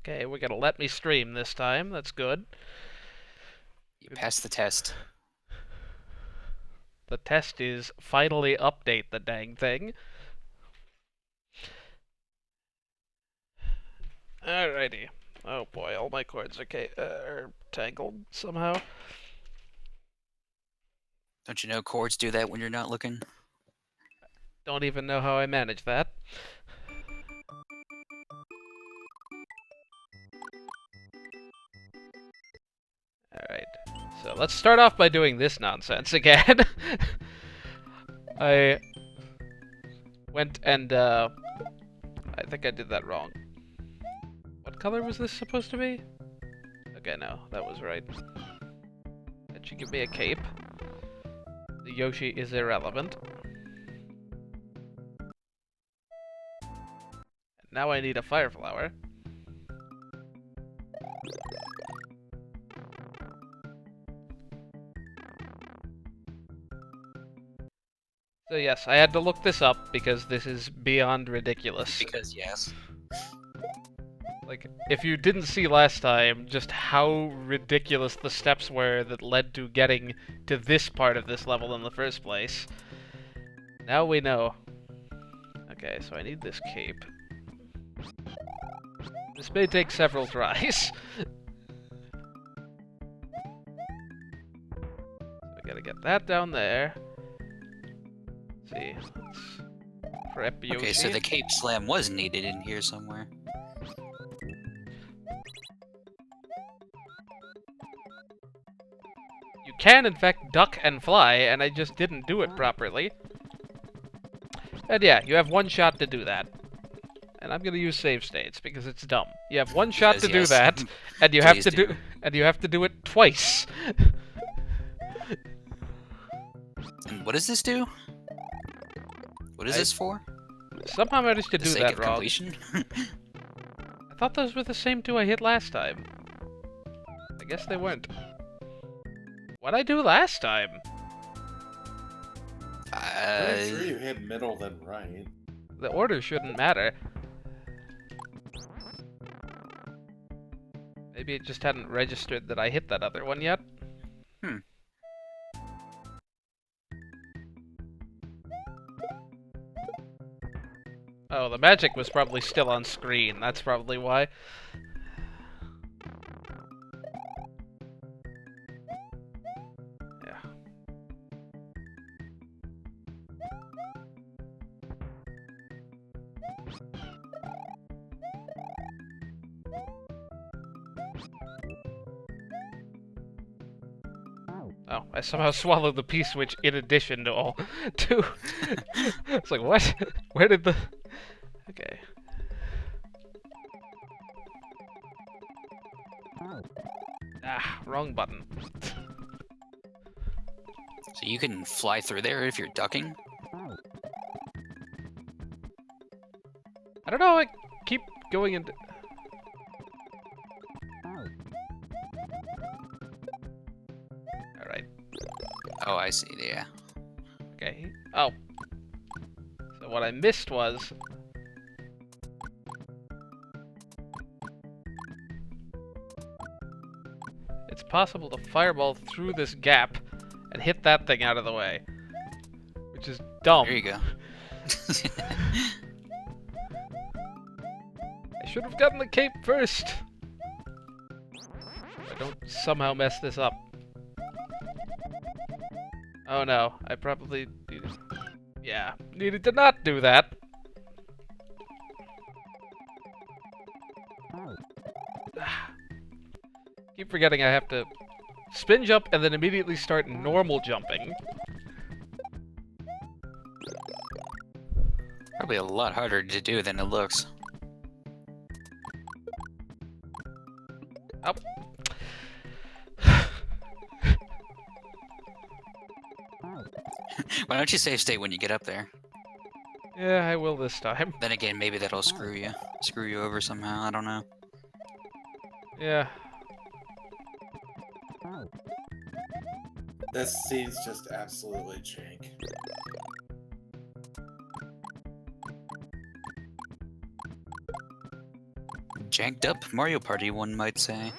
Okay, we're gonna let me stream this time. That's good. You passed the test. The test is finally update the dang thing. Alrighty. Oh boy, all my cords are tangled somehow. Don't you know chords do that when you're not looking? Don't even know how I manage that. Alright, so let's start off by doing this nonsense again. I went and, I think I did that wrong. What color was this supposed to be? Okay, no, that was right. Did she give me a cape? The Yoshi is irrelevant. Now I need a fire flower. So yes, I had to look this up because this is beyond ridiculous. Because yes. Like, if you didn't see last time just how ridiculous the steps were that led to getting to this part of this level in the first place, now we know. Okay, so I need this cape. This may take several tries. I gotta get that down there. Let's see. Let's prep Yoshi. Okay, so the cape slam was needed in here somewhere. You can, in fact, duck and fly, and I just didn't do it properly. And yeah, you have one shot to do that. And I'm gonna use save states because it's dumb. You have one shot to do that, and you have to do it twice. And what does this do? What is this for? Somehow I managed to do that wrong. Completion? I thought those were the same two I hit last time. I guess they weren't. What'd I do last time? I'm sure you hit middle then right. The order shouldn't matter. Maybe it just hadn't registered that I hit that other one yet. Oh, the magic was probably still on screen. That's probably why. Yeah. Oh, I somehow swallowed the P-switch in addition to all two. It's like, what? Where did the... Okay. Ah, wrong button. So you can fly through there if you're ducking? I don't know, I keep going into... Alright. Oh, I see, yeah. Okay. Oh. So what I missed was... It's possible to fireball through this gap and hit that thing out of the way. Which is dumb. There you go. I should have gotten the cape first. I don't somehow mess this up. Oh no, I probably needed... Yeah, needed to not do that. Keep forgetting I have to spin jump and then immediately start normal jumping. Probably a lot harder to do than it looks. Oh. Why don't you save state when you get up there? Yeah, I will this time. Then again, maybe that'll screw you over somehow. I don't know. Yeah. This scene's just absolutely jank. Janked up Mario Party, one might say.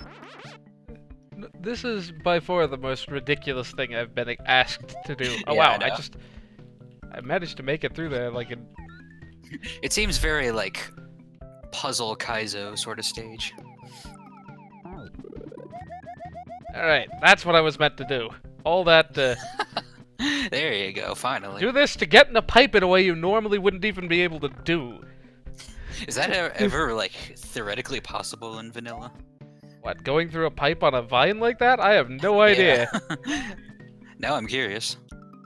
This is by far the most ridiculous thing I've been asked to do. Oh Yeah, wow, I know. I managed to make it through there like in... It seems very, like, puzzle Kaizo sort of stage. Alright, that's what I was meant to do. All that, There you go, finally. do this to get in a pipe in a way you normally wouldn't even be able to do. Is that ever, like, theoretically possible in vanilla? What, going through a pipe on a vine like that? I have no idea. Yeah. Now I'm curious.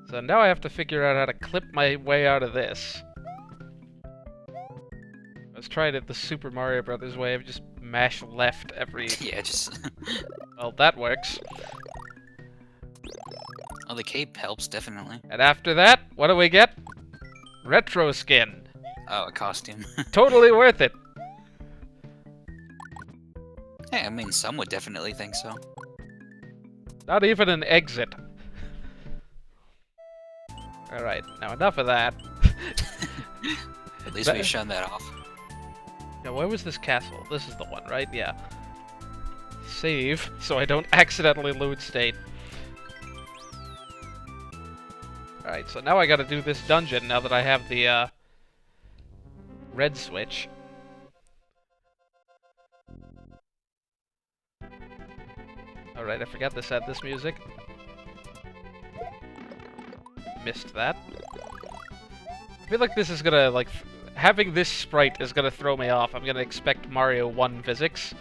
So now I have to figure out how to clip my way out of this. I was trying it the Super Mario Brothers way of just mash left every... Yeah, just... Well, that works. Oh, the cape helps, definitely. And after that, what do we get? Retro skin. Oh, a costume. Totally worth it. Yeah, I mean, some would definitely think so. Not even an exit. Alright, now enough of that. At least we've shown that off. Now, where was this castle? This is the one, right? Yeah. Save, so I don't accidentally loot state. Alright, so now I gotta do this dungeon now that I have the, red switch. Alright, I forgot to set this music. Missed that. I feel like this is gonna, like, having this sprite is gonna throw me off. I'm gonna expect Mario 1 physics.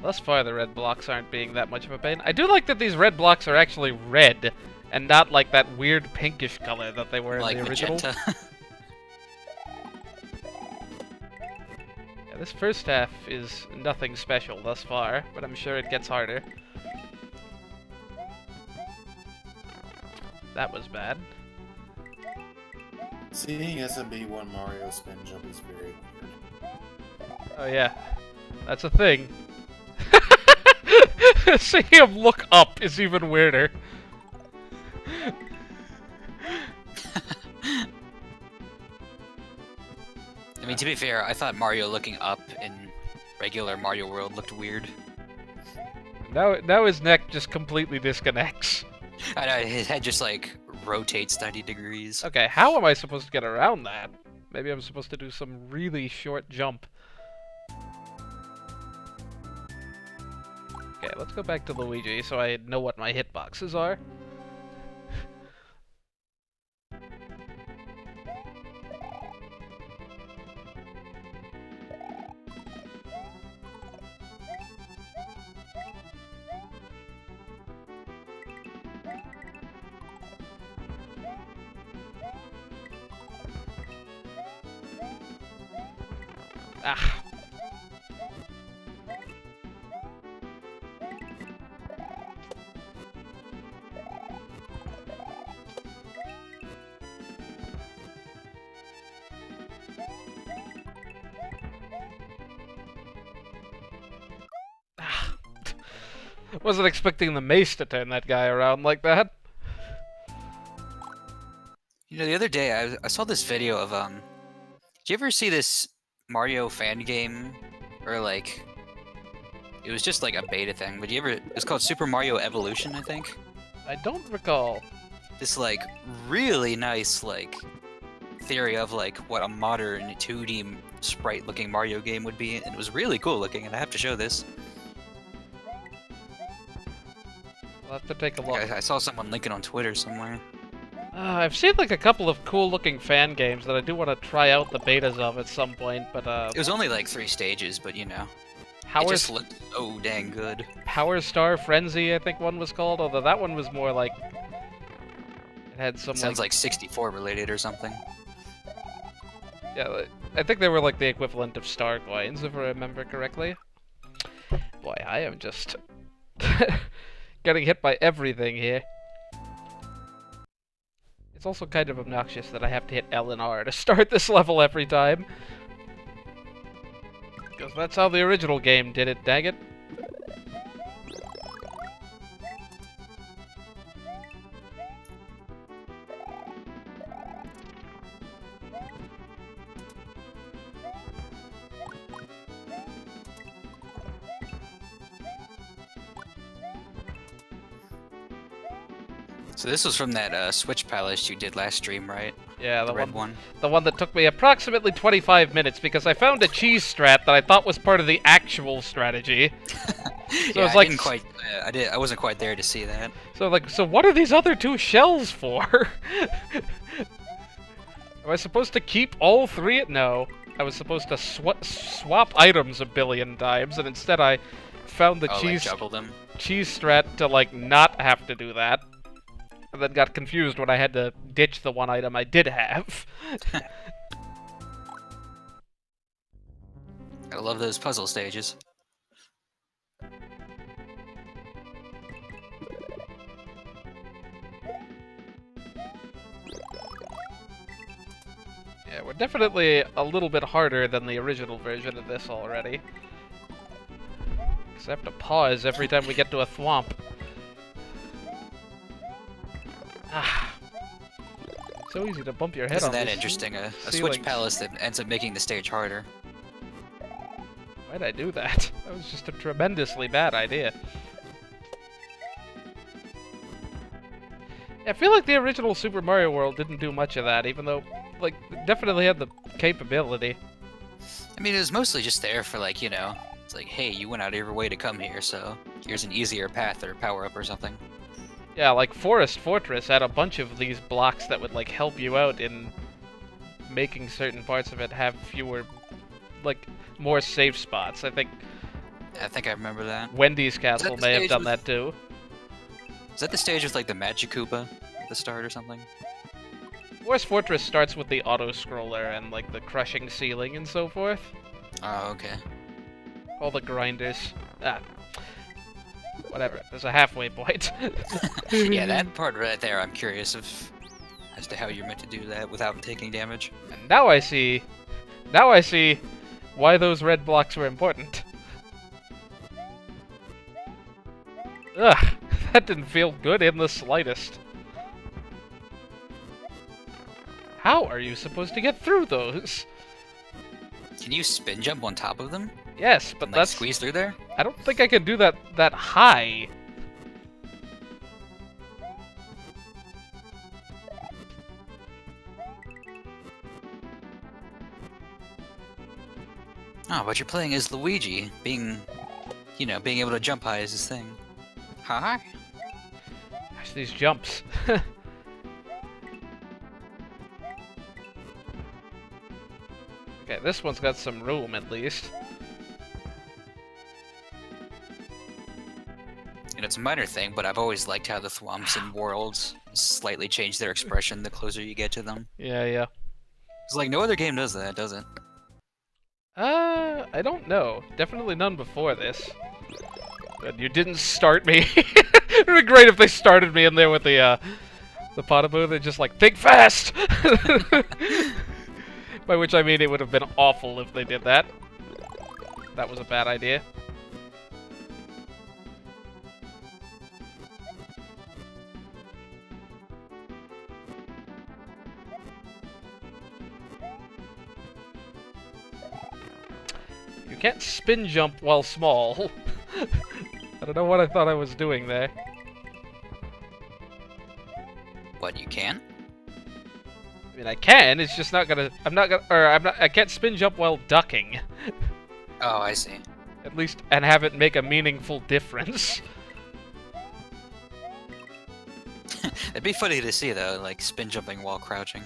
Thus far, the red blocks aren't being that much of a pain. I do like that these red blocks are actually red, and not like that weird pinkish color that they were Like in the original. magenta. Yeah, this first half is nothing special thus far, but I'm sure it gets harder. That was bad. Seeing SMB1 Mario spin jump is very weird. Oh yeah, that's a thing. Seeing him look up is even weirder. I mean, to be fair, I thought Mario looking up in regular Mario World looked weird. Now his neck just completely disconnects. I know, his head just, like, rotates 90 degrees. Okay, how am I supposed to get around that? Maybe I'm supposed to do some really short jump. Okay, let's go back to Luigi so I know what my hitboxes are. Ah. Wasn't expecting the mace to turn that guy around like that. You know, the other day I saw this video of, did you ever see this Mario fan game? Or, like, it was just like a beta thing, but it's called Super Mario Evolution, I think? I don't recall. This, like, really nice, like, theory of, like, what a modern 2D sprite-looking Mario game would be, and it was really cool looking, and I have to show this. I'll have to take a look. I saw someone link it on Twitter somewhere. I've seen like a couple of cool-looking fan games that I do want to try out the betas of at some point, but It was only like 3 stages, but you know, it Power just looked so dang good. Power Star Frenzy, I think one was called. Although that one was more like it had some. Sounds like 64 related or something. Yeah, I think they were like the equivalent of star coins, if I remember correctly. Boy, I am just getting hit by everything here. It's also kind of obnoxious that I have to hit L and R to start this level every time. Because that's how the original game did it, dang it. So this was from that Switch Palace you did last stream, right? Yeah, The red one. The one that took me approximately 25 minutes because I found a cheese strat that I thought was part of the actual strategy. So Yeah, it's like, I didn't quite. I wasn't quite there to see that. So what are these other two shells for? Am I supposed to keep all three? No. I was supposed to swap items a billion times, and instead I found the Like cheese juggle them. strat to, like, not have to do that. And then got confused when I had to ditch the one item I did have. I love those puzzle stages. Yeah, we're definitely a little bit harder than the original version of this already. Because I have to pause every time we get to a thwomp. Ah. So easy to bump your head Isn't on that these interesting? A Switch ceilings. Palace that ends up making the stage harder. Why'd I do that? That was just a tremendously bad idea. Yeah, I feel like the original Super Mario World didn't do much of that, even though, like, it definitely had the capability. I mean, it was mostly just there for, like, you know, it's like, hey, you went out of your way to come here, so here's an easier path or power-up or something. Yeah, like Forest Fortress had a bunch of these blocks that would, like, help you out in making certain parts of it have fewer, like, more safe spots. I think I remember that. Wendy's Castle the may have stage done with- that too. Is that the stage with, like, the Magic Koopa at the start or something? Forest Fortress starts with the auto-scroller and, like, the crushing ceiling and so forth. Oh, okay. All the grinders. Ah. Whatever. There's a halfway point. Yeah, that part right there, I'm curious as to how you're meant to do that without taking damage. And now I see why those red blocks were important. Ugh, that didn't feel good in the slightest. How are you supposed to get through those? Can you spin jump on top of them? Yes, but And, like, that's... squeeze through there? I don't think I can do that high. Oh, but you're playing as Luigi. Being able to jump high is his thing. Hi. Gosh, these jumps. Okay, this one's got some room at least. And it's a minor thing, but I've always liked how the thwomps in Worlds slightly change their expression the closer you get to them. Yeah, yeah. It's like no other game does that, does it? I don't know. Definitely none before this. Good, you didn't start me. It'd be great if they started me in there with the palatable. They're just like, think fast! By which I mean it would have been awful if they did that. That was a bad idea. You can't spin jump while small. I don't know what I thought I was doing there. What, you can? I mean, I can, it's just not gonna... I can't spin jump while ducking. Oh, I see. At least, and have it make a meaningful difference. It'd be funny to see, though, like, spin jumping while crouching.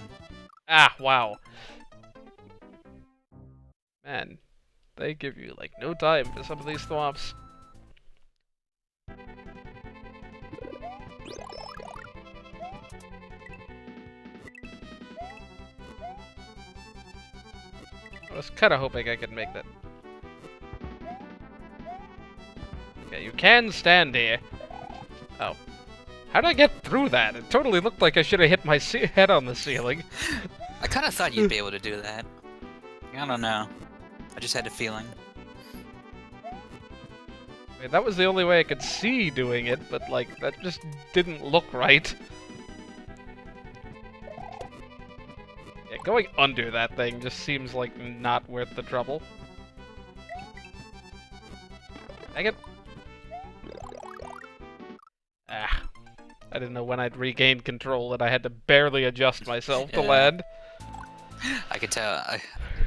Ah, wow. Man, they give you, like, no time for some of these thwomps. I was kind of hoping I could make that. Okay, you can stand here. Oh. How did I get through that? It totally looked like I should have hit my head on the ceiling. I kind of thought you'd be able to do that. I don't know. I just had a feeling. I mean, that was the only way I could see doing it, but, like, that just didn't look right. Yeah, going under that thing just seems like not worth the trouble. Dang it. Ah. I didn't know when I'd regained control and I had to barely adjust myself to Yeah. land. I could tell.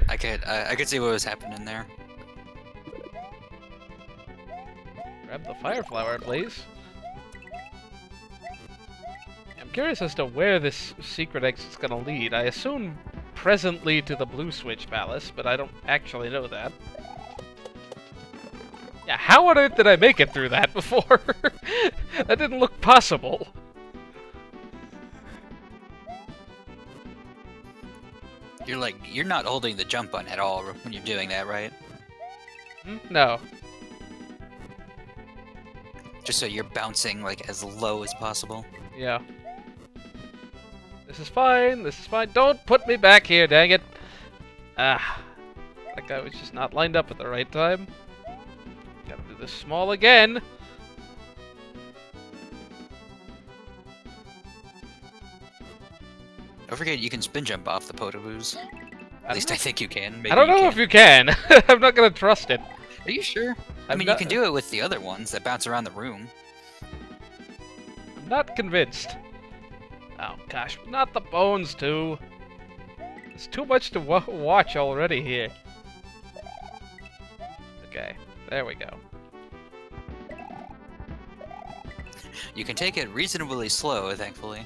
I could see what was happening there. Grab the fire flower, please. I'm curious as to where this secret exit's gonna lead. I assume presently to the Blue Switch Palace, but I don't actually know that. Yeah, how on earth did I make it through that before? That didn't look possible. You're not holding the jump button at all when you're doing that, right? No. Just so you're bouncing like as low as possible. Yeah. This is fine, this is fine. Don't put me back here, dang it. Ah. That guy was just not lined up at the right time. Gotta do this small again. Don't forget you can spin jump off the potaboos. At least I think you can. Maybe I don't know if you can. I'm not gonna trust it. Are you sure? I I'm mean, not- you can do it with the other ones that bounce around the room. I'm not convinced. Oh gosh, not the bones too. There's too much to watch already here. Okay, there we go. You can take it reasonably slow, thankfully.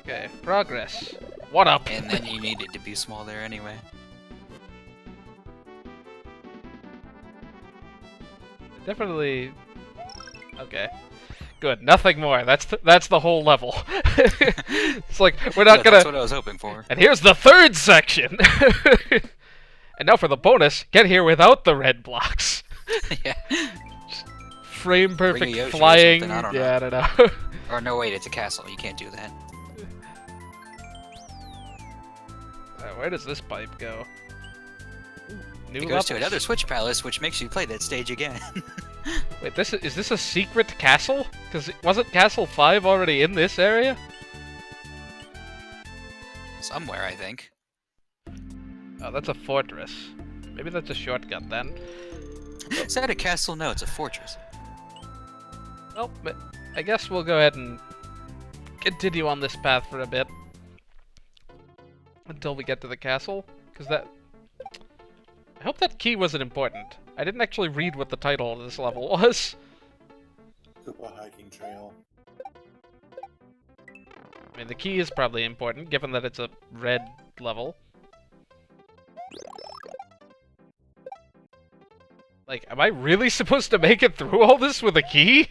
Okay, progress. What up? And then you need it to be small there anyway. Definitely. Okay. Good. Nothing more. That's the whole level. It's like we're not Yeah, gonna. That's what I was hoping for. And here's the third section. And now for the bonus. Get here without the red blocks. Yeah. Frame perfect Yoshi or flying. something, I don't Yeah, I don't know. Or no, wait, it's a castle. You can't do that. Where does this pipe go? Ooh, new It goes to levels. another Switch Palace, which makes you play that stage again. Wait, is this a secret castle? Because wasn't Castle 5 already in this area? Somewhere, I think. Oh, that's a fortress. Maybe that's a shortcut then. Is that a castle? No, it's a fortress. Well, but I guess we'll go ahead and continue on this path for a bit. Until we get to the castle. Because that... I hope that key wasn't important. I didn't actually read what the title of this level was. Koopa hiking trail. I mean, the key is probably important, given that it's a red level. Like, am I really supposed to make it through all this with a key?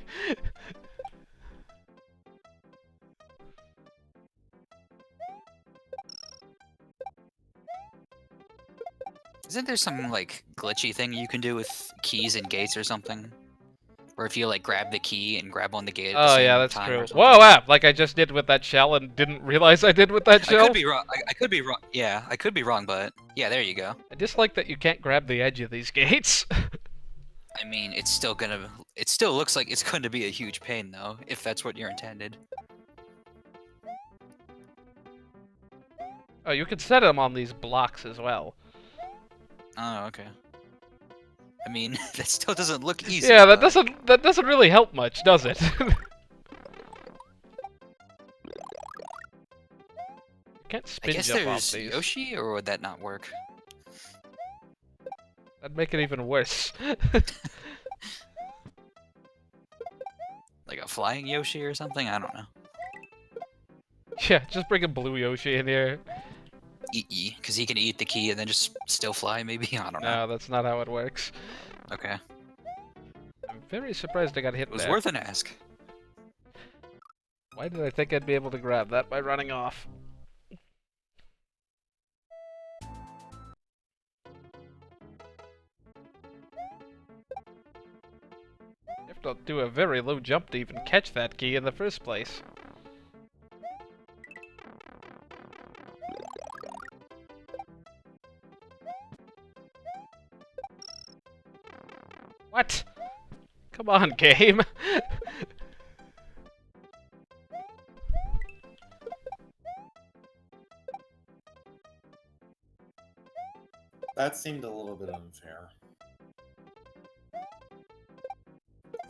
Isn't there some, like, glitchy thing you can do with keys and gates or something? Or if you, like, grab the key and grab on the gate at the Oh, same yeah, that's time true. or something. Whoa, ah, like I just did with that shell and didn't realize I did with that I shell? could be wrong. I could be wrong. Yeah, I could be wrong, but yeah, there you go. I dislike that you can't grab the edge of these gates. I mean, it's still gonna. It still looks like it's going to be a huge pain, though, if that's what you're intended. Oh, you can set them on these blocks as well. Oh, okay. I mean, that still doesn't look easy. Yeah, that but- doesn't really help much, does it? Can't I spin guess jump off there's these. Yoshi, or would that not work? That'd make it even worse. Like a flying Yoshi or something? I don't know. Yeah, just bring a blue Yoshi in here. Eat, because he can eat the key and then just still fly, maybe? I don't know. No, that's not how it works. Okay. I'm very surprised I got hit It was there. worth an ask. Why did I think I'd be able to grab that by running off? You have to do a very low jump to even catch that key in the first place. What? Come on, game. That seemed a little bit unfair.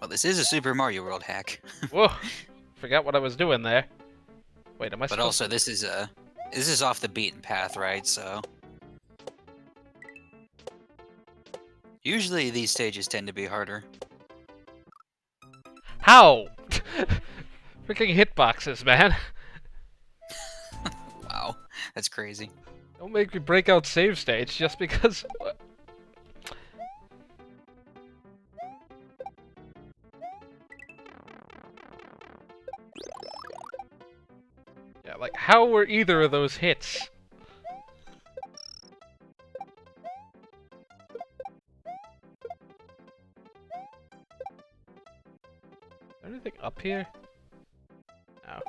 Well, this is a Super Mario World hack. Whoa. Forgot what I was doing there. Wait, am I But supposed also, this is off the beaten path, right? So usually these stages tend to be harder. How? Freaking hitboxes, man. Wow, that's crazy. Don't make me break out save stage just because... Yeah, like, how were either of those hits? Is there anything up here? No.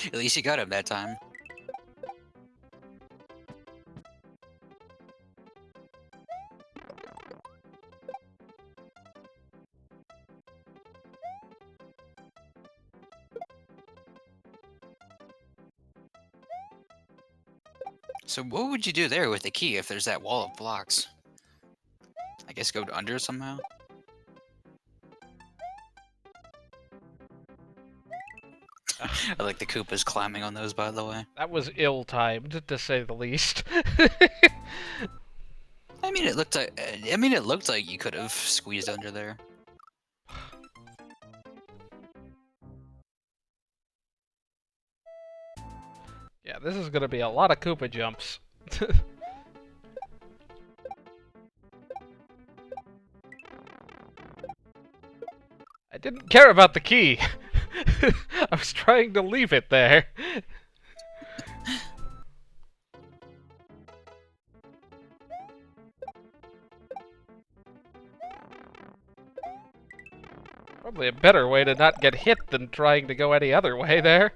At least you got him that time. So what would you do there with the key if there's that wall of blocks? I guess go under somehow? I like the Koopas climbing on those, by the way. That was ill-timed, to say the least. I mean, it looked like you could have squeezed under there. Yeah, this is gonna be a lot of Koopa jumps. I didn't care about the key. I was trying to leave it there. Probably a better way to not get hit than trying to go any other way there.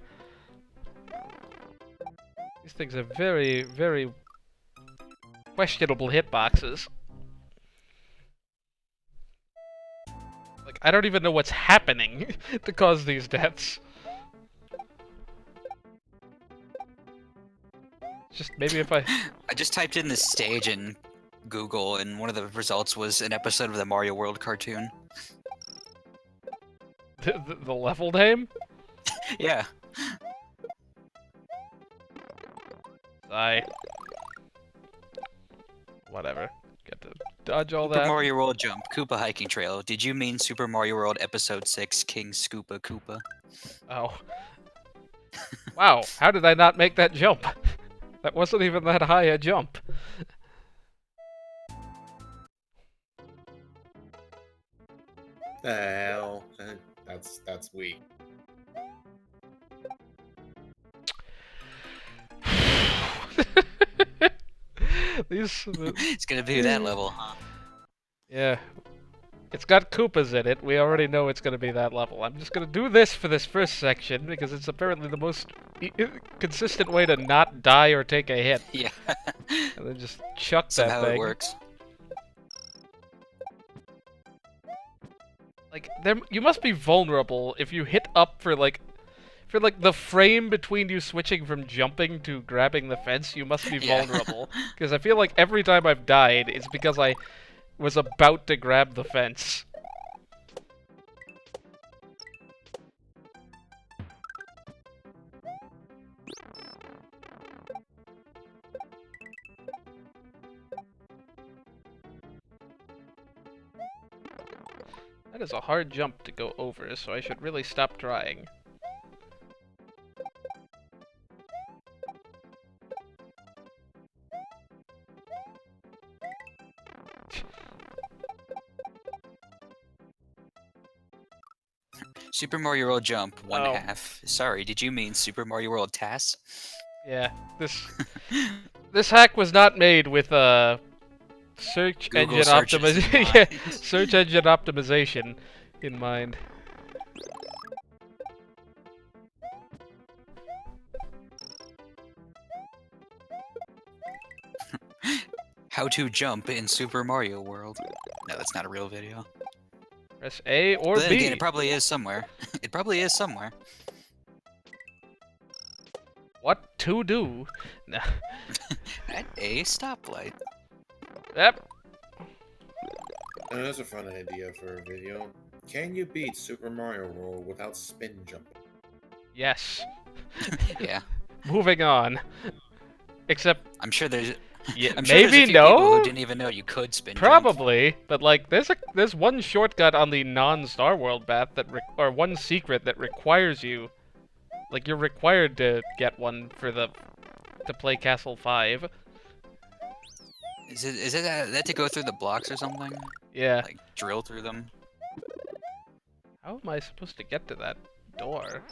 These things are very, very questionable hitboxes. Like, I don't even know what's happening to cause these deaths. Just maybe if I just typed in this stage in Google, and one of the results was an episode of the Mario World cartoon. the level name? Yeah. Whatever. Get to dodge all Super that. Mario World Jump, Koopa Hiking Trail. Did you mean Super Mario World Episode 6, King Scoopa Koopa? Oh. Wow, how did I not make that jump? That wasn't even that high a jump. The hell? That's weak. It's gonna be that level, huh? Yeah. It's got Koopas in it. We already know it's gonna be that level. I'm just gonna do this for this first section because it's apparently the most consistent way to not die or take a hit. Yeah. And then just chuck Somehow that thing. it works. Like, you must be vulnerable if you hit up for like the frame between you switching from jumping to grabbing the fence. You must be vulnerable because I feel like every time I've died, it's because I was about to grab the fence. That is a hard jump to go over, so I should really stop trying. Super Mario World Jump, one Oh. half. Sorry, did you mean Super Mario World TAS? Yeah, this hack was not made with search Google engine searches in optimization. mind. Yeah, search engine optimization in mind. How to jump in Super Mario World. No, that's not a real video. Press A or But then B. again, it probably is somewhere. It probably is somewhere. What to do? No. At a stoplight. Yep. And that's a fun idea for a video. Can you beat Super Mario World without spin jumping? Yes. Yeah. Moving on. Except, I'm sure there's. yeah, I'm sure there's a maybe few people no. who didn't even know you could spin jump. Probably, but like, there's one shortcut on the non-Star World path that or one secret that requires you, like, you're required to get one for to play Castle 5. Is it that to go through the blocks or something? Yeah. Like drill through them? How am I supposed to get to that door?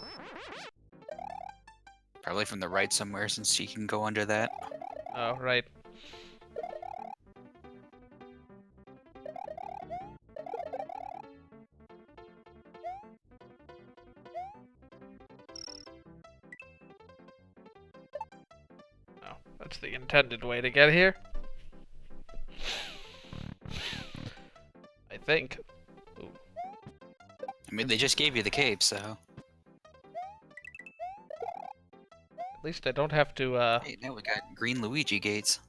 Probably from the right somewhere, since you can go under that. Oh, right. Oh, that's the intended way to get here. I think. Ooh. I mean, they just gave you the cape, so. At least I don't have to, Hey, now we got green Luigi gates.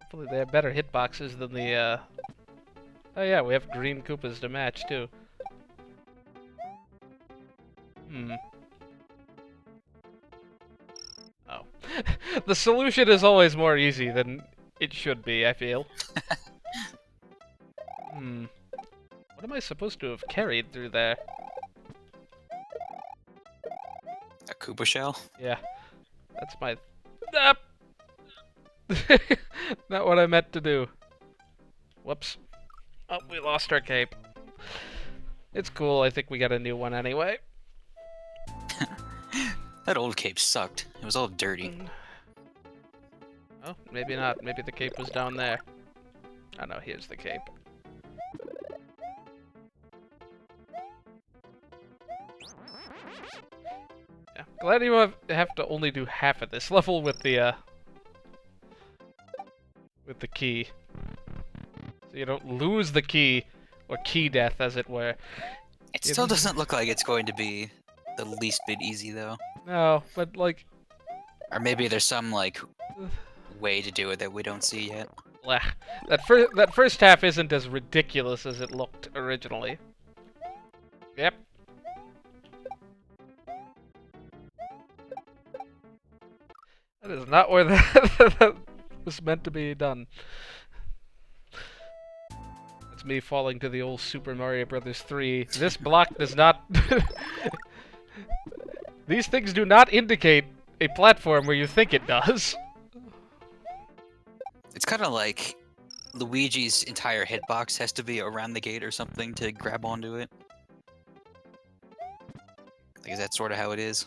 hopefully they have better hitboxes than the, Oh yeah, we have green Koopas to match, too. Hmm. Oh. The solution is always more easy than it should be, I feel. Hmm. What am I supposed to have carried through there? A Koopa shell? Yeah. That's my... Ah! Not what I meant to do. Whoops. Oh, we lost our cape. It's cool, I think we got a new one anyway. That old cape sucked. It was all dirty. Oh, maybe not. Maybe the cape was down there. Oh no, here's the cape. Yeah, glad you have to only do half of this level with the key. So you don't lose the key, or key death, as it were. It still doesn't look like it's going to be the least bit easy, though. No, but like... Or maybe there's some, like, way to do it that we don't see yet. Blech. That first half isn't as ridiculous as it looked originally. Yep. That is not where that was meant to be done. That's me falling to the old Super Mario Brothers 3. This block does not... These things do not indicate a platform where you think it does. It's kind of like Luigi's entire hitbox has to be around the gate or something to grab onto it. Like, is that sort of how it is?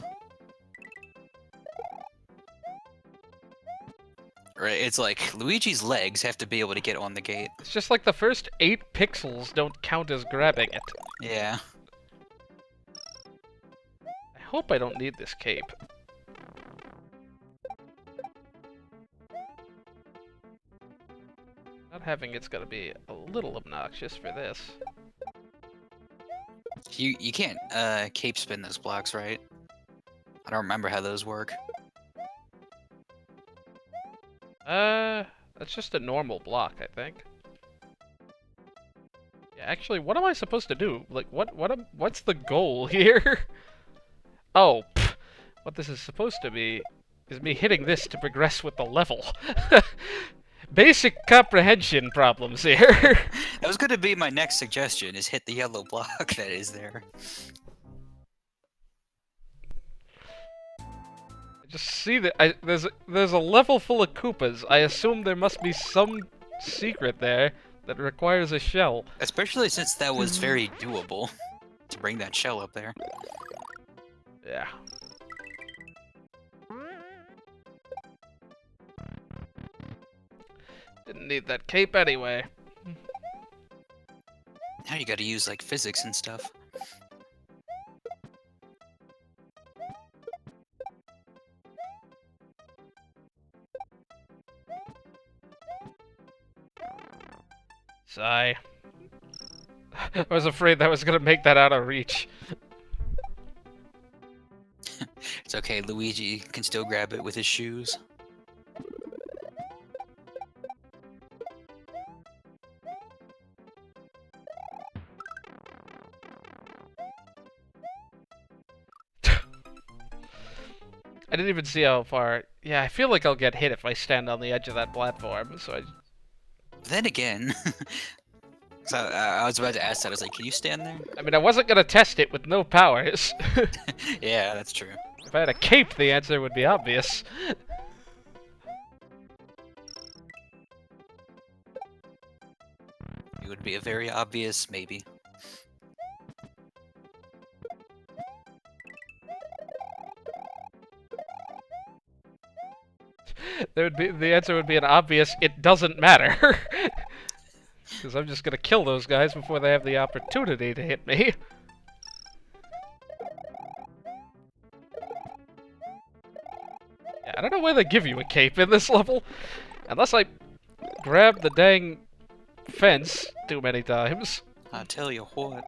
Right, it's like Luigi's legs have to be able to get on the gate. It's just like the first 8 pixels don't count as grabbing it. Yeah. I hope I don't need this cape. Not having it's gonna be a little obnoxious for this. You can't cape spin those blocks, right? I don't remember how those work. That's just a normal block, I think. Yeah, actually, what am I supposed to do? Like, what's the goal here? Oh, pff, what this is supposed to be is me hitting this to progress with the level. Basic comprehension problems here. That was going to be my next suggestion, is hit the yellow block that is there. Just see that there's a level full of Koopas. I assume there must be some secret there that requires a shell. Especially since that was very doable to bring that shell up there. Yeah. Didn't need that cape anyway. Now you gotta use like physics and stuff. Sigh. I was afraid that was gonna make that out of reach. It's okay, Luigi can still grab it with his shoes. I didn't even see how far. Yeah, I feel like I'll get hit if I stand on the edge of that platform, so I... Then again, so I was about to ask that. I was like, can you stand there? I mean, I wasn't gonna test it with no powers. Yeah, that's true. If I had a cape, the answer would be obvious. It would be a very obvious maybe. The answer would be an obvious, it doesn't matter. Because I'm just gonna kill those guys before they have the opportunity to hit me. Yeah, I don't know why they give you a cape in this level. Unless I grab the dang fence too many times. I tell you what.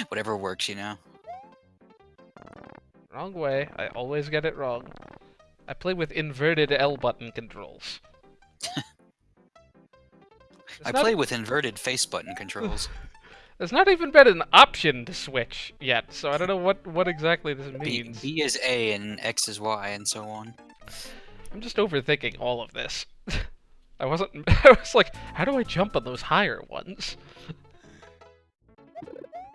Whatever works, you know. Wrong way. I always get it wrong. I play with inverted L button controls. I play with inverted face button controls. There's not even been an option to switch yet, so I don't know what exactly this means. B is A and X is Y and so on. I'm just overthinking all of this. I was like, how do I jump on those higher ones?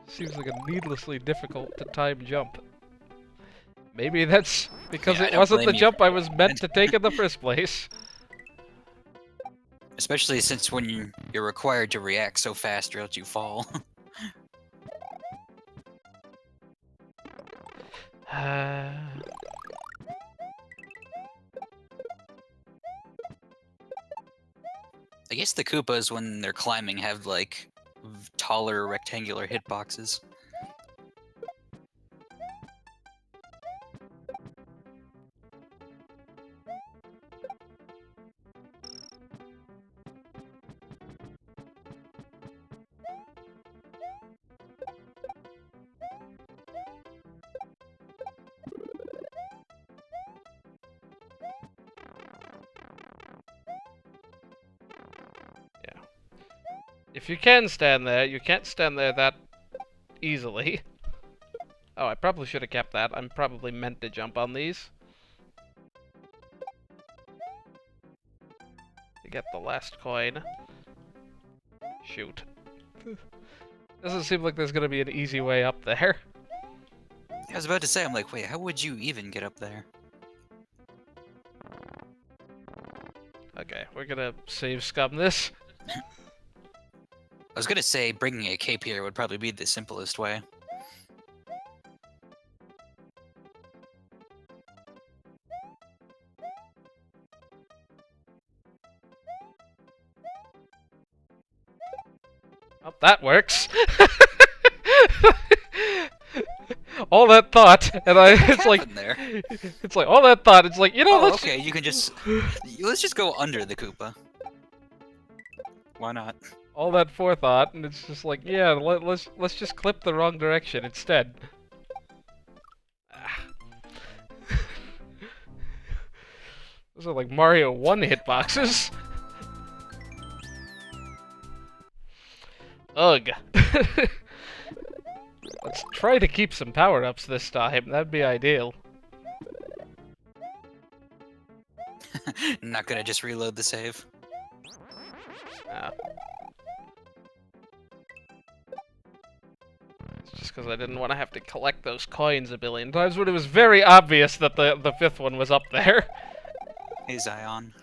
Seems like a needlessly difficult to time jump. Maybe that's because Yeah, I it don't wasn't the blame you jump for I was meant to take in the first place. Especially since when you're required to react so fast or else you fall. I guess the Koopas, when they're climbing, have, like, taller rectangular hitboxes. If you can stand there, you can't stand there that easily. Oh, I probably should have kept that. I'm probably meant to jump on these. To get the last coin. Shoot. Doesn't seem like there's gonna be an easy way up there. I was about to say, I'm like, wait, how would you even get up there? Okay, we're gonna save scum this. I was gonna say bringing a cape here would probably be the simplest way. Oh, that works. All that thought, and it's like, there? it's like all that thought. It's like, you know, Oh, let's okay, you can just let's just go under the Koopa. Why not? all that forethought, and it's just like, yeah, let's just clip the wrong direction instead. Those are like Mario 1 hitboxes. Ugh. Let's try to keep some power-ups this time. That'd be ideal. Not gonna just reload the save. Nah. It's just because I didn't want to have to collect those coins a billion times, but it was very obvious that the fifth one was up there. Hey, Zion.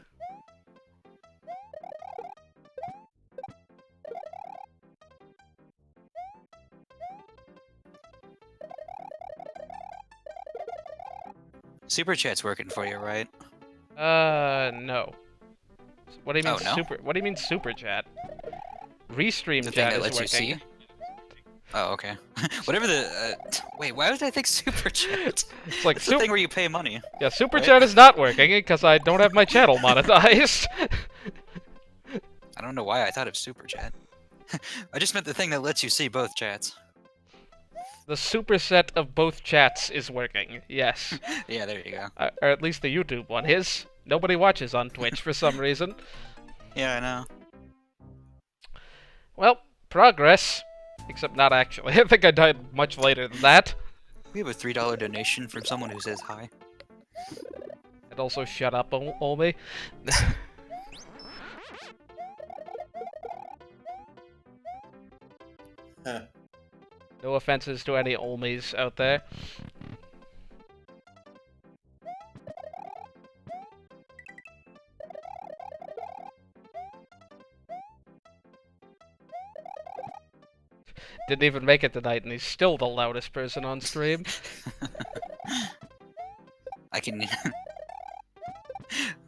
Super chat's working for you, right? No. What do you mean Oh, no? super? What do you mean super chat? Restream The thing chat that is lets you working. see? Oh, okay. Whatever the. Wait, why did I think super chat? It's like It's the thing where you pay money. yeah, super right? chat is not working because I don't have my channel monetized. I don't know why I thought of super chat. I just meant the thing that lets you see both chats. The superset of both chats is working. Yes, Yeah, there you go. or at least the YouTube one is. Nobody watches on Twitch for some reason. Yeah, I know. Well, progress. Except not actually. I think I died much later than that. We have a $3 donation from someone who says hi. And also, shut up, Olme. Huh. No offenses to any Olmes out there. Didn't even make it tonight, and he's still the loudest person on stream. I can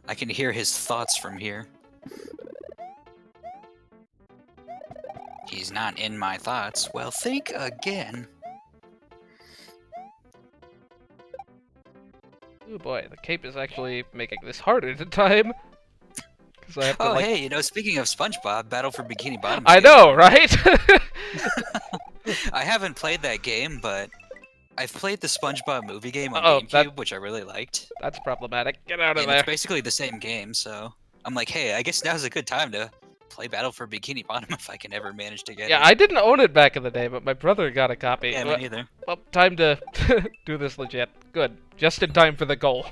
I can hear his thoughts from here. He's not in my thoughts. Well, think again. Oh boy, the cape is actually making this harder to time. Because I have to, Oh, like... hey, you know, speaking of SpongeBob, Battle for Bikini Bottom. I know, right? I haven't played that game, but I've played the SpongeBob movie game on Oh, GameCube, which I really liked. That's problematic. Get out of And there. it's basically the same game, so I'm like, hey, I guess now's a good time to play Battle for Bikini Bottom if I can ever manage to get Yeah, it. I didn't own it back in the day, but my brother got a copy. Yeah, me neither. Well, time to do this legit. Good. Just in time for the goal.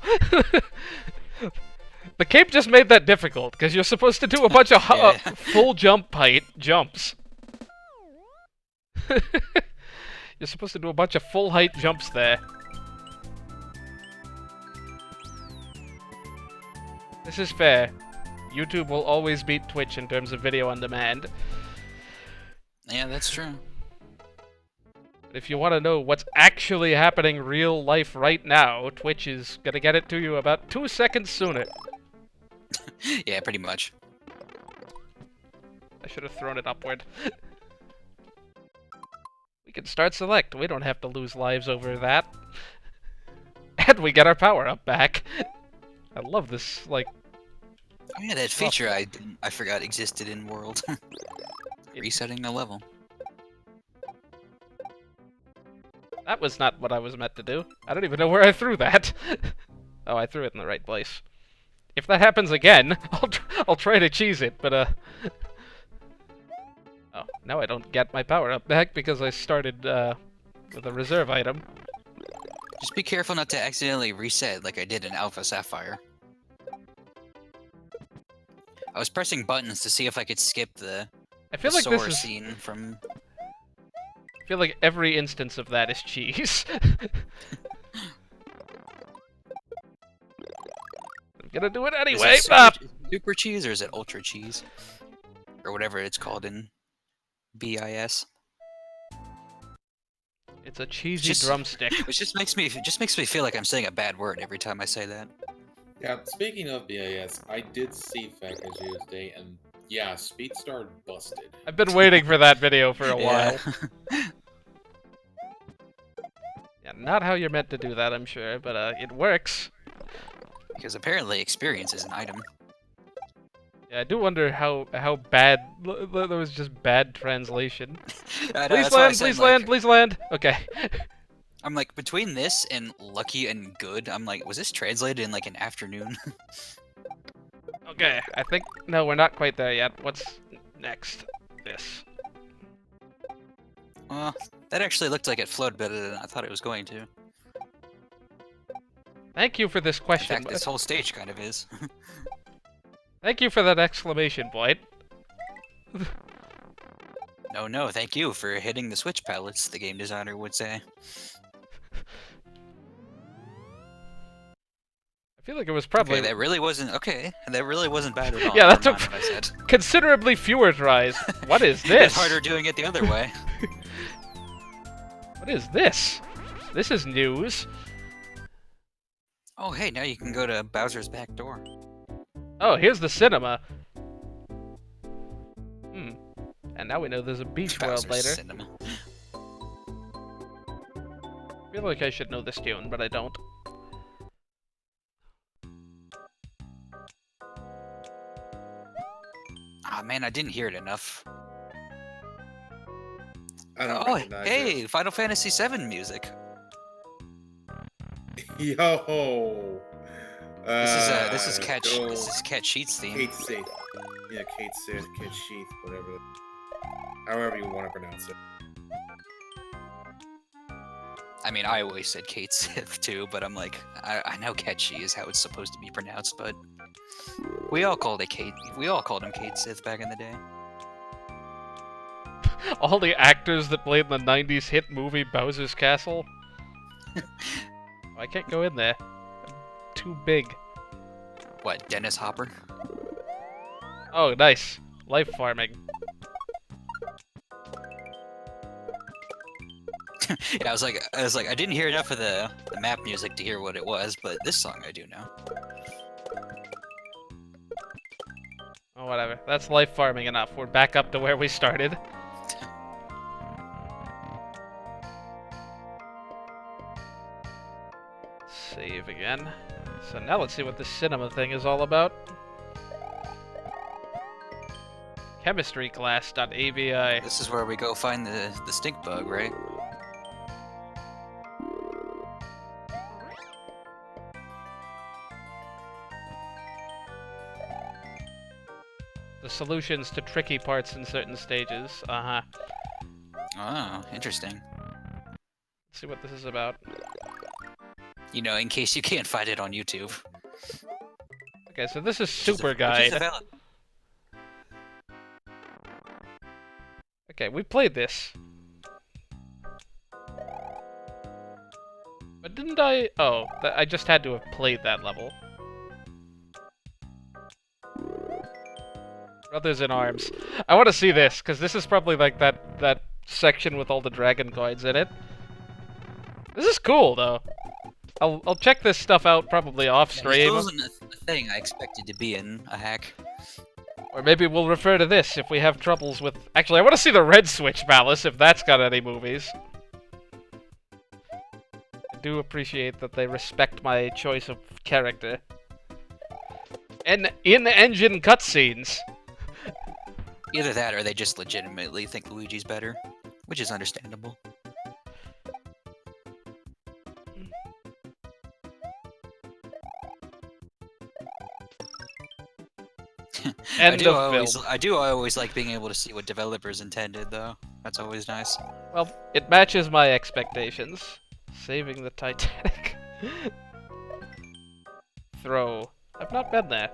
The cape just made that difficult, because you're supposed to do a bunch of Yeah. full jump height jumps. You're supposed to do a bunch of full height jumps there. This is fair. YouTube will always beat Twitch in terms of video on demand. Yeah, that's true. But if you want to know what's actually happening real life right now, Twitch is gonna get it to you about 2 seconds sooner. Yeah, pretty much. I should have thrown it upward. We can start select. We don't have to lose lives over that. And we get our power up back. I love this, like... Oh yeah, that feature I forgot existed in World. Resetting a level. That was not what I was meant to do. I don't even know where I threw that. Oh, I threw it in the right place. If that happens again, I'll try to cheese it, but oh, now I don't get my power up back because I started with a reserve item. Just be careful not to accidentally reset like I did in Alpha Sapphire. I was pressing buttons to see if I could skip the I feel like this Sora is... scene from... I feel like every instance of that is cheese. I'm gonna do it anyway. Is it super cheese or is it ultra cheese? Or whatever it's called in BIS. It's a cheesy drumstick. Which just makes me feel like I'm saying a bad word every time I say that. Yeah, speaking of BIS, I did see Fakaju's Day, and yeah, Speedstar busted. I've been waiting for that video for a while. Yeah, not how you're meant to do that, I'm sure, but it works. Because apparently experience is an item. Yeah, I do wonder how bad... That was just bad translation. I know, Please that's why I land, said, please like, land, please land! Okay. I'm like, between this and lucky and good, I'm like, was this translated in like an afternoon? Okay, I think... No, we're not quite there yet. What's next? This. Well, that actually looked like it flowed better than I thought it was going to. Thank you for this In question. fact, this whole stage kind of is. Thank you for that exclamation point. No, thank you for hitting the switch pallets, the game designer would say. I feel like it was probably... Okay, that really wasn't bad at all. Yeah, that's Never mind what I said. considerably fewer tries. What is It's this? harder doing it the other way. What is this? This is news. Oh, hey, now you can go to Bowser's back door. Oh, here's the cinema. And now we know there's a beach world Bowser's later. Cinema. I feel like I should know this tune, but I don't. Ah, man, I didn't hear it enough. I don't Oh, recognize hey, Final Fantasy VII music. it. Yo. This is go Cat Sheets theme. Kate Sith. Yeah, Kate Sith, Kate Sheath, whatever. However you want to pronounce it. I mean, I always said Kate Sith too, but I'm like, I know Ketchy is how it's supposed to be pronounced, but we all called him Kate Sith back in the day. All the actors that played in the 90s hit movie Bowser's Castle. I can't go in there. I'm too big. What, Dennis Hopper? Oh, nice. Life farming. Yeah, I was like, I didn't hear enough of the map music to hear what it was, but this song I do know. Oh, whatever. That's life farming enough. We're back up to where we started. Save again. So now let's see what this cinema thing is all about. Chemistry class.avi. This is where we go find the stink bug, right? The solutions to tricky parts in certain stages. Uh-huh. Oh, interesting. Let's see what this is about. You know, in case you can't find it on YouTube. Okay, so this is Super Guide. Okay, we played this. But didn't I... Oh, I just had to have played that level. Brothers in Arms. I want to see this, because this is probably like that section with all the dragon coins in it. This is cool, though. I'll check this stuff out probably off stream. This wasn't a thing I expected to be in a hack. Or maybe we'll refer to this if we have troubles with... Actually, I want to see the Red Switch Palace, if that's got any movies. I do appreciate that they respect my choice of character. And in-engine cutscenes. Either that, or they just legitimately think Luigi's better, which is understandable. I do always like being able to see what developers intended, though. That's always nice. Well, it matches my expectations. Saving the Titanic. Throw. I've not been there.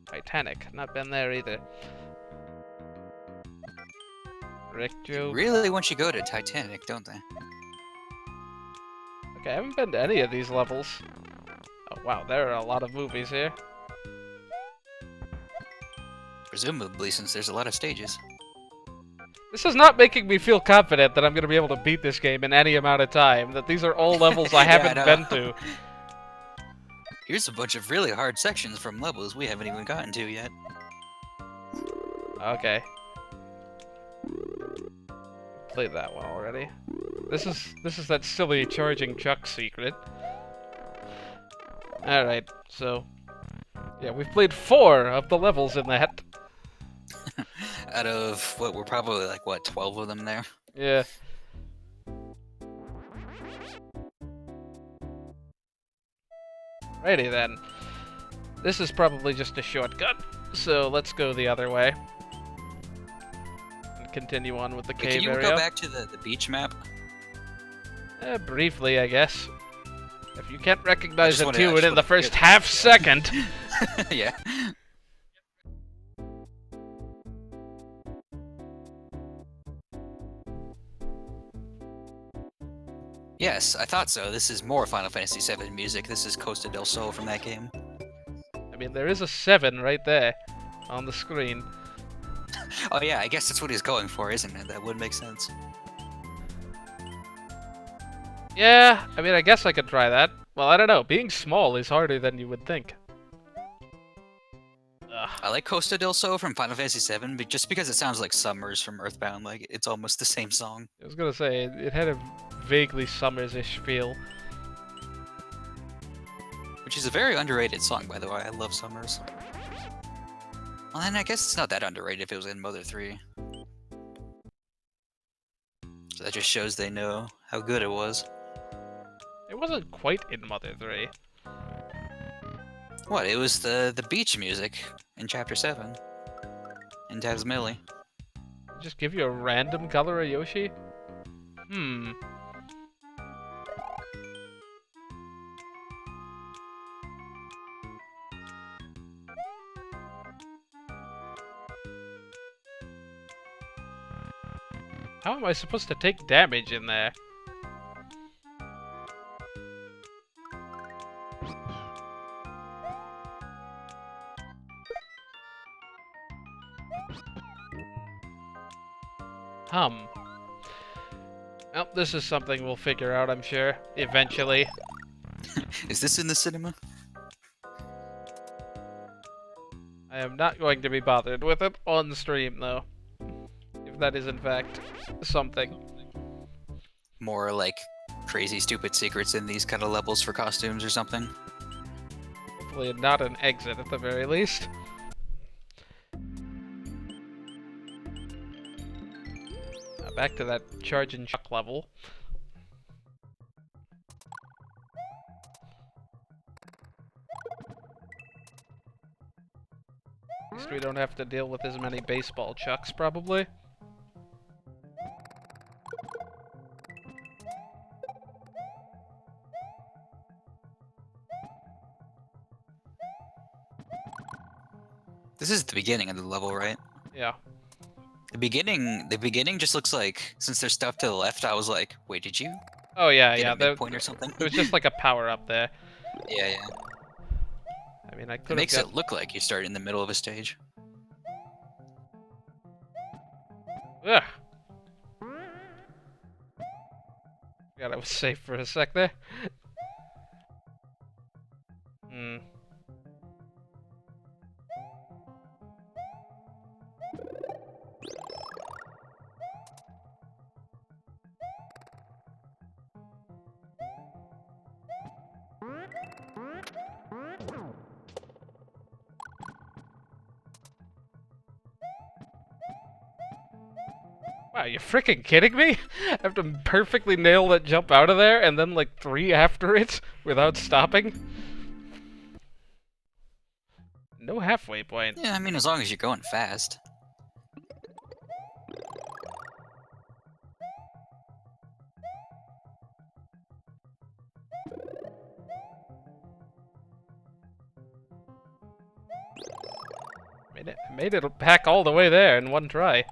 Titanic. Not been there either. Rick joke. Really want you to go to Titanic, don't they? Okay, I haven't been to any of these levels. Oh wow, there are a lot of movies here. Presumably, since there's a lot of stages. This is not making me feel confident that I'm going to be able to beat this game in any amount of time, that these are all levels I haven't been to. Here's a bunch of really hard sections from levels we haven't even gotten to yet. Okay. Played that one already. This is that silly charging Chuck secret. Alright, so... Yeah, we've played 4 of the levels in that. Out of, what, we're probably like, what, 12 of them there? Yeah. Righty then. This is probably just a shortcut, so let's go the other way. And continue on with the cave area. Can you go back to the beach map? Briefly, I guess. If you can't recognize a tune in the first half second... Yeah. Yes, I thought so. This is more Final Fantasy VII music. This is Costa del Sol from that game. I mean, there is a 7 right there on the screen. Oh yeah, I guess that's what he's going for, isn't it? That would make sense. Yeah, I mean, I guess I could try that. Well, I don't know. Being small is harder than you would think. Ugh. I like Costa del Sol from Final Fantasy VII, but just because it sounds like Summers from Earthbound, like it's almost the same song. I was gonna say, it had a vaguely summers-ish feel. Which is a very underrated song, by the way. I love Summers. Well, then I guess it's not that underrated if it was in Mother 3. So that just shows they know how good it was. It wasn't quite in Mother 3. What? It was the beach music in Chapter 7. In Tazmily. Just give you a random color of Yoshi? Hmm. How am I supposed to take damage in there? Well, this is something we'll figure out, I'm sure, eventually. Is this in the cinema? I am not going to be bothered with it on stream, though. If that is, in fact, something. More like crazy, stupid secrets in these kind of levels for costumes or something? Hopefully not an exit, at the very least. Back to that charge and chuck level. At least we don't have to deal with as many baseball chucks, probably. This is the beginning of the level, right? Yeah. The beginning just looks like, since there's stuff to the left, I was like, wait, did you Oh yeah, get yeah. a midpoint or something? It was just like a power up there. Yeah, yeah. I mean, I could It have makes got... it look like you start in the middle of a stage. Ugh. God, I was safe for a sec there. Hmm. Wow, you freaking kidding me? I have to perfectly nail that jump out of there and then like 3 after it without stopping? No halfway point. Yeah, I mean, as long as you're going fast. Made it back all the way there in one try.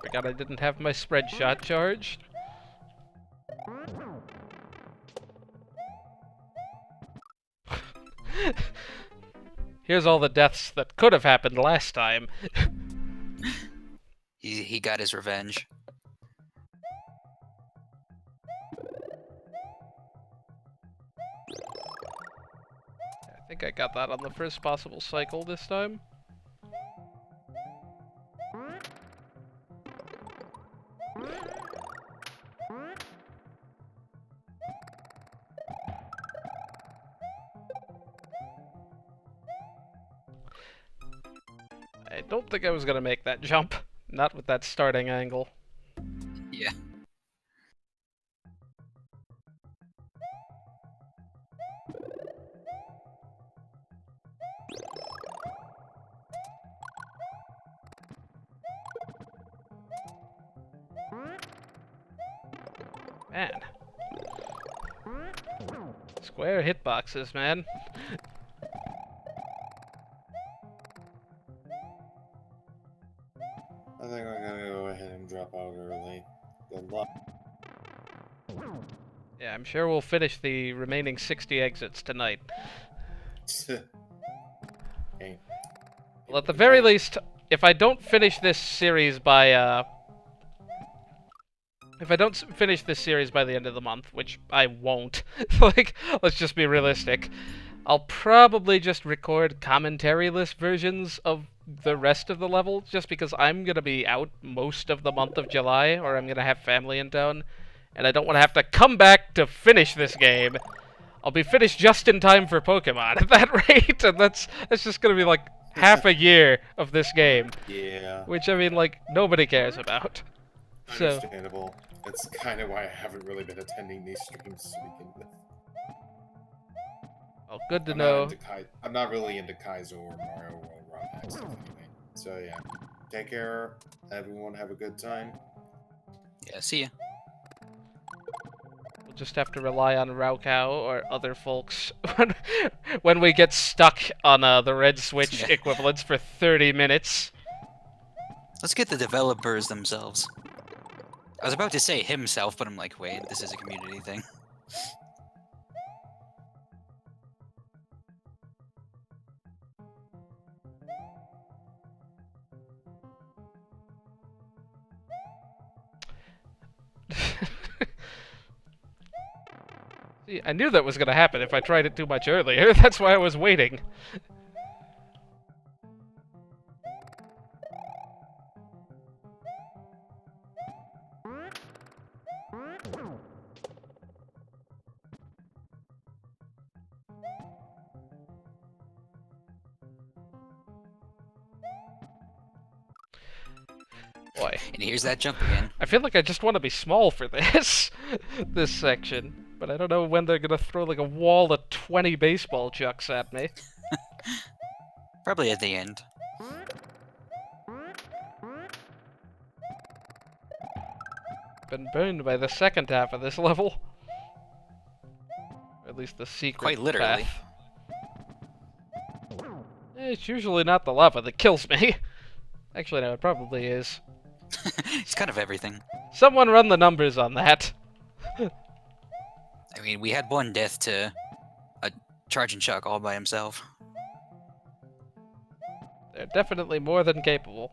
Forgot I didn't have my spread shot charged. Here's all the deaths that could have happened last time. He got his revenge. I think I got that on the first possible cycle this time. I don't think I was gonna make that jump. Not with that starting angle. Yeah. Man. Square hitboxes, man. I think I'm gonna go ahead and drop out early. Good luck. Yeah, I'm sure we'll finish the remaining 60 exits tonight. Okay. Well, at the very least, if I don't finish this series by, if I don't finish this series by the end of the month, which I won't, like, let's just be realistic, I'll probably just record commentary list versions of the rest of the level, just because I'm gonna be out most of the month of July, or I'm gonna have family in town, and I don't want to have to come back to finish this game. I'll be finished just in time for Pokemon at that rate, and that's just gonna be like half a year of this game, Yeah. which I mean, like, nobody cares about. So, Understandable. That's kind of why I haven't really been attending these streams to begin with. well, good to I'm know. not into I'm not really into Kaizo or Mario World Run Hack stuff anyway. So yeah, take care. Everyone have a good time. Yeah, see ya. We'll just have to rely on Raukau or other folks when we get stuck on the red switch Yeah. equivalents for 30 minutes. Let's get the developers themselves. I was about to say himself, but I'm like, wait, this is a community thing. See, I knew that was gonna happen if I tried it too much earlier. That's why I was waiting. Boy, And here's that jump again. I feel like I just want to be small for this this section, but I don't know when they're gonna throw like a wall of 20 baseball chucks at me. Probably at the end. Been burned by the second half of this level. Or at least the secret Quite literally. path. It's usually not the lava that kills me. Actually, no, it probably is. It's kind of everything. Someone run the numbers on that. I mean, we had one death to a charging chuck all by himself. They're definitely more than capable.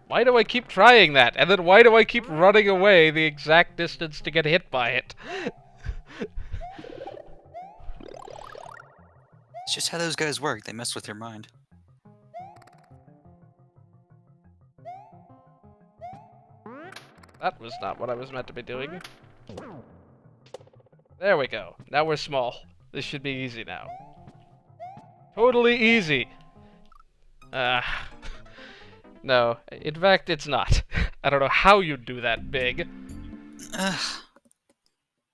Why do I keep trying that? And then why do I keep running away the exact distance to get hit by it? It's just how those guys work. They mess with your mind. That was not what I was meant to be doing. There we go. Now we're small. This should be easy now. Totally easy. No, in fact, it's not. I don't know how you'd do that big. I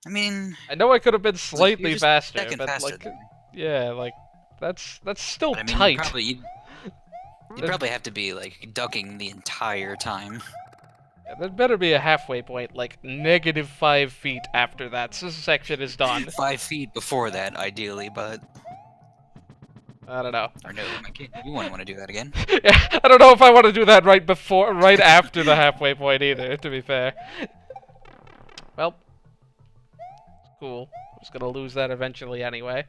mean, I know I could have been you're slightly just faster, second but faster like, than me. yeah, like that's still But I mean, tight. you'd probably have to be like ducking the entire time. Yeah, there better be a halfway point, like -5 feet after that section is done. 5 feet before that, ideally, but I don't know. or no, you wouldn't want to do that again. Yeah, I don't know if I want to do that right after the halfway point either, to be fair. Well, it's cool. I was gonna lose that eventually anyway.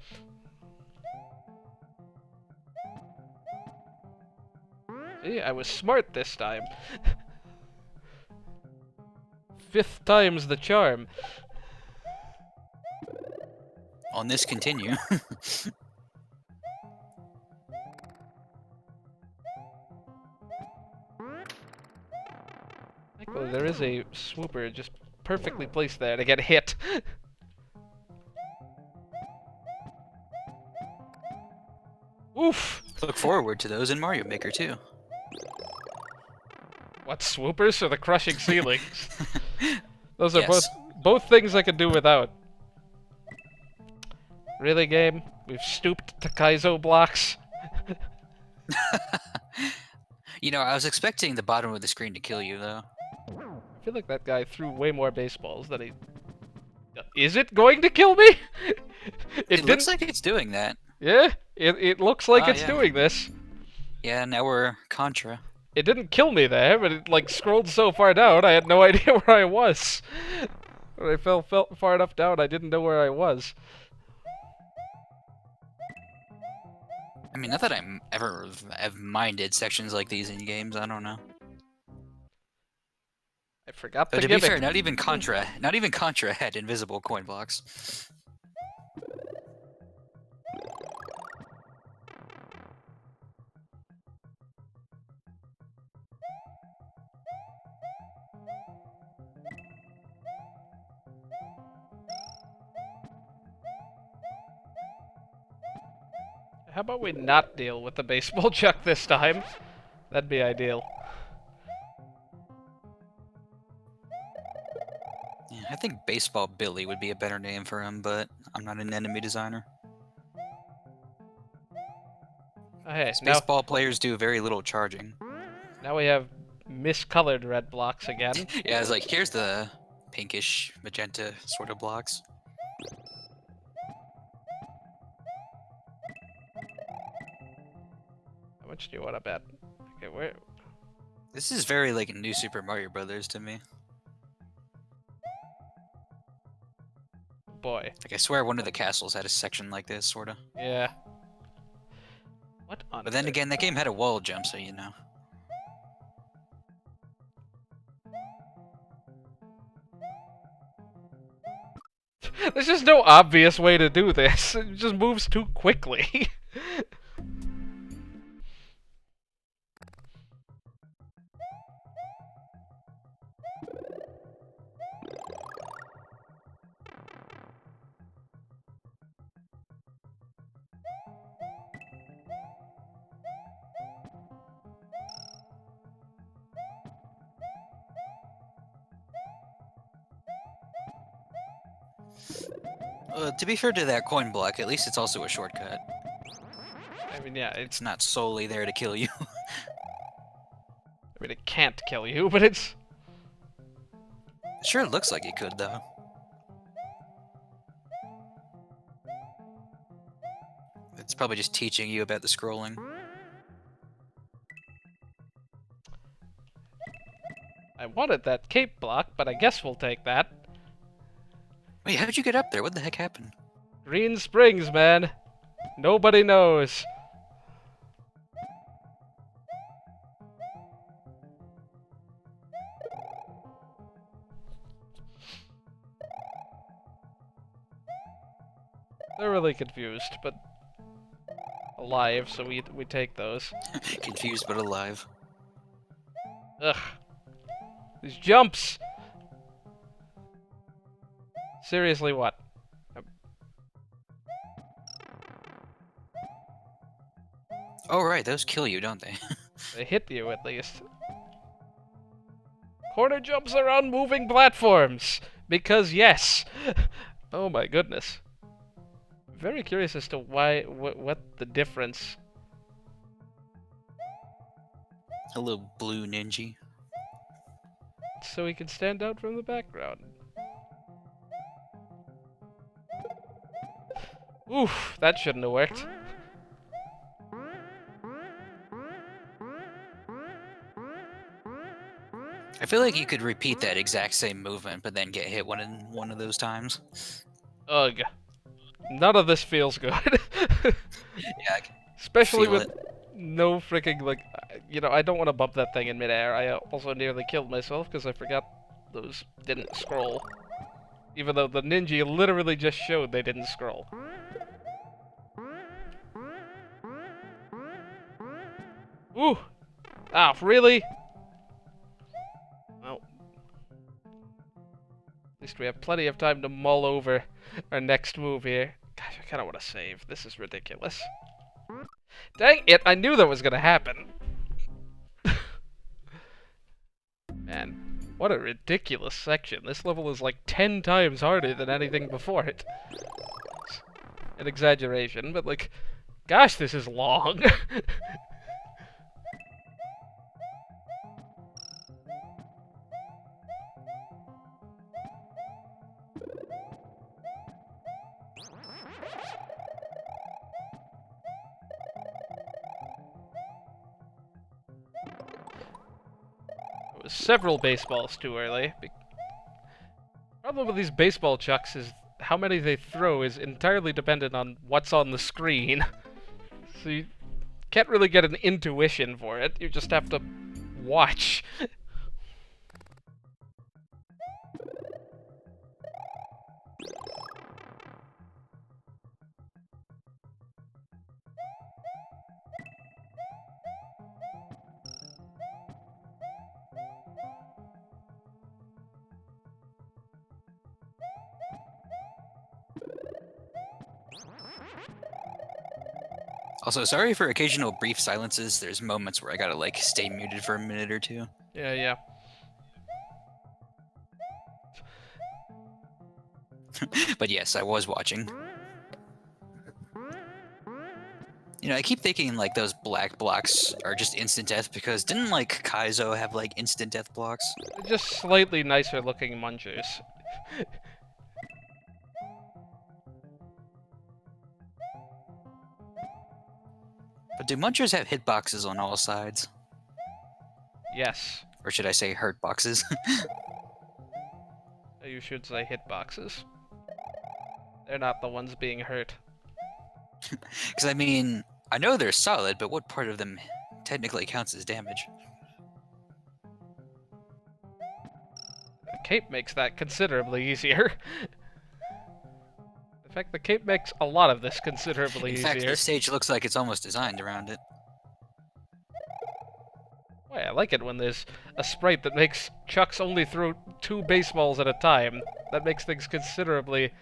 See, I was smart this time. 5th time's the charm. On this continue. Oh, there is a swooper just perfectly placed there to get hit. Oof! Look forward to those in Mario Maker too. What, swoopers or the crushing ceilings? Those are Yes. both things I could do without. Really, game? We've stooped to Kaizo blocks? You know, I was expecting the bottom of the screen to kill you, though. I feel like that guy threw way more baseballs than he... Is it going to kill me? It looks like it's doing that. Yeah, it looks like Ah, it's yeah. doing this. Yeah, now we're Contra. It didn't kill me there, but it like scrolled so far down I had no idea where I was. When I fell far enough down, I didn't know where I was. I mean, not that I ever have minded sections like these in games. I don't know. I forgot But the to be gimmick. fair, not even Contra had invisible coin blocks. How about we not deal with the baseball chuck this time? That'd be ideal. Yeah, I think Baseball Billy would be a better name for him, but I'm not an enemy designer. Okay, Baseball players do very little charging. now we have miscolored red blocks again. Yeah, it's like, here's the pinkish magenta sort of blocks. How much do you want to bet? Okay, where? This is very like New Super Mario Brothers to me. Boy. Like, I swear one of the castles had a section like this, sorta. Yeah. What on But then earth? again, that game had a wall jump, so you know. There's just no obvious way to do this. It just moves too quickly. To be fair to that coin block, at least it's also a shortcut. I mean, yeah, It's not solely there to kill you. I mean, it can't kill you, but it's... It sure looks like it could, though. It's probably just teaching you about the scrolling. I wanted that cape block, but I guess we'll take that. Wait, how did you get up there? What the heck happened? Green Springs, man. Nobody knows. They're really confused, but alive, so we take those. Confused but alive. Ugh. These jumps! Seriously, what? Oh, right, those kill you, don't they? They hit you, at least. Corner jumps around moving platforms! Because yes! Oh my goodness. Very curious as to why, what the difference. A little blue ninja. So he can stand out from the background. Oof, that shouldn't have worked. I feel like you could repeat that exact same movement, but then get hit one of those times. Ugh. None of this feels good. Yeah, I can Especially feel with it. no freaking, like, you know, I don't want to bump that thing in midair. I also nearly killed myself because I forgot those didn't scroll. Even though the ninja literally just showed they didn't scroll. Ooh! Ah, really? Well, at least we have plenty of time to mull over our next move here. Gosh, I kind of want to save. This is ridiculous. Dang it, I knew that was going to happen. Man, what a ridiculous section. This level is like 10 times harder than anything before it. It's an exaggeration, but like, gosh, this is long. Several baseballs too early. Problem with these baseball chucks is how many they throw is entirely dependent on what's on the screen. So you can't really get an intuition for it. You just have to watch. Also, sorry for occasional brief silences. There's moments where I gotta like stay muted for a minute or two. Yeah, yeah. But yes, I was watching. You know, I keep thinking like those black blocks are just instant death because didn't like Kaizo have like instant death blocks? They're just slightly nicer looking munchers. But do munchers have hitboxes on all sides? Yes. Or should I say hurt boxes? You should say hitboxes. They're not the ones being hurt. Because I mean, I know they're solid, but what part of them technically counts as damage? The cape makes that considerably easier. In fact, the cape makes a lot of this considerably In easier. fact, the stage looks like it's almost designed around it. Why, I like it when there's a sprite that makes Chucks only throw 2 baseballs at a time. That makes things considerably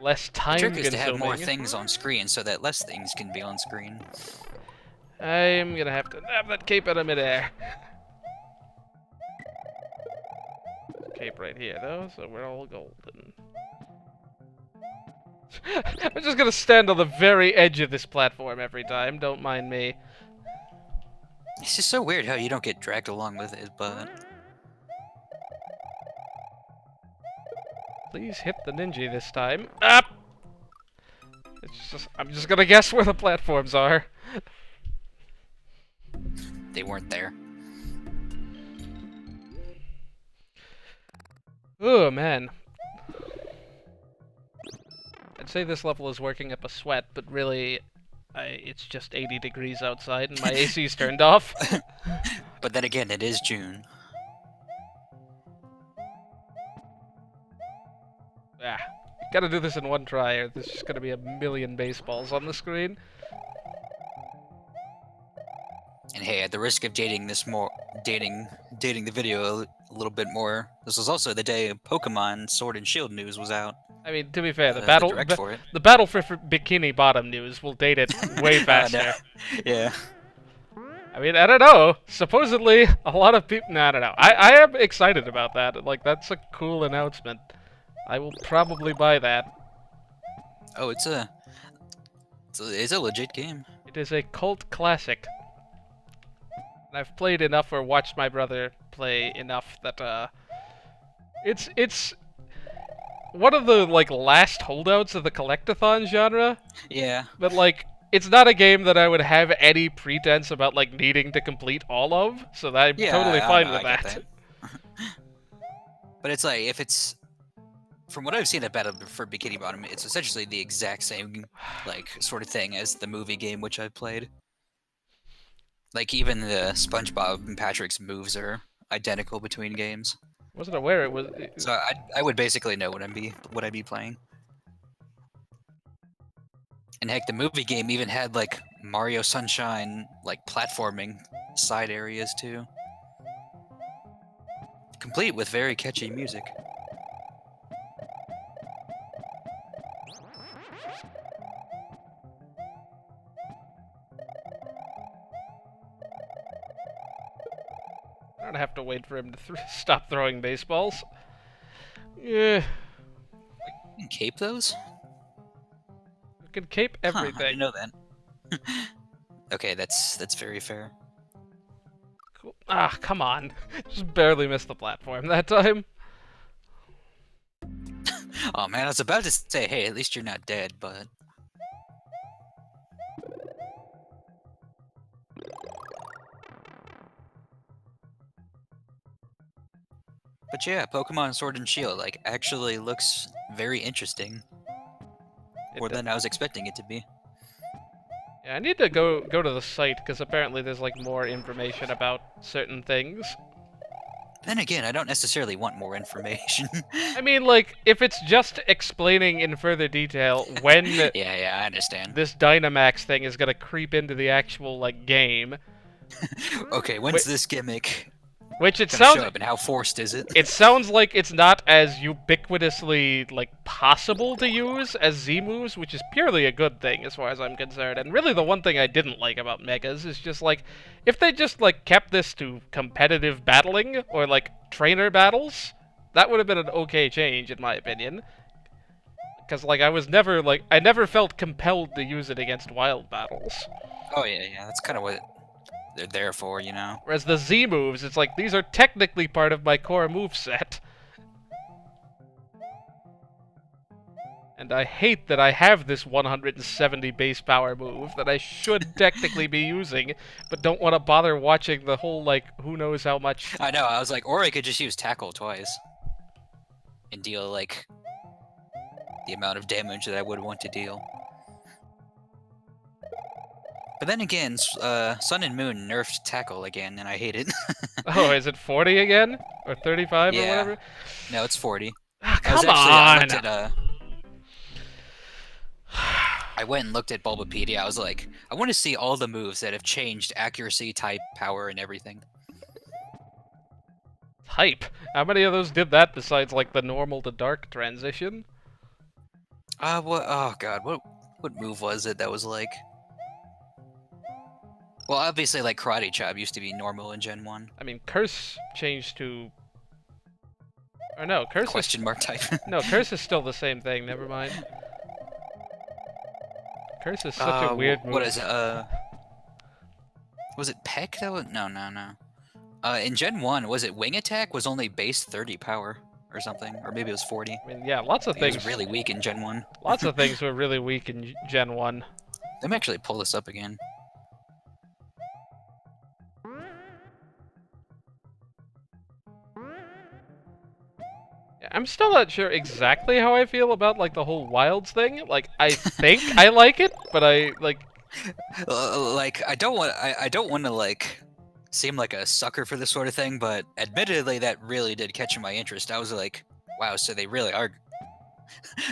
less The time trick is to have consuming. more things on screen so that less things can be on screen. I'm gonna have to nab that cape out of midair. Cape right here, though, so we're all golden. I'm just gonna stand on the very edge of this platform every time, don't mind me. It's just so weird how you don't get dragged along with it, but... Please hit the ninja this time. Up! It's just, I'm just gonna guess where the platforms are. they weren't there. Oh, man. I'd say this level is working up a sweat, but really, it's just 80 degrees outside and my AC's turned off. But then again, it is June. Ah, gotta do this in one try, or there's just gonna be a million baseballs on the screen. And hey, at the risk of dating the video a little bit more, this was also the day Pokemon Sword and Shield news was out. I mean, to be fair, the direct for it. the battle for Bikini Bottom news will date it way faster. No. Yeah. I mean, I don't know. Supposedly, a lot of people. No, I don't know. I am excited about that. Like, that's a cool announcement. I will probably buy that. Oh, it's a legit game. It is a cult classic. And I've played enough or watched my brother play enough that it's one of the like last holdouts of the collectathon genre. Yeah. But like, it's not a game that I would have any pretense about like needing to complete all of. So I'm totally fine with I get that. But it's like if it's from what I've seen of Battle for Bikini Bottom, it's essentially the exact same like sort of thing as the movie game which I've played. Like even the SpongeBob and Patrick's moves are identical between games. Wasn't aware it was. So I would basically know what I'd be playing. And heck, the movie game even had like Mario Sunshine like platforming side areas too, complete with very catchy music. I don't have to wait for him to stop throwing baseballs. Yeah. You can cape those? You can cape everything. Huh, I didn't know that. Okay, that's very fair. Cool. Ah, come on. Just barely missed the platform that time. Oh man, I was about to say, hey, at least you're not dead, but... But yeah, Pokemon Sword and Shield, like, actually looks very interesting. More than I was expecting it to be. Yeah, I need to go to the site, because apparently there's, like, more information about certain things. Then again, I don't necessarily want more information. I mean, like, if it's just explaining in further detail when yeah, I understand. this Dynamax thing is gonna creep into the actual, like, game. Okay, when's this gimmick Which it gonna sounds... show up, and how forced is it? It sounds like it's not as ubiquitously, like, possible to use as Z moves, which is purely a good thing as far as I'm concerned. And really the one thing I didn't like about Megas is just, like, if they just, like, kept this to competitive battling, or, like, trainer battles, that would have been an okay change, in my opinion. Because, like, I never felt compelled to use it against wild battles. Oh yeah, that's kind of what they're there for, you know? Whereas the Z moves, it's like, these are technically part of my core moveset. And I hate that I have this 170 base power move that I should technically be using, but don't want to bother watching the whole, like, who knows how much... I know, I was like, or I could just use Tackle twice. And deal, like, the amount of damage that I would want to deal. But then again, Sun and Moon nerfed Tackle again, and I hate it. Oh, is it 40 again? Or 35 or Yeah. whatever? No, it's 40. Ah, I was come actually, I on! looked at, I went and looked at Bulbapedia. I was like, I want to see all the moves that have changed accuracy, type, power, and everything. Type? How many of those did that besides, like, the normal to dark transition? What? Oh god, what move was it that was like? Well, obviously, like Karate Chop used to be normal in Gen 1. I mean, Curse changed to... Or no, Curse Question mark type. No, Curse is still the same thing, never mind. Curse is such a weird move. What is it? Was it Peck that was... No. In Gen 1, was it Wing Attack was only base 30 power or something? Or maybe it was 40. I mean, yeah, lots of It things... was really weak in Gen 1. Lots of things were really weak in Gen 1. Let me actually pull this up again. I'm still not sure exactly how I feel about, like, the whole Wilds thing. Like, I think I like it, but I, like... Like, I don't want to, like, seem like a sucker for this sort of thing, but admittedly, that really did catch my interest. I was like, wow, so they really are...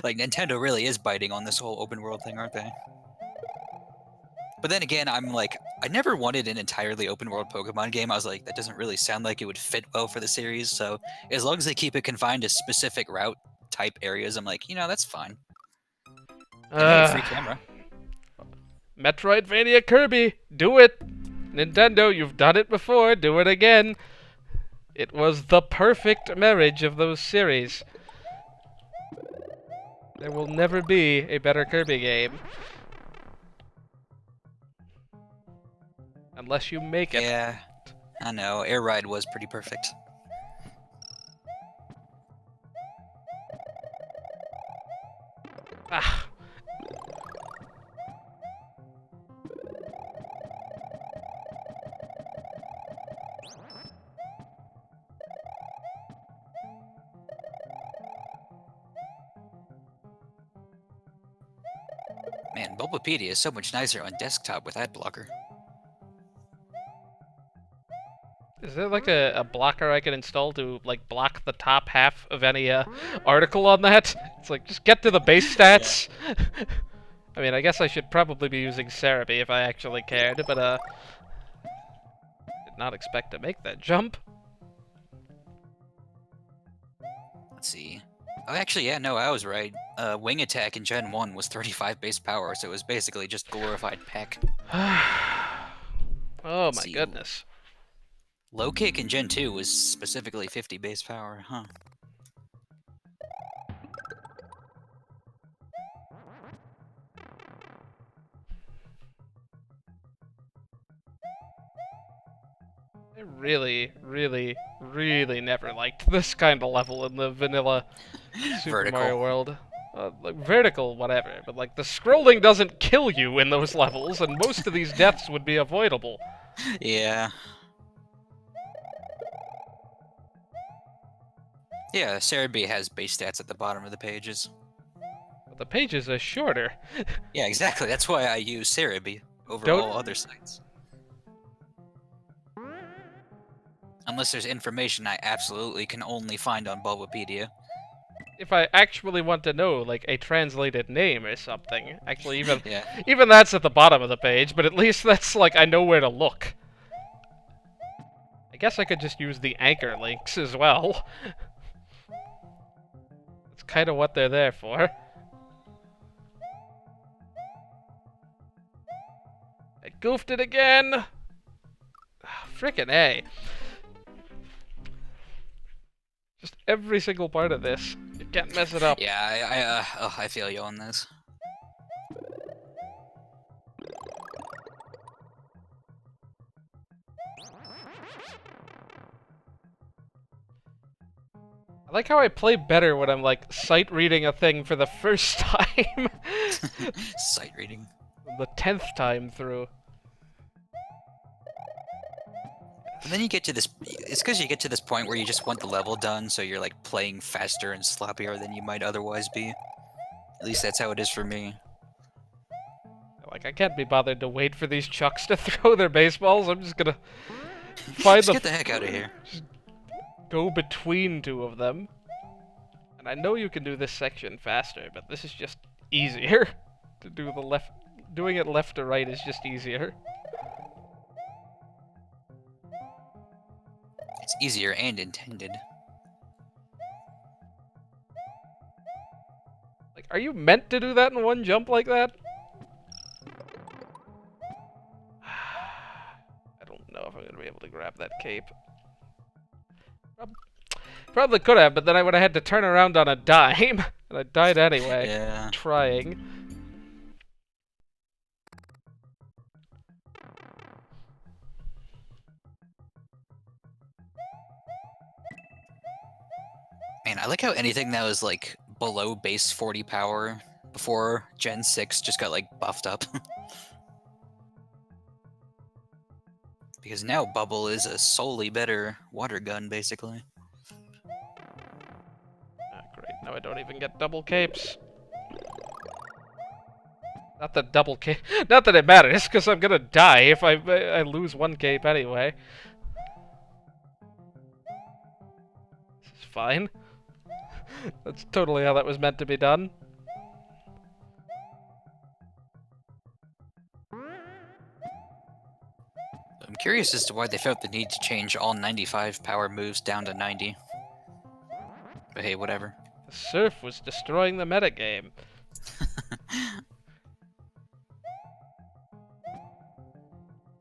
like, Nintendo really is biting on this whole open world thing, aren't they? But then again, I'm like, I never wanted an entirely open world Pokemon game. I was like, that doesn't really sound like it would fit well for the series, so as long as they keep it confined to specific route type areas, I'm like, you know, that's fine. And hey, free camera. Metroidvania Kirby, do it! Nintendo, you've done it before, do it again! It was the perfect marriage of those series. There will never be a better Kirby game. Unless you make it. Yeah, I know. Air Ride was pretty perfect. Ah. Man, Bulbapedia is so much nicer on desktop with ad blocker. Is there like a blocker I can install to like block the top half of any article on that? It's like, just get to the base stats. Yeah. I mean, I guess I should probably be using Cerebi if I actually cared, but did not expect to make that jump. Let's see. Oh, actually, yeah, no, I was right. Wing Attack in Gen 1 was 35 base power, so it was basically just glorified Peck. Oh my goodness. Low Kick in Gen 2 was specifically 50 base power, huh? I really, really, really never liked this kind of level in the vanilla Super Mario World. Like, vertical, whatever, but like the scrolling doesn't kill you in those levels, and most of these deaths would be avoidable. Yeah. Yeah, Cerebi has base stats at the bottom of the pages. But the pages are shorter. Yeah, exactly. That's why I use Cerebi over all other sites. Unless there's information I absolutely can only find on Bulbapedia. If I actually want to know, like, a translated name or something. Actually, even yeah. Even that's at the bottom of the page, but at least that's, like, I know where to look. guess I could just use the anchor links as well. That's kind of what they're there for. I goofed it again! Frickin' A. Just every single part of this. You can't mess it up. Yeah, I feel you on this. I like how I play better when I'm like sight reading a thing for the first time. Sight reading. The 10th time through. And then you get to this. It's because you get to this point where you just want the level done, so you're like playing faster and sloppier than you might otherwise be. At least that's how it is for me. Like, I can't be bothered to wait for these chucks to throw their baseballs. I'm just gonna find Just get the heck out of here. Go between two of them. And I know you can do this section faster, but this is just easier. To do the left... Doing it left to right is just easier. It's easier and intended. Like, are you meant to do that in one jump like that? I don't know if I'm gonna be able to grab that cape. Probably could have, but then I would have had to turn around on a dime, and I died anyway. Yeah. Trying. Man, I like how anything that was like below base 40 power before Gen 6 just got like buffed up. Because now Bubble is a solely better water gun, basically. Ah, great. Now I don't even get double capes. Not that double cape. Not that it matters, because I'm gonna die if I lose one cape anyway. This is fine. That's totally how that was meant to be done. I'm curious as to why they felt the need to change all 95 power moves down to 90. But hey, whatever. The surf was destroying the metagame.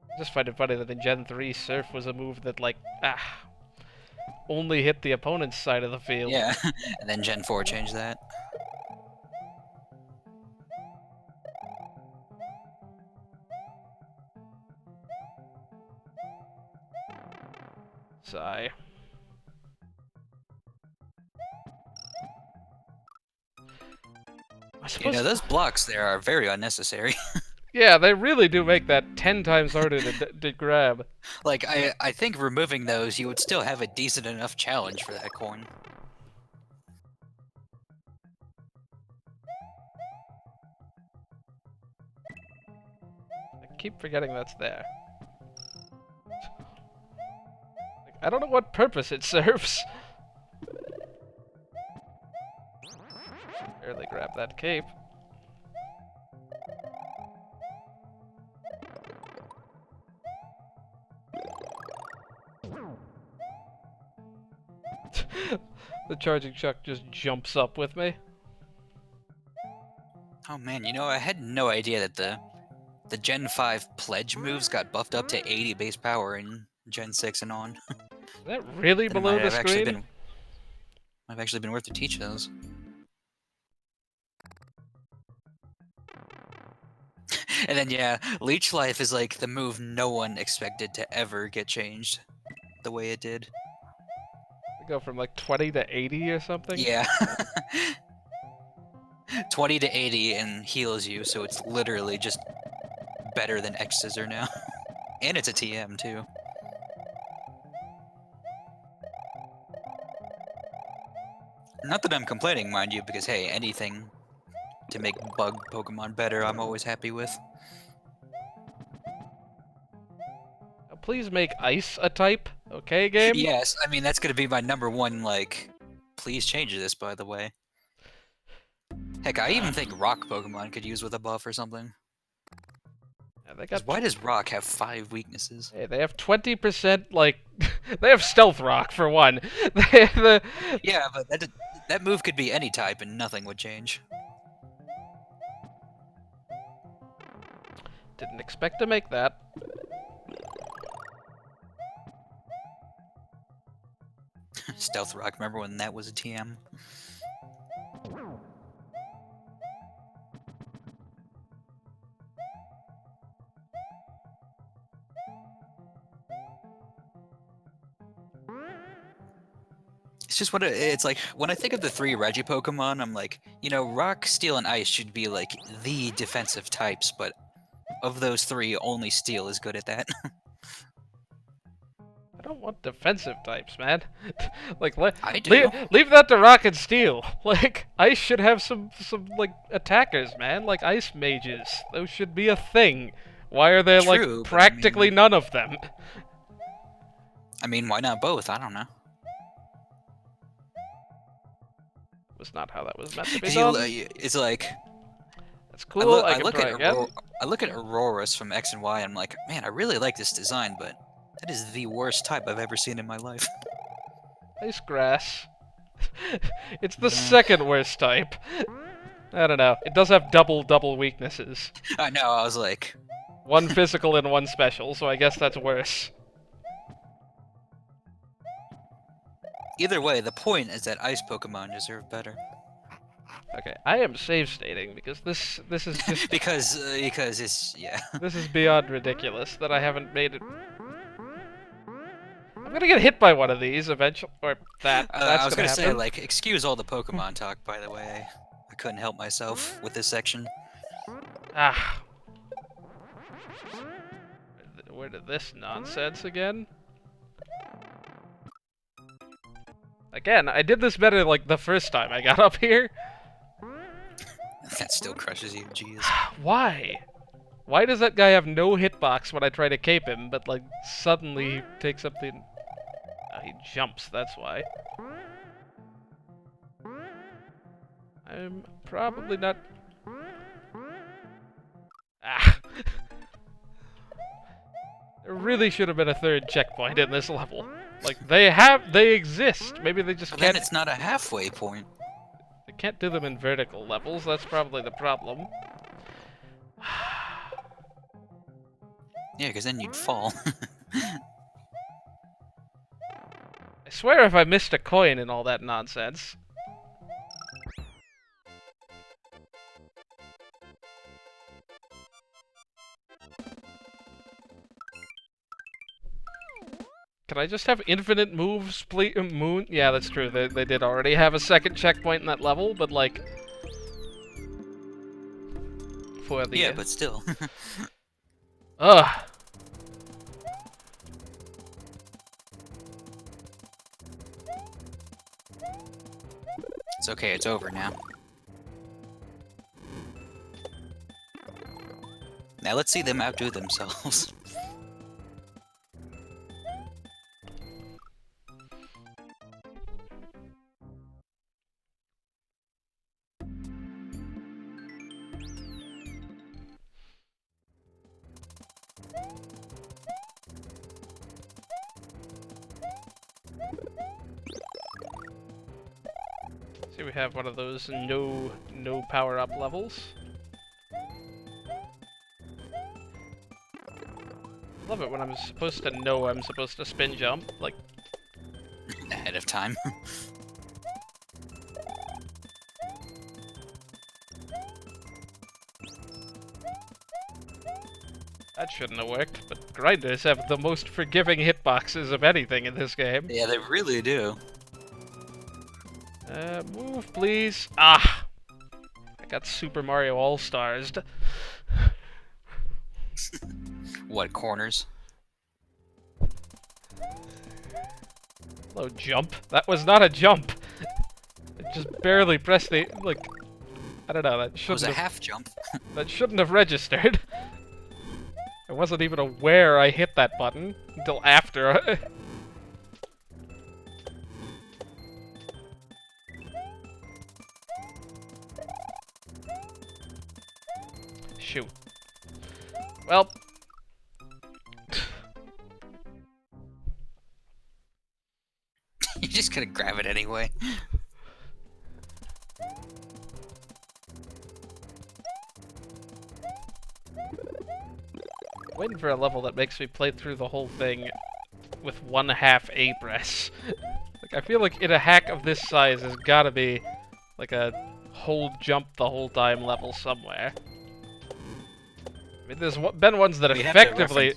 I just find it funny that in Gen 3, surf was a move that, like, only hit the opponent's side of the field. Yeah, and then Gen 4 changed that. Sigh. You know, those blocks there are very unnecessary. Yeah, they really do make that 10 times harder to grab. Like, I think removing those, you would still have a decent enough challenge for that coin. I keep forgetting that's there. Like, I don't know what purpose it serves. Barely grab that cape. The charging chuck just jumps up with me. Oh man, you know, I had no idea that the Gen 5 pledge moves got buffed up to 80 base power in Gen 6 and on. Is that really Then it below might the have actually screen? might have actually been worth to teach those. And then yeah, Leech Life is like the move no one expected to ever get changed the way it did. We go from like 20 to 80 or something? Yeah. 20 to 80 and heals you, so it's literally just better than X Scissor now. And it's a TM too. Not that I'm complaining, mind you, because hey, anything to make bug Pokemon better, I'm always happy with. Please make ice a type, okay, game? Yes, I mean, that's gonna be my #1, like, please change this, by the way. Heck, I even think rock Pokemon could use with a buff or something. Yeah, they 'Cause got. why does rock have 5 weaknesses? Hey, they have 20% like. They have stealth rock for one. They have the. Yeah, but that move could be any type and nothing would change. Didn't expect to make that. Stealth rock, remember when that was a TM? It's just it's like when I think of the 3 Regi Pokemon, I'm like, you know, Rock, Steel, and Ice should be like the defensive types, but of those 3, only Steel is good at that. I don't want defensive types, man. Like, I do. leave that to Rock and Steel. Like, Ice should have some like attackers, man. Like Ice mages. Those should be a thing. Why are there True, like but practically none of them? I mean, why not both? I don't know. Was not how that was meant to be 'Cause done. it's like That's cool. I I can look try at again. I look at Auroras from X and Y, and I'm like, man, I really like this design, but that is the worst type I've ever seen in my life. Ice grass. It's the Yeah. second worst type. I don't know. It does have double weaknesses. I know. I was like, One physical and one special, so I guess that's worse. either way, the point is that Ice Pokemon deserve better. Okay, I am save stating because this is just because it's this is beyond ridiculous that I haven't made it. I'm gonna get hit by one of these eventually, or that's I was gonna gonna say, happen. like, excuse all the Pokemon talk, by the way. I couldn't help myself with this section. Ah. Where did this nonsense again? Again, I did this better like the first time I got up here. That still crushes you, jeez. Why? Why does that guy have no hitbox when I try to cape him, but like suddenly he takes up the... he jumps, that's why. I'm probably not... Ah! There really should have been a third checkpoint in this level. Like, they exist. Maybe they just But can't... then it's not a halfway point. They can't do them in vertical levels, that's probably the problem. Yeah, because then you'd fall. I swear if I missed a coin and all that nonsense. Can I just have infinite moves, please? Moon? Yeah, that's true. They did already have a second checkpoint in that level, but like... For the... Yeah, but still. Ugh! It's okay, it's over now. Now let's see them outdo themselves. See, we have one of those no power-up levels. Love it when I'm supposed to know I'm supposed to spin jump, like... Ahead of time. That shouldn't have worked, but grinders have the most forgiving hitboxes of anything in this game. Yeah, they really do. Move, please. Ah! I got Super Mario All-Stars. What, corners? Hello, jump. That was not a jump. It just barely pressed the, like... I don't know, that It was shouldn't a have... half jump. That shouldn't have registered. I wasn't even aware I hit that button until after. Shoot. Well. You're just gonna grab it anyway. Waiting for a level that makes me play through the whole thing with 1/2 A press. Like, I feel like in a hack of this size, there's gotta be like a hold jump the whole time level somewhere. I mean, there's been ones that We have to effectively.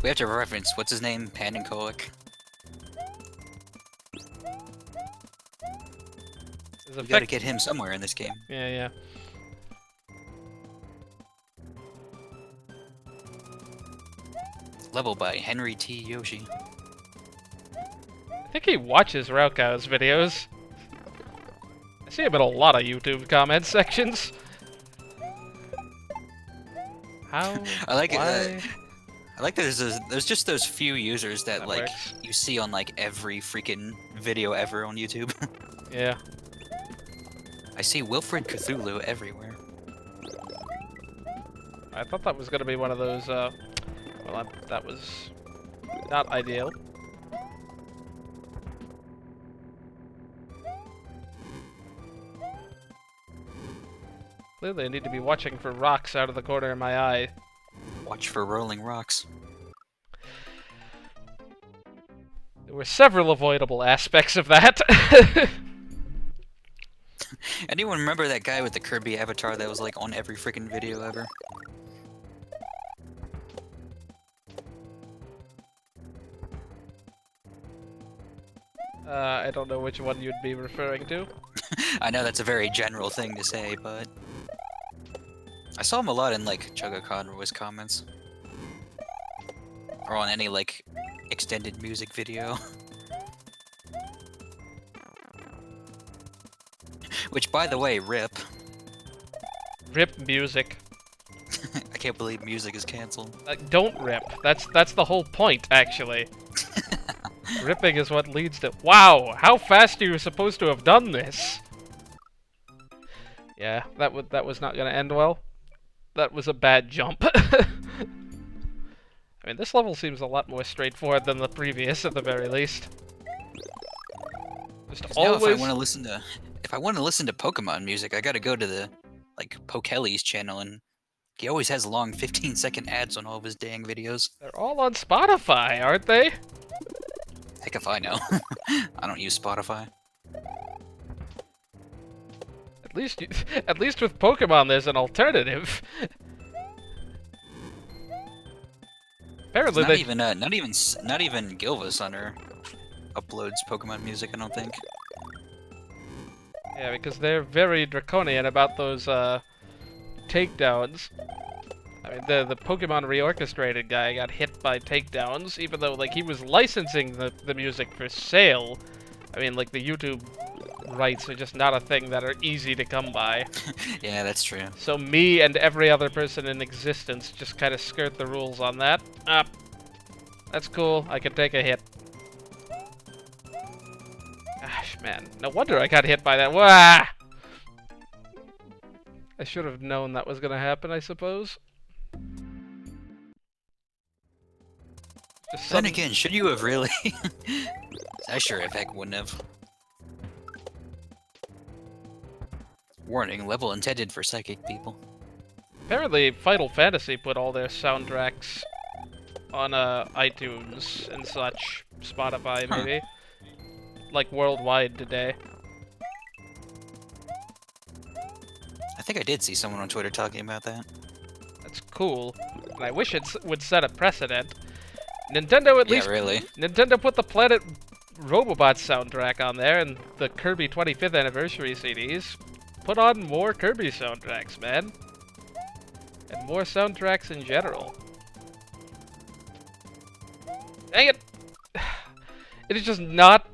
We have to reference what's his name, Panenkoic. We gotta get him somewhere in this game. Yeah, yeah. Level by Henry T. Yoshi. I think he watches Raukau's videos. I see him in a lot of YouTube comment sections. How? I like why? it. I like that there's just those few users that like works. you see on like every freaking video ever on YouTube. Yeah. I see Wilfred Cthulhu everywhere. I thought that was gonna be one of those, well, that was not ideal. Clearly I need to be watching for rocks out of the corner of my eye. Watch for rolling rocks. There were several avoidable aspects of that. Anyone remember that guy with the Kirby avatar that was like on every freaking video ever? I don't know which one you'd be referring to. I know that's a very general thing to say, but I saw him a lot in like Chugga Conroy's comments. Or on any like extended music video. Which, by the way, RIP. Rip music. I can't believe music is cancelled. Don't rip. That's the whole point, actually. Ripping is what leads to. Wow, how fast are you supposed to have done this? Yeah, that was not gonna end well. That was a bad jump. I mean, this level seems a lot more straightforward than the previous, at the very least. Just Now always. if I want to listen to Pokemon music, I gotta go to the like Pokelly's channel, and he always has long 15-second ads on all of his dang videos. They're all on Spotify, aren't they? Heck if I know. I don't use Spotify. At least with Pokemon, there's an alternative. Apparently, Not even Gilvasunner uploads Pokemon music, I don't think. Yeah, because they're very draconian about those takedowns. I mean, the Pokemon Reorchestrated guy got hit by takedowns, even though like he was licensing the music for sale. I mean, like the YouTube rights are just not a thing that are easy to come by. Yeah, that's true. So me and every other person in existence just kind of skirt the rules on that. That's cool. I can take a hit. Gosh, man. No wonder I got hit by that. Wah! I should have known that was gonna happen, I suppose. Just Then again, should you have really? I sure as heck wouldn't have. Warning, level intended for psychic people. Apparently, Final Fantasy put all their soundtracks on iTunes and such. Spotify, maybe. Like, worldwide today. I think I did see someone on Twitter talking about that. That's cool. And I wish it would set a precedent. Nintendo at least... really. Nintendo put the Planet Robobot soundtrack on there and the Kirby 25th Anniversary CDs. Put on more Kirby soundtracks, man. And more soundtracks in general. Dang it! It is just not...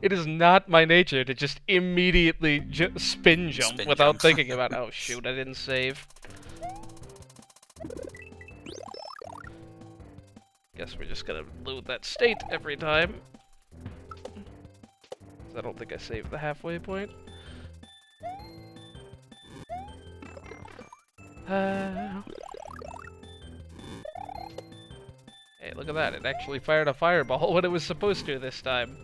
it is not my nature to just immediately spin jump without thinking about, oh shoot, I didn't save. Guess we're just gonna loot that state every time. I don't think I saved the halfway point. look at that. It actually fired a fireball when it was supposed to this time.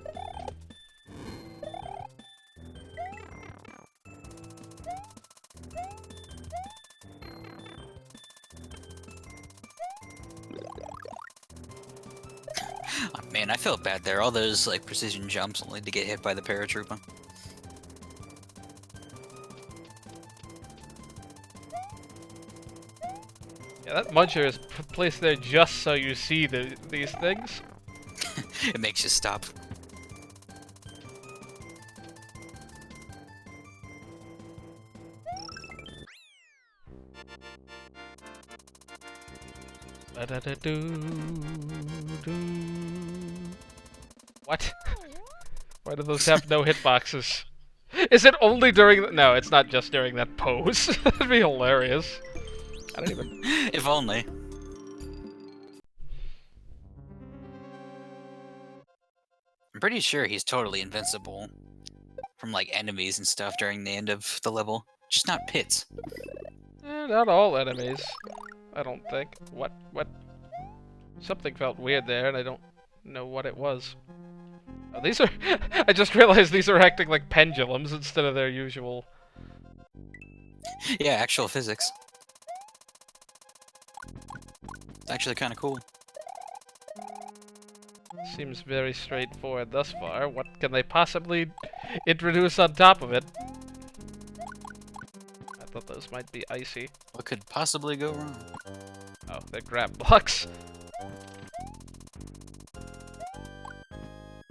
Oh, man, I felt bad there. All those like precision jumps only to get hit by the paratrooper. Yeah, that muncher is placed there just so you see these things. It makes you stop. What? Why do those have no hitboxes? Is it only during the... No, it's not just during that pose. That'd be hilarious. I don't even... If only. I'm pretty sure he's totally invincible from like enemies and stuff during the end of the level. Just not pits. Not all enemies. I don't think. What? Something felt weird there, and I don't know what it was. Oh, these are... I just realized these are acting like pendulums instead of their usual... Yeah, actual physics. It's actually kind of cool. Seems very straightforward thus far. What can they possibly introduce on top of it? I thought those might be icy. What could possibly go wrong? Oh, they're grab blocks.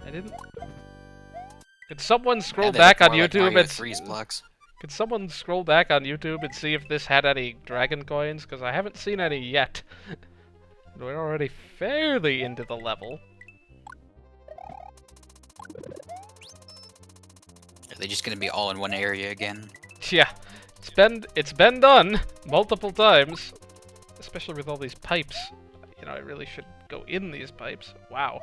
I didn't... Could someone scroll back on YouTube and... freeze blocks. Could someone scroll back on YouTube and see if this had any dragon coins? Because I haven't seen any yet. We're already fairly into the level. Are they just gonna be all in one area again? Yeah, it's been done multiple times, especially with all these pipes. You know, I really should go in these pipes. Wow.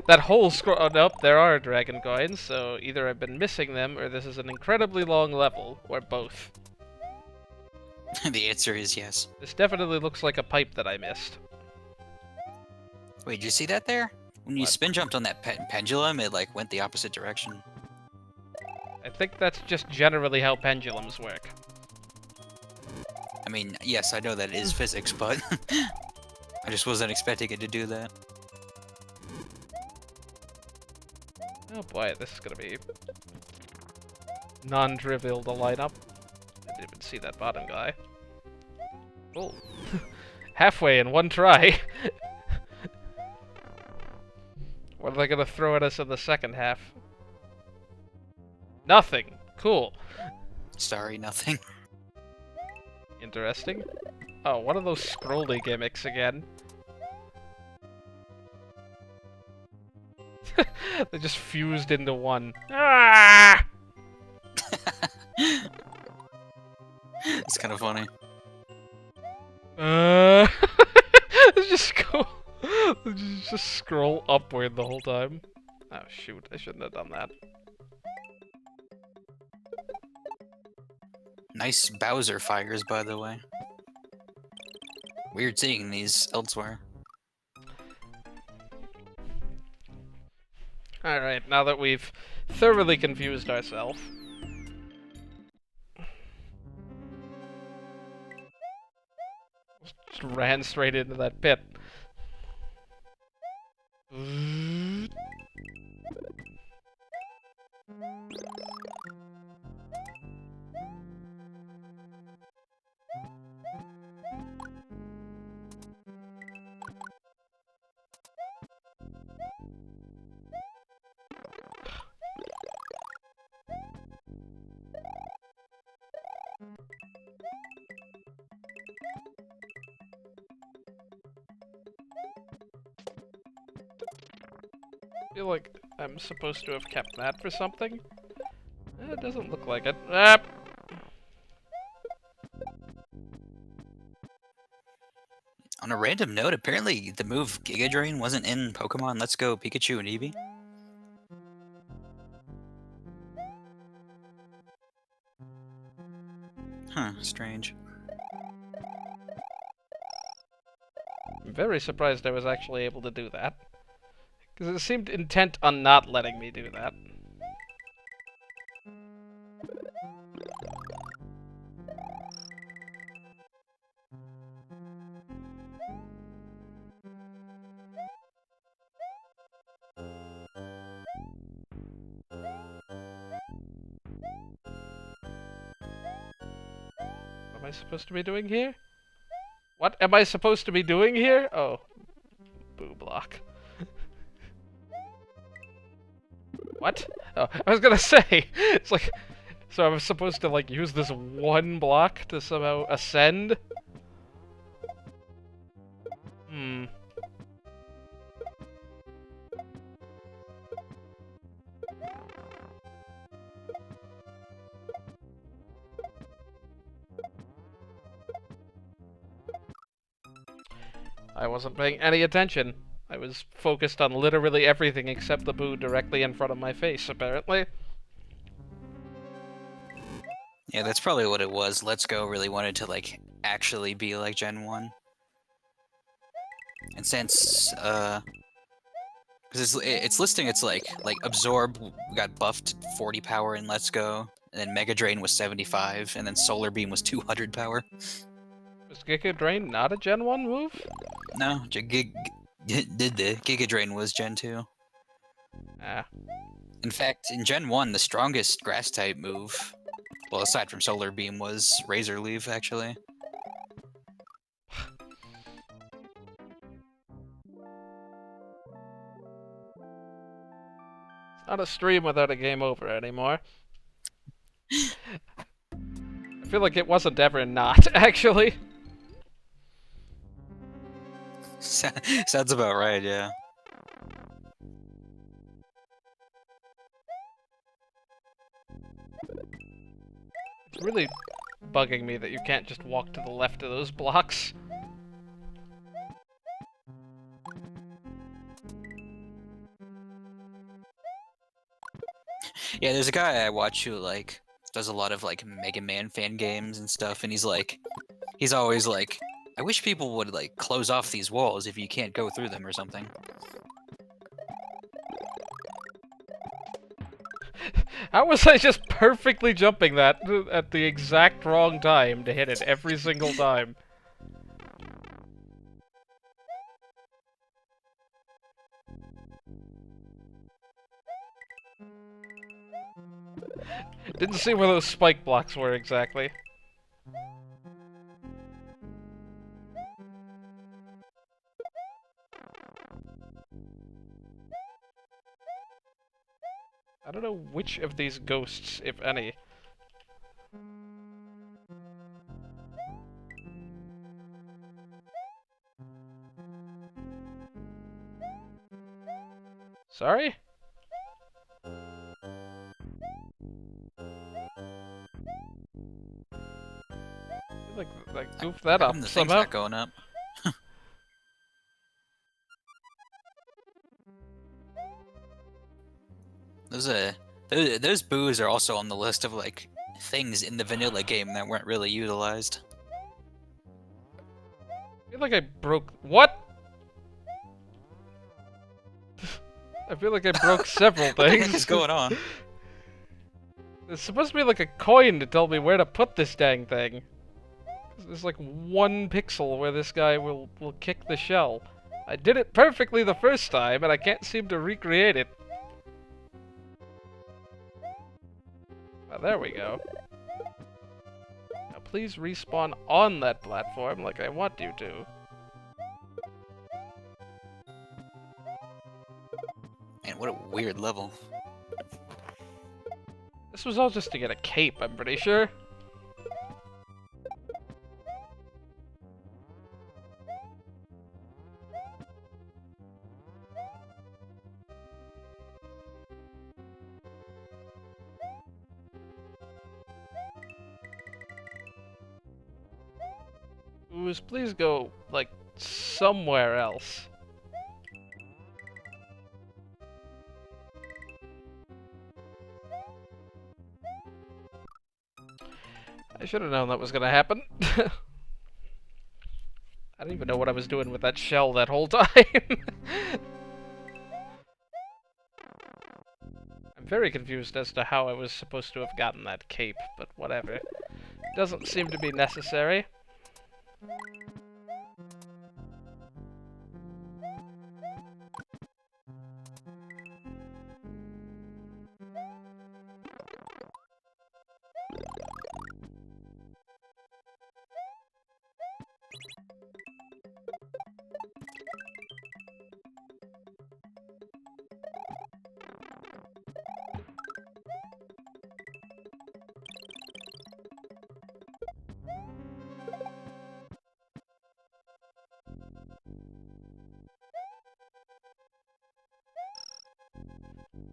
That whole scroll... Oh, nope, there are dragon coins, so either I've been missing them, or this is an incredibly long level, or both. The answer is yes. This definitely looks like a pipe that I missed. Wait, did you see that there? When you What? spin jumped on that pendulum, it like went the opposite direction. I think that's just generally how pendulums work. I mean, yes, I know that it is physics, but I just wasn't expecting it to do that. Oh boy, this is gonna be non-trivial to line up. I didn't even see that bottom guy. Oh, halfway in one try. What are they gonna throw at us in the second half? Nothing. Cool. Sorry, nothing. Interesting. Oh, one of those scrolly gimmicks again. They just fused into one. Ah! It's kind of funny. Just go. Just scroll upward the whole time. Oh shoot! I shouldn't have done that. Nice Bowser fires, by the way. Weird seeing these elsewhere. Alright, now that we've thoroughly confused ourselves. Just ran straight into that pit. I feel like I'm supposed to have kept that for something. It doesn't look like it. Ah! On a random note, apparently the move Giga Drain wasn't in Pokemon Let's Go Pikachu and Eevee. Huh, strange. I'm very surprised I was actually able to do that. Because it seemed intent on not letting me do that. What am I supposed to be doing here? What am I supposed to be doing here? Oh. Boo block. What? Oh, I was gonna say! It's like... So I was supposed to, like, use this one block to somehow ascend? Hmm. I wasn't paying any attention. I was focused on literally everything except the boo directly in front of my face, apparently. Yeah, that's probably what it was. Let's Go really wanted to, like, actually be like Gen 1. And since, because it's listing, it's like Absorb got buffed 40 power in Let's Go, and then Mega Drain was 75, and then Solar Beam was 200 power. Was Giga Drain not a Gen 1 move? No, Giga Drain was Gen 2. Ah. In fact, in Gen 1, the strongest Grass-type move, well, aside from Solar Beam, was Razor Leaf, actually. It's not a stream without a game over anymore. I feel like it wasn't ever not, actually. Sounds about right, yeah. It's really bugging me that you can't just walk to the left of those blocks. Yeah, there's a guy I watch who, like, does a lot of, like, Mega Man fan games and stuff, and he's always like, I wish people would, like, close off these walls if you can't go through them or something. How was I just perfectly jumping that at the exact wrong time to hit it every single time? Didn't see where those spike blocks were exactly. I don't know which of these ghosts, if any. Sorry? Like goofed that How up come the thing's somehow. not going up? Those boos are also on the list of, like, things in the vanilla game that weren't really utilized. I feel like I broke... What? I feel like I broke several What the things. heck is going on? There's supposed to be like a coin to tell me where to put this dang thing. There's like 1 pixel where this guy will kick the shell. I did it perfectly the first time, and I can't seem to recreate it. Well, there we go. Now please respawn on that platform like I want you to. Man, what a weird level. This was all just to get a cape, I'm pretty sure. Ooze, please go, like, somewhere else. I should have known that was gonna happen. I don't even know what I was doing with that shell that whole time. I'm very confused as to how I was supposed to have gotten that cape, but whatever. Doesn't seem to be necessary.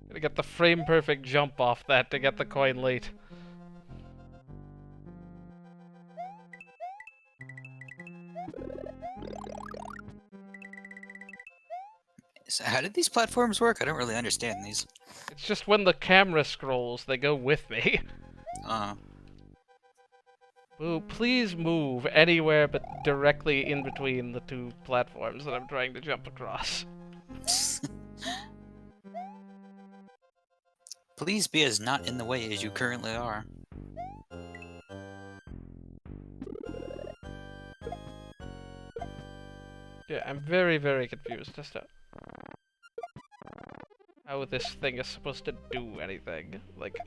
Gotta get the frame-perfect jump off that to get the coin late. So how did these platforms work? I don't really understand these. It's just when the camera scrolls, they go with me. Ooh, please move anywhere but directly in between the two platforms that I'm trying to jump across. Please be as not in the way as you currently are. Yeah, I'm very, very confused as to how this thing is supposed to do anything. Like,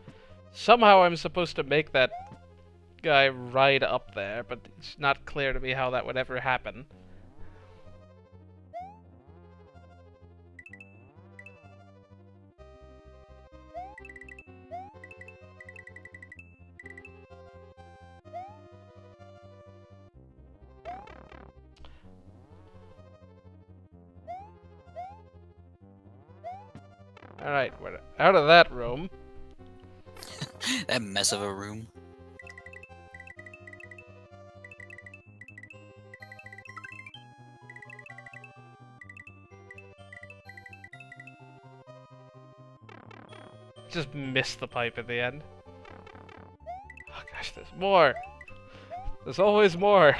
somehow I'm supposed to make that guy ride up there, but it's not clear to me how that would ever happen. Alright, we're out of that room. That mess of a room. Just missed the pipe at the end. Oh gosh, there's more! There's always more!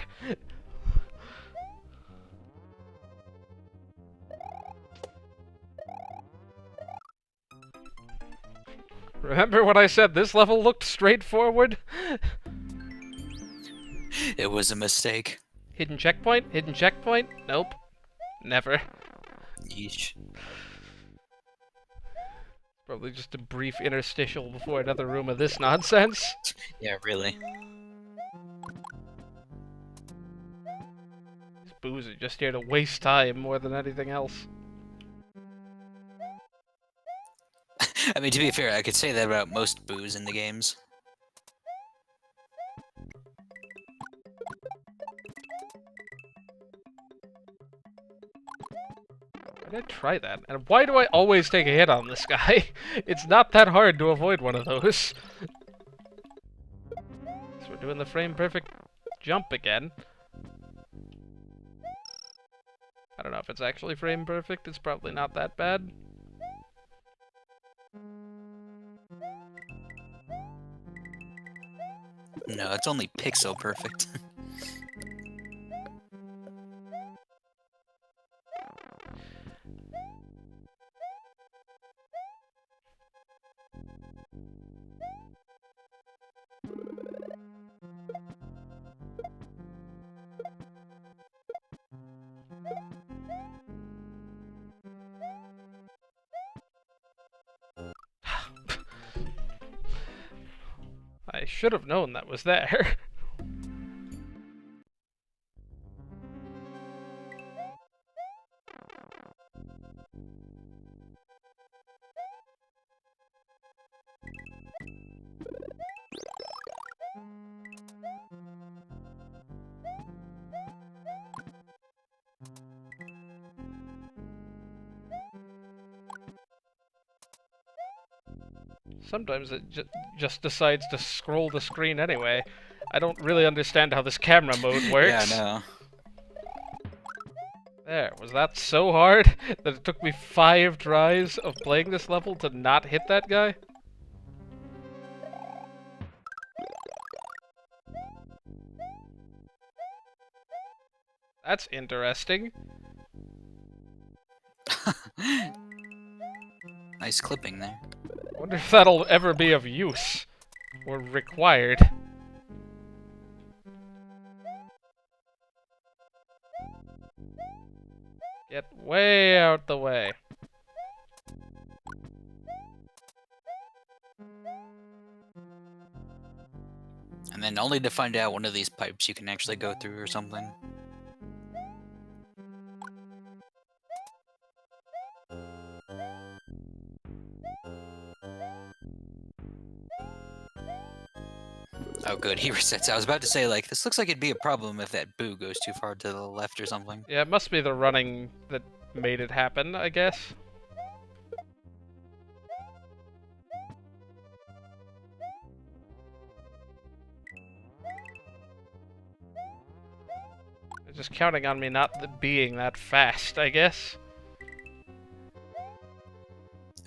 Remember when I said this level looked straightforward? It was a mistake. Hidden checkpoint? Hidden checkpoint? Nope. Never. Yeesh. Probably just a brief interstitial before another room of this nonsense. Yeah, really. These boos are just here to waste time more than anything else. I mean, to be fair, I could say that about most boos in the games. Why did I try that? And why do I always take a hit on this guy? It's not that hard to avoid one of those. So we're doing the frame-perfect jump again. I don't know if it's actually frame-perfect. It's probably not that bad. No, it's only pixel perfect. I should have known that was there. Sometimes it just decides to scroll the screen anyway. I don't really understand how this camera mode works. Yeah, no. There, was that so hard that it took me 5 tries of playing this level to not hit that guy? That's interesting. Nice clipping there. I wonder if that'll ever be of use. Or required. Get way out the way. And then only to find out one of these pipes you can actually go through or something. Oh good, he resets. I was about to say, like, this looks like it'd be a problem if that boo goes too far to the left or something. Yeah, it must be the running that made it happen, I guess. They're just counting on me not being that fast, I guess.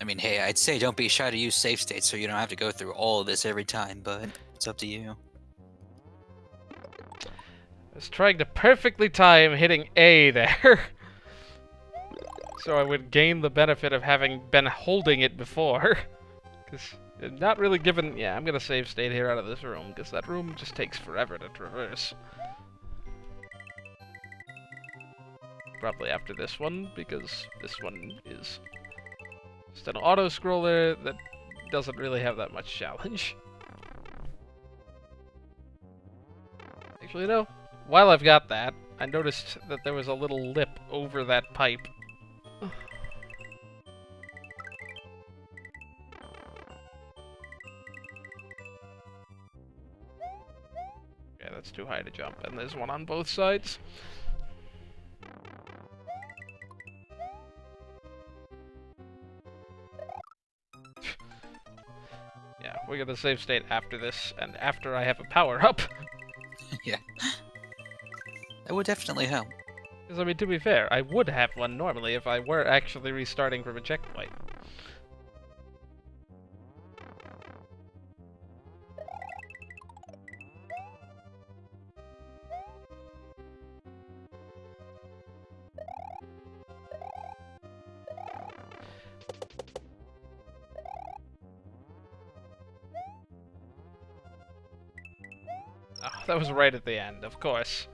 I mean, hey, I'd say don't be shy to use save states so you don't have to go through all of this every time, but it's up to you. I was trying to perfectly time hitting A there. So I would gain the benefit of having been holding it before. Because not really given... Yeah, I'm going to save state here out of this room, because that room just takes forever to traverse. Probably after this one, because this one is just an auto-scroller that doesn't really have that much challenge. Actually, no. While I've got that, I noticed that there was a little lip over that pipe. Yeah, that's too high to jump, and there's one on both sides. Yeah, we're gonna save state after this, and after I have a power-up. Yeah. That would definitely help. Because, I mean, to be fair, I would have one normally if I were actually restarting from a checkpoint. Oh, that was right at the end, of course.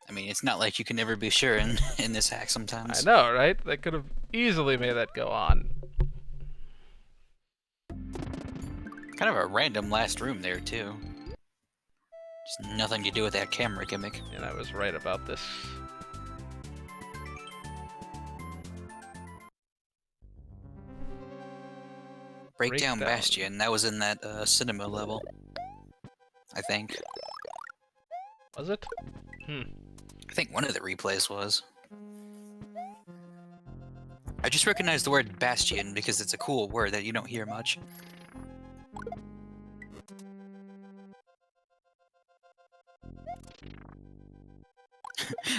I mean, it's not like you can never be sure in this hack sometimes. I know, right? They could have easily made that go on. Kind of a random last room there, too. Just nothing to do with that camera gimmick. And I was right about this. Breakdown Bastion, that was in that cinema level. I think. Was it? I think one of the replays was. I just recognized the word Bastion because it's a cool word that you don't hear much.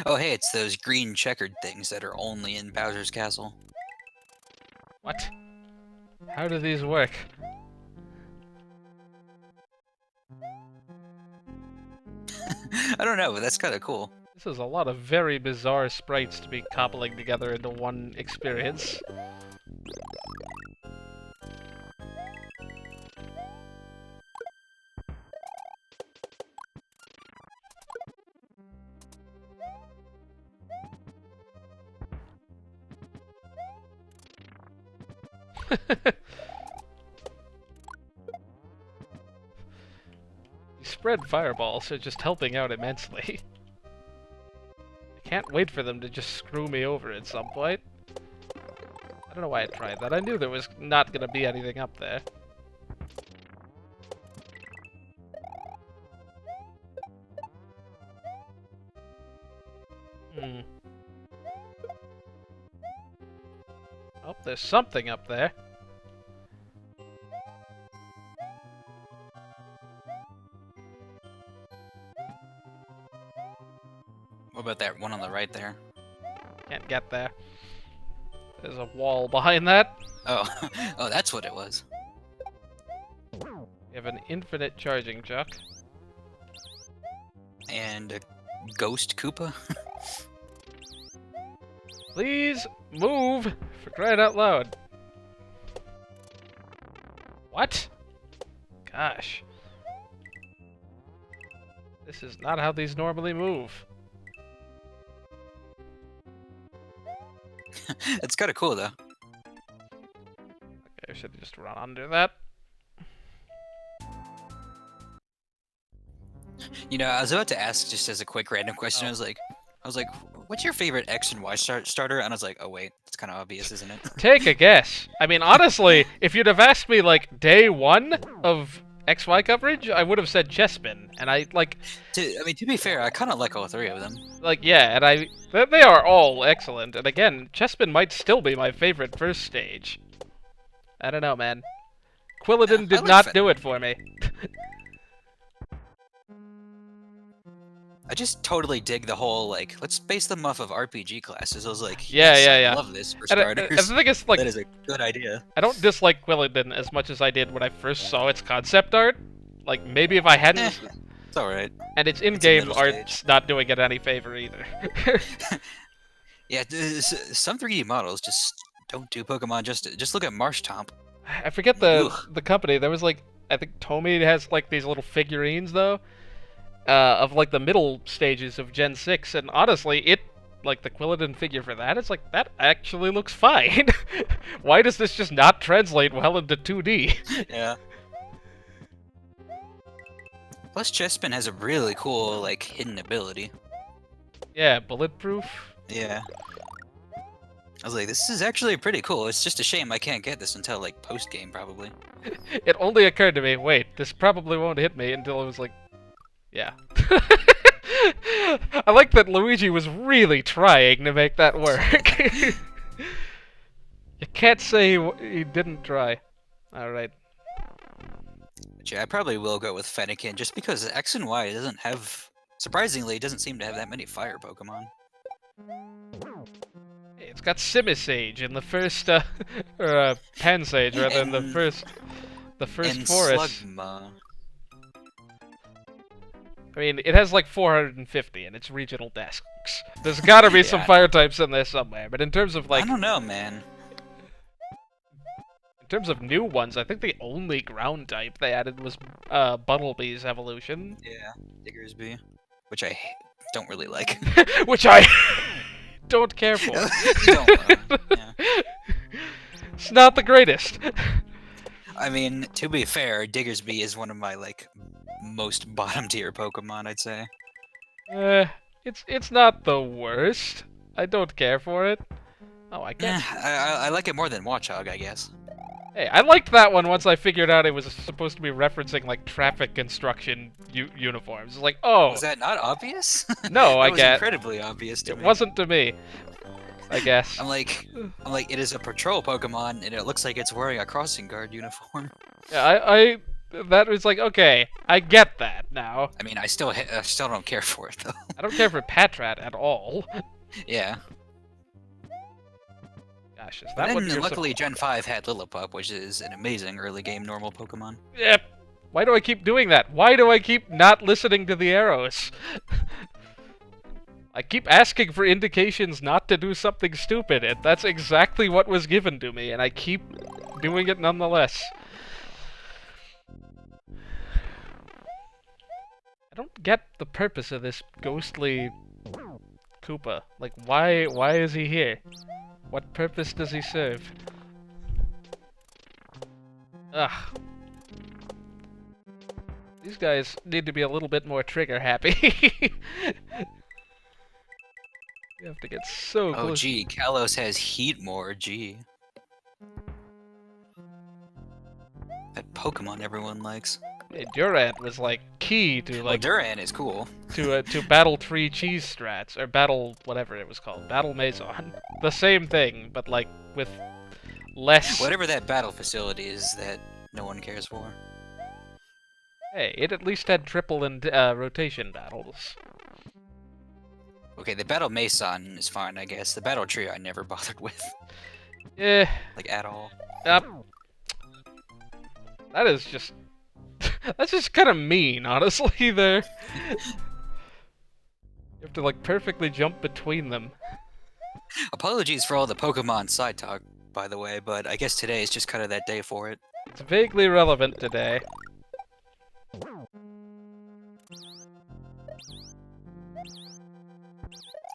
Oh hey, it's those green checkered things that are only in Bowser's Castle. What? How do these work? I don't know, but that's kind of cool. This is a lot of very bizarre sprites to be cobbling together into one experience. These spread fireballs are just helping out immensely. I can't wait for them to just screw me over at some point. I don't know why I tried that. I knew there was not going to be anything up there. Oh, there's something up there. What about that one on the right there? Can't get there. There's a wall behind that. Oh, oh, that's what it was. You have an infinite charging chuck. and a ghost Koopa. Please move, for crying out loud. What? Gosh. This is not how these normally move. It's kind of cool though. Okay, I should just run under that. You know, I was about to ask just as a quick random question. I was like, what's your favorite X and Y starter? And I was like, oh wait, it's kind of obvious, isn't it? Take a guess. I mean, honestly, if you'd have asked me like day 1 of XY coverage, I would have said Chespin, and I like. To be fair, I kind of like all 3 of them. Like, yeah, and they are all excellent. And again, Chespin might still be my favorite first stage. I don't know, man. Quilladin did not do it for me. I just totally dig the whole, like, let's base them off of RPG classes. I was like, yeah, yes, yeah. I love this for And starters. the thing is, like, that is a good idea. I don't dislike Quilladin as much as I did when I first saw its concept art. Like, maybe if I hadn't... It's alright. And its in-game middle art's stage. not doing it any favor either. Yeah, some 3D models just don't do Pokemon justice. Just look at Marshtomp. I forget the company. There was, like, I think Tomy has, like, these little figurines, though. Of like the middle stages of Gen 6, and honestly, like the Quilladin figure for that, it's like, that actually looks fine. Why does this just not translate well into 2D? Yeah. Plus, Chespin has a really cool, like, hidden ability. Yeah, bulletproof. Yeah. I was like, this is actually pretty cool. It's just a shame I can't get this until, like, post-game, probably. It only occurred to me, wait, this probably won't hit me, until it was like, yeah. I like that Luigi was really trying to make that work. You can't say he didn't try. Alright. Yeah, I probably will go with Fennekin, just because X and Y doesn't have... Surprisingly, it doesn't seem to have that many fire Pokemon. It's got Simisage in the first, or Pansage, rather than the first and forest. Slugma. I mean, it has like 450 in its regional desks. There's gotta be some fire types in there somewhere, but in terms of like... I don't know, man. In terms of new ones, I think the only ground type they added was Buttlebee's evolution. Yeah, Diggersby. Which I don't really like. Which I don't care for. Yeah. It's not the greatest. I mean, to be fair, Diggersby is one of my, like, most bottom tier Pokemon, I'd say. It's not the worst. I don't care for it. Oh, I can't. I like it more than Watchog, I guess. Hey, I liked that one once I figured out it was supposed to be referencing, like, traffic construction uniforms. It's like, oh... Was that not obvious? No, I get. get. It was incredibly obvious to me. It wasn't to me, I guess. I'm like, it is a patrol Pokemon, and it looks like it's wearing a crossing guard uniform. Yeah, that was like, okay, I get that now. I mean, I still don't care for it, though. I don't care for Patrat at all. Yeah. Gosh, is that what you're luckily Gen 5 had Lillipup, which is an amazing early game normal Pokemon. Yep. Why do I keep doing that? Why do I keep not listening to the arrows? I keep asking for indications not to do something stupid, and that's exactly what was given to me, and I keep doing it nonetheless. I don't get the purpose of this ghostly Koopa. Like, why is he here? What purpose does he serve? Ugh. These guys need to be a little bit more trigger happy. You have to get so close. Oh, gee, Kalos has Heatmore, gee. That Pokemon everyone likes. Hey, Durant was like key to like Durant is cool. to Battle Tree Cheese Strats or Battle whatever it was called, Battle Maison. The same thing, but like with less. Whatever that battle facility is that no one cares for. Hey, it at least had triple and rotation battles. Okay, the Battle Mason is fine, I guess. The Battle Tree I never bothered with. Yeah. Like at all. That is just. That's just kind of mean, honestly. There. You have to, like, perfectly jump between them. Apologies for all the Pokemon side talk, by the way, but I guess today is just kind of that day for it. It's vaguely relevant today.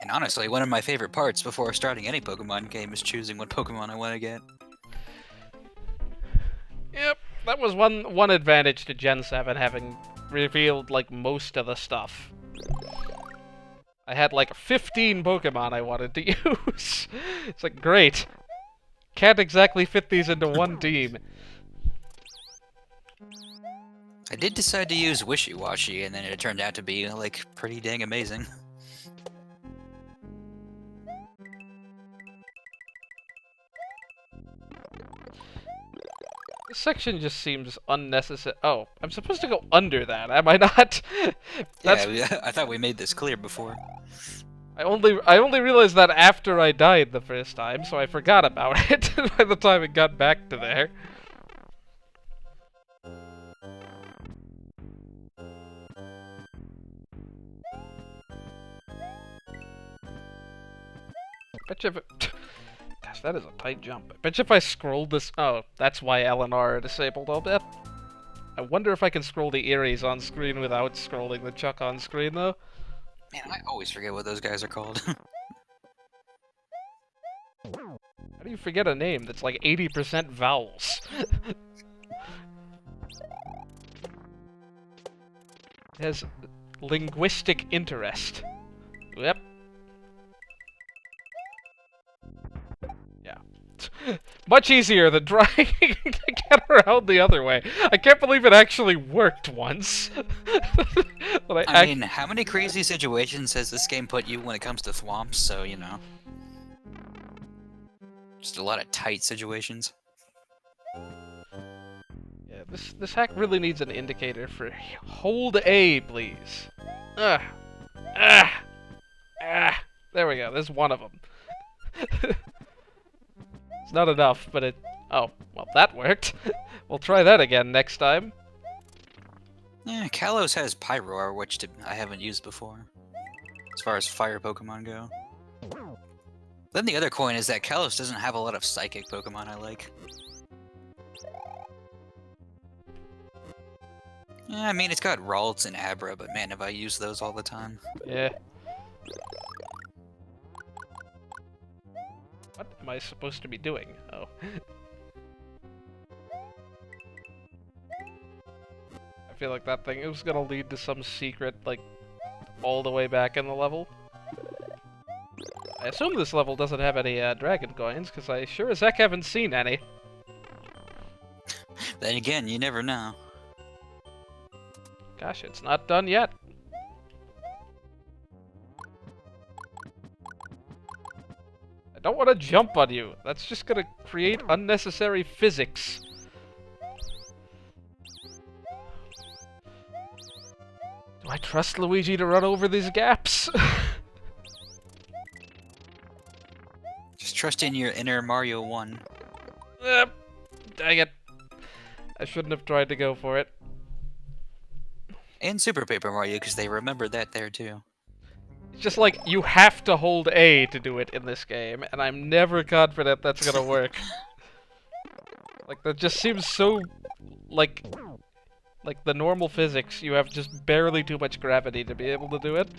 And honestly, one of my favorite parts before starting any Pokemon game is choosing what Pokemon I want to get. Yep, that was one advantage to Gen 7, having revealed, like, most of the stuff. I had, like, 15 Pokemon I wanted to use. It's like, great. Can't exactly fit these into one team. I did decide to use Wishy-Washy, and then it turned out to be, like, pretty dang amazing. This section just seems unnecessary. Oh, I'm supposed to go under that, am I not? Yeah, I thought we made this clear before. I only realized that after I died the first time, so I forgot about it by the time it got back to there. Bet you if it... Gosh, that is a tight jump. I bet you if I scrolled this... Oh, that's why L and R are disabled, I'll bet. I wonder if I can scroll the Eries on screen without scrolling the Chuck on screen, though. Man, I always forget what those guys are called. How do you forget a name that's like 80% vowels? It has linguistic interest. Yep. Yeah. Much easier than trying to get around the other way. I can't believe it actually worked once. But I mean, how many crazy situations has this game put you when it comes to thwomps, so, you know. Just a lot of tight situations. Yeah, this hack really needs an indicator for hold A, please. There we go. There's one of them. It's not enough, but it... Oh, well, that worked. We'll try that again next time. Yeah, Kalos has Pyroar, which I haven't used before, as far as fire Pokemon go. Then the other coin is that Kalos doesn't have a lot of psychic Pokemon I like. Yeah, I mean, it's got Ralts and Abra, but man, have I used those all the time. Yeah. What am I supposed to be doing? Oh. I feel like that thing is gonna lead to some secret, like, all the way back in the level. I assume this level doesn't have any dragon coins, because I sure as heck haven't seen any. Then again, you never know. Gosh, it's not done yet. I don't want to jump on you. That's just gonna create unnecessary physics. Do I trust Luigi to run over these gaps? Just trust in your inner Mario 1. Dang it. I shouldn't have tried to go for it. And Super Paper Mario, because they remembered that there too. It's just like, you have to hold A to do it in this game, and I'm never confident that's gonna work. Like, that just seems so... Like the normal physics, you have just barely too much gravity to be able to do it.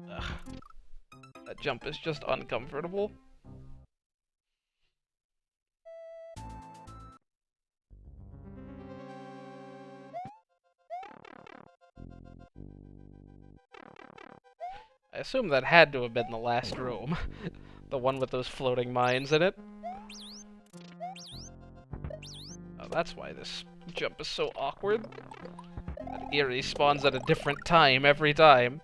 Ugh. That jump is just uncomfortable. I assume that had to have been the last room. The one with those floating mines in it. Oh, that's why this jump is so awkward. That Eerie spawns at a different time every time.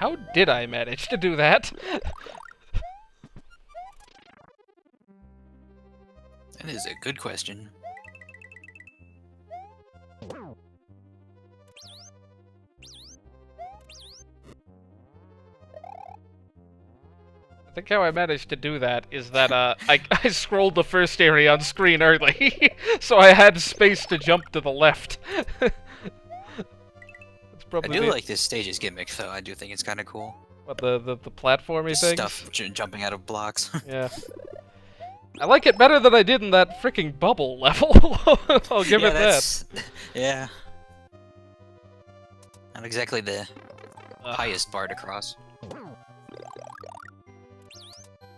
How did I manage to do that? That is a good question. I think how I managed to do that is that I scrolled the first area on screen early, so I had space to jump to the left. That's I probably do the, like this stage's gimmick, though. I do think it's kind of cool. what, the platformy Just things. stuff jumping out of blocks. Yeah. I like it better than I did in that freaking bubble level. I'll give it that. that's... Yeah. Not exactly the highest bar to cross.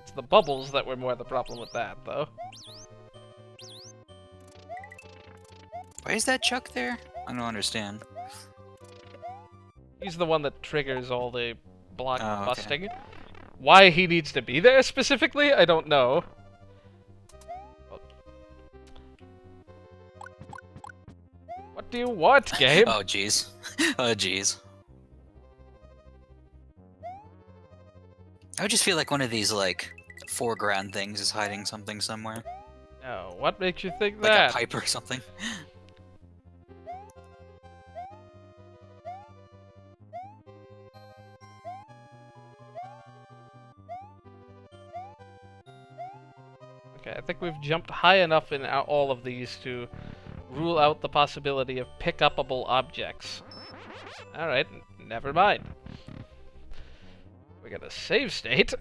It's the bubbles that were more the problem with that, though. Why is that Chuck there? I don't understand. He's the one that triggers all the block Oh, okay. busting. Why he needs to be there specifically, I don't know. What do you want, game? Oh, jeez. Oh, jeez. I would just feel like one of these, like, foreground things is hiding something somewhere. No, what makes you think Like that? a pipe or something. Okay, I think we've jumped high enough in all of these to rule out the possibility of pick-upable objects. Alright, never mind. We got a save state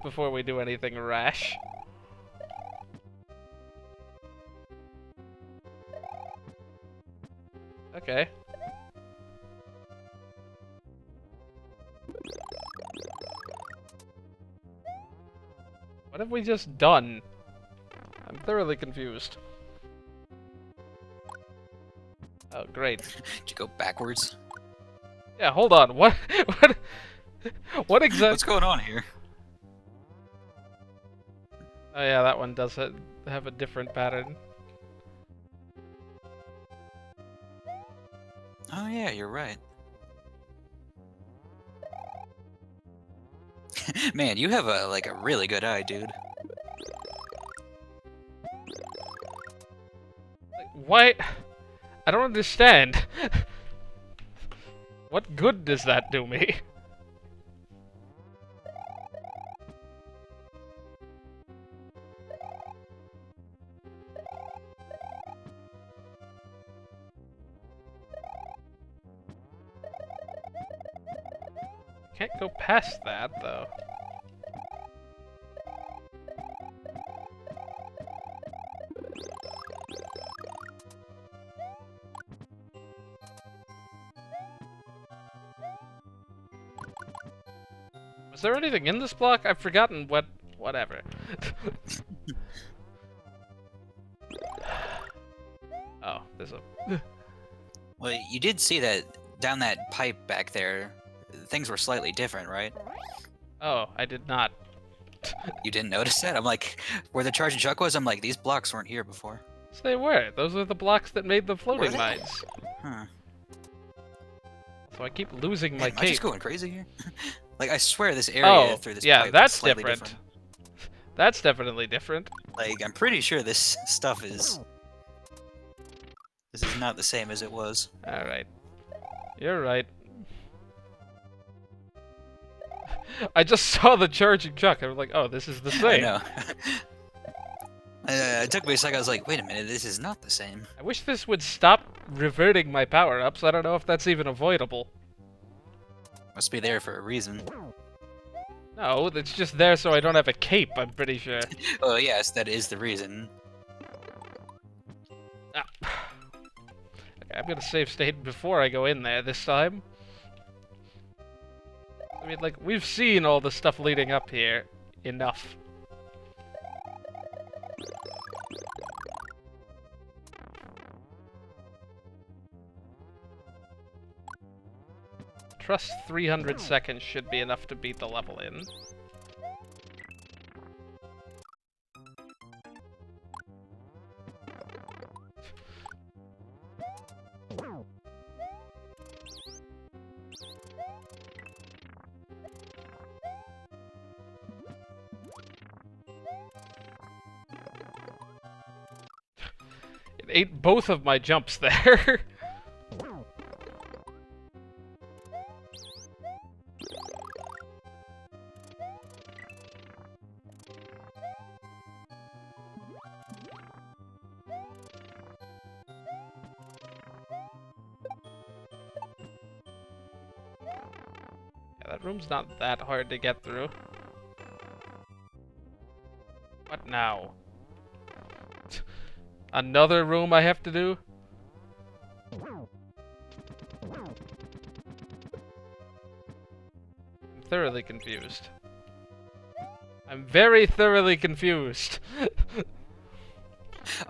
before we do anything rash. Okay. What have we just done? I'm thoroughly confused. Oh, great. Did you go backwards? Yeah, hold on. What? What exactly? What's going on here? Oh yeah, that one does have a different pattern. Oh yeah, you're right. Man, you have a like a really good eye, dude. Why? I don't understand. What good does that do me? Can't go past that, though. Was there anything in this block? I've forgotten what... whatever. Oh, there's a... Well, you did see that down that pipe back there, things were slightly different, right? Oh, I did not. You didn't notice that? I'm like, where the charging truck was, I'm like, these blocks weren't here before. Yes, they were. Those are the blocks that made the Were floating they? mines. Huh. So I keep losing my Man, am I just cape. going crazy here? Like, I swear this area through this yeah, pipe is that's slightly different. That's definitely different. Like, I'm pretty sure this stuff is... This is not the same as it was. Alright. You're right. I just saw the charging truck. I was like, oh, this is the I same. know. It took me a second, I was like, wait a minute, this is not the same. I wish this would stop reverting my power-ups. I don't know if that's even avoidable. Must be there for a reason. No, it's just there so I don't have a cape, I'm pretty sure. Oh yes, that is the reason. Ah. Okay, I'm gonna save state before I go in there this time. I mean, like, we've seen all the stuff leading up here enough. Trust 300 seconds should be enough to beat the level in. ate both of my jumps there. That room's not that hard to get through. What now? Another room I have to do? I'm thoroughly confused. I'm very thoroughly confused.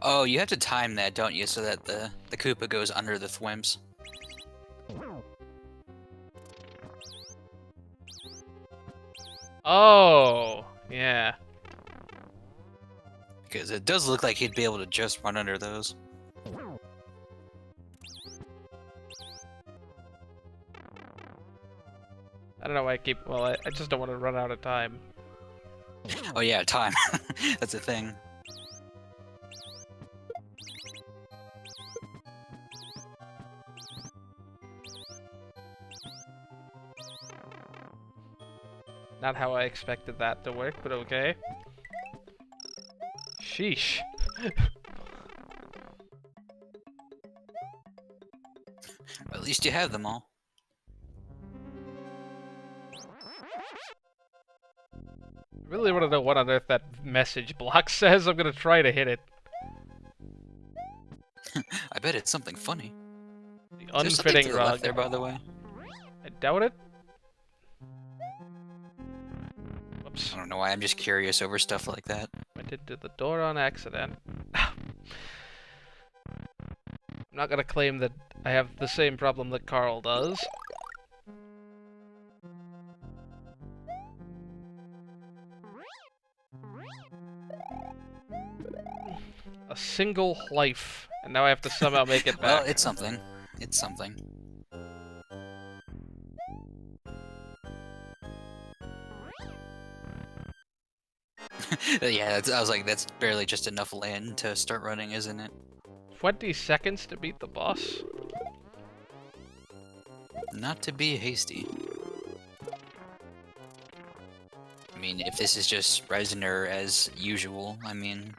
Oh, you have to time that, don't you, so that the Koopa goes under the thwimps. Oh, yeah. Because it does look like he'd be able to just run under those. I don't know why I keep... Well, I just don't want to run out of time. Oh yeah, time. That's a thing. Not how I expected that to work, but okay. Sheesh. At least you have them all. I really want to know what on earth that message block says. I'm gonna try to hit it. I bet it's something funny. The There's something unfitting to the rug. left there, by the way. I doubt it. Whoops. I don't know why. I'm just curious over stuff like that. Went into the door on accident. I'm not gonna claim that I have the same problem that Carl does. A single life, and now I have to somehow make it back. Well, it's something. It's something. Yeah, I was like, that's barely just enough land to start running, isn't it? 20 seconds to beat the boss? Not to be hasty. I mean, if this is just Reznor as usual, I mean...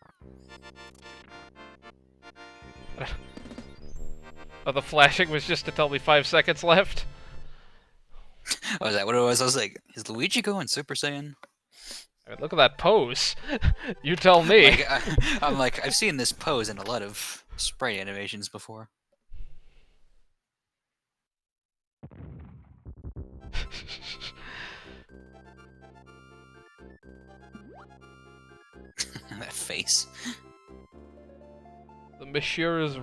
Oh, the flashing was just to tell me 5 seconds left? Oh, is that what it was? I was like, is Luigi going Super Saiyan? I mean, look at that pose. You tell me. Like, I'm like, I've seen this pose in a lot of sprite animations before. That face. The monsieur is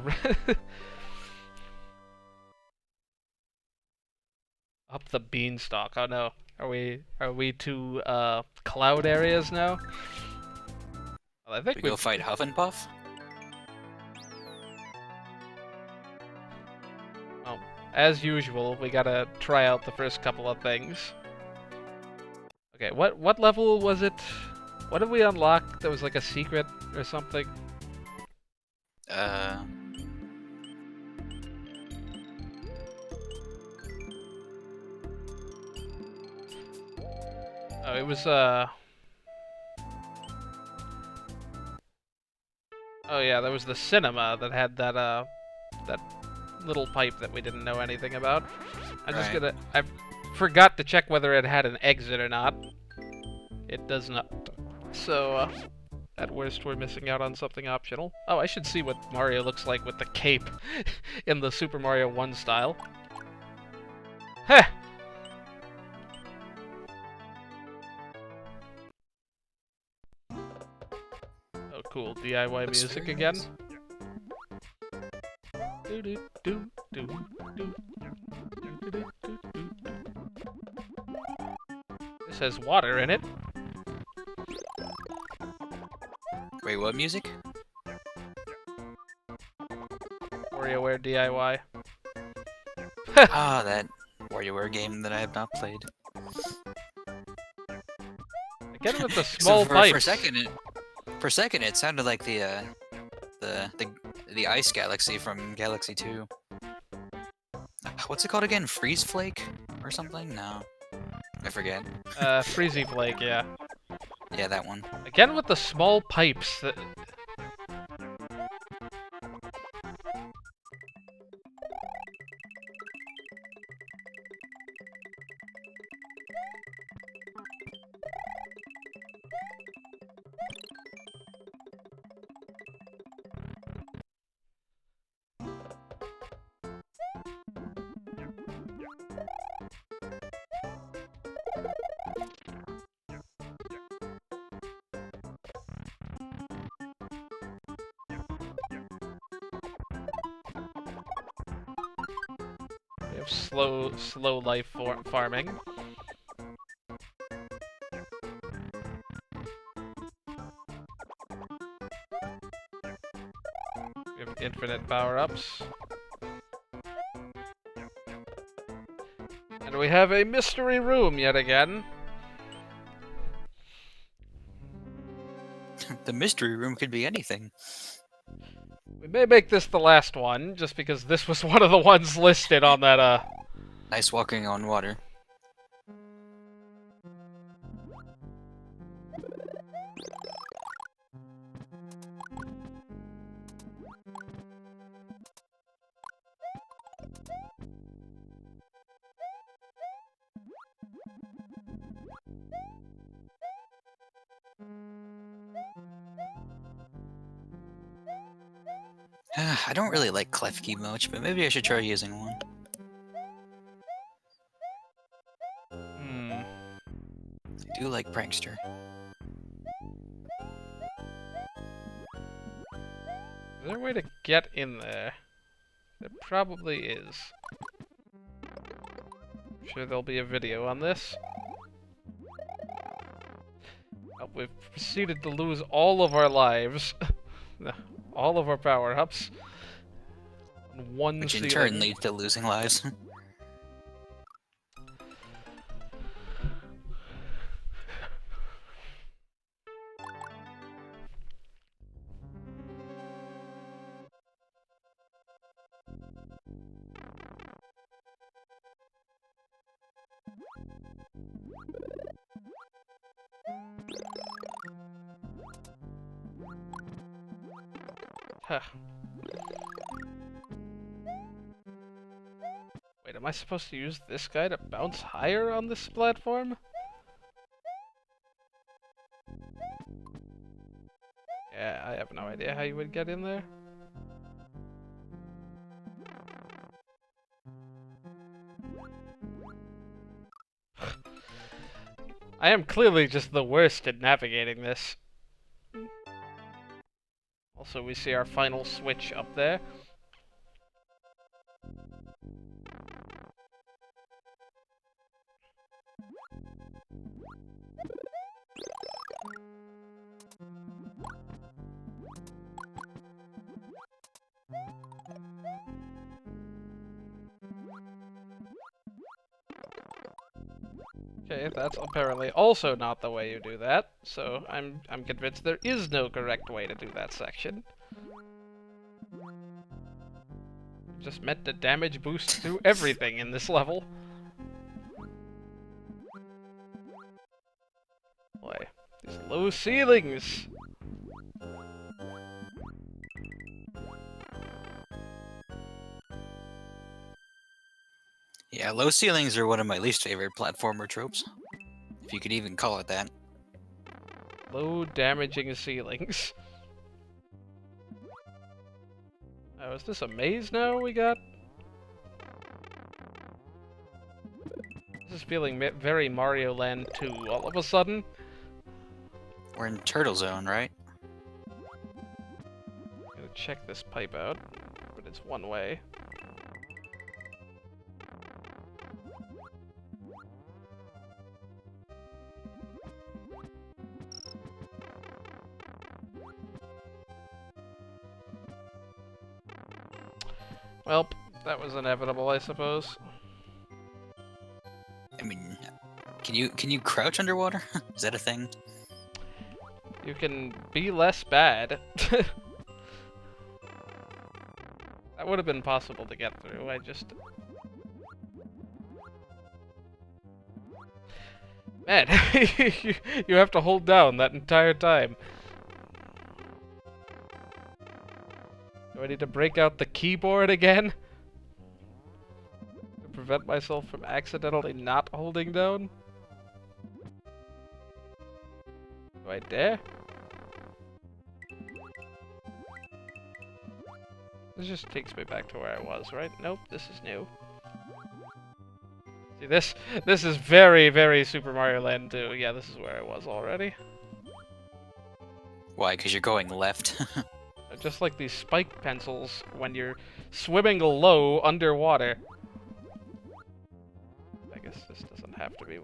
up the beanstalk. Oh no. Are we to cloud areas now? Well, I think We go fight Huff and Puff? Oh, as usual, we gotta try out the first couple of things. Okay, what level was it? What did we unlock? That was like a secret or something? Oh, it was, Oh yeah, there was the cinema that had that, that little pipe that we didn't know anything about. I forgot to check whether it had an exit or not. It does not. So, at worst, we're missing out on something optional. Oh, I should see what Mario looks like with the cape in the Super Mario 1 style. Heh! Oh, cool. DIY music again. This has water in it. Wait, what music? WarioWare DIY. Ah, that WarioWare game that I have not played. Again with the small so pipes. For a second, it sounded like the the ice galaxy from Galaxy 2. What's it called again? Freeze Flake or something? No, I forget. Freezy Flake, yeah. Yeah, that one. Again with the small pipes. We have slow life farming. We have infinite power-ups. And we have a mystery room yet again. The mystery room could be anything. We may make this the last one, just because this was one of the ones listed on that, Nice walking on water. I don't really like Klefki much, but maybe I should try using one. I do like Prankster. Is there a way to get in there? There probably is. I'm sure there'll be a video on this. Oh, we've proceeded to lose all of our lives. All of our power-ups. One Which in ceiling. turn leads to losing lives. Huh. Wait, am I supposed to use this guy to bounce higher on this platform? Yeah, I have no idea how you would get in there. I am clearly just the worst at navigating this. Also, we see our final switch up there. Okay, that's apparently also not the way you do that, so I'm convinced there is no correct way to do that section. Just meant to damage boost through everything in this level. Boy, these low ceilings! Yeah, low ceilings are one of my least favorite platformer tropes. If you could even call it that. Low damaging ceilings. Oh, is this a maze now we got? This is feeling very Mario Land 2 all of a sudden. We're in Turtle Zone, right? I'm gonna check this pipe out, but it's one way. Well, that was inevitable, I suppose. I mean, can you crouch underwater? Is that a thing? You can be less bad. would have been possible to get through. I just... Man, you have to hold down that entire time. Do I need to break out the keyboard again? To prevent myself from accidentally not holding down? Do I dare? This just takes me back to where I was, right? Nope, this is new. See, this is very, very Super Mario Land 2. Yeah, this is where I was already. Why? Because you're going left. Just like these spike pencils when you're swimming low underwater. I guess this doesn't have to be.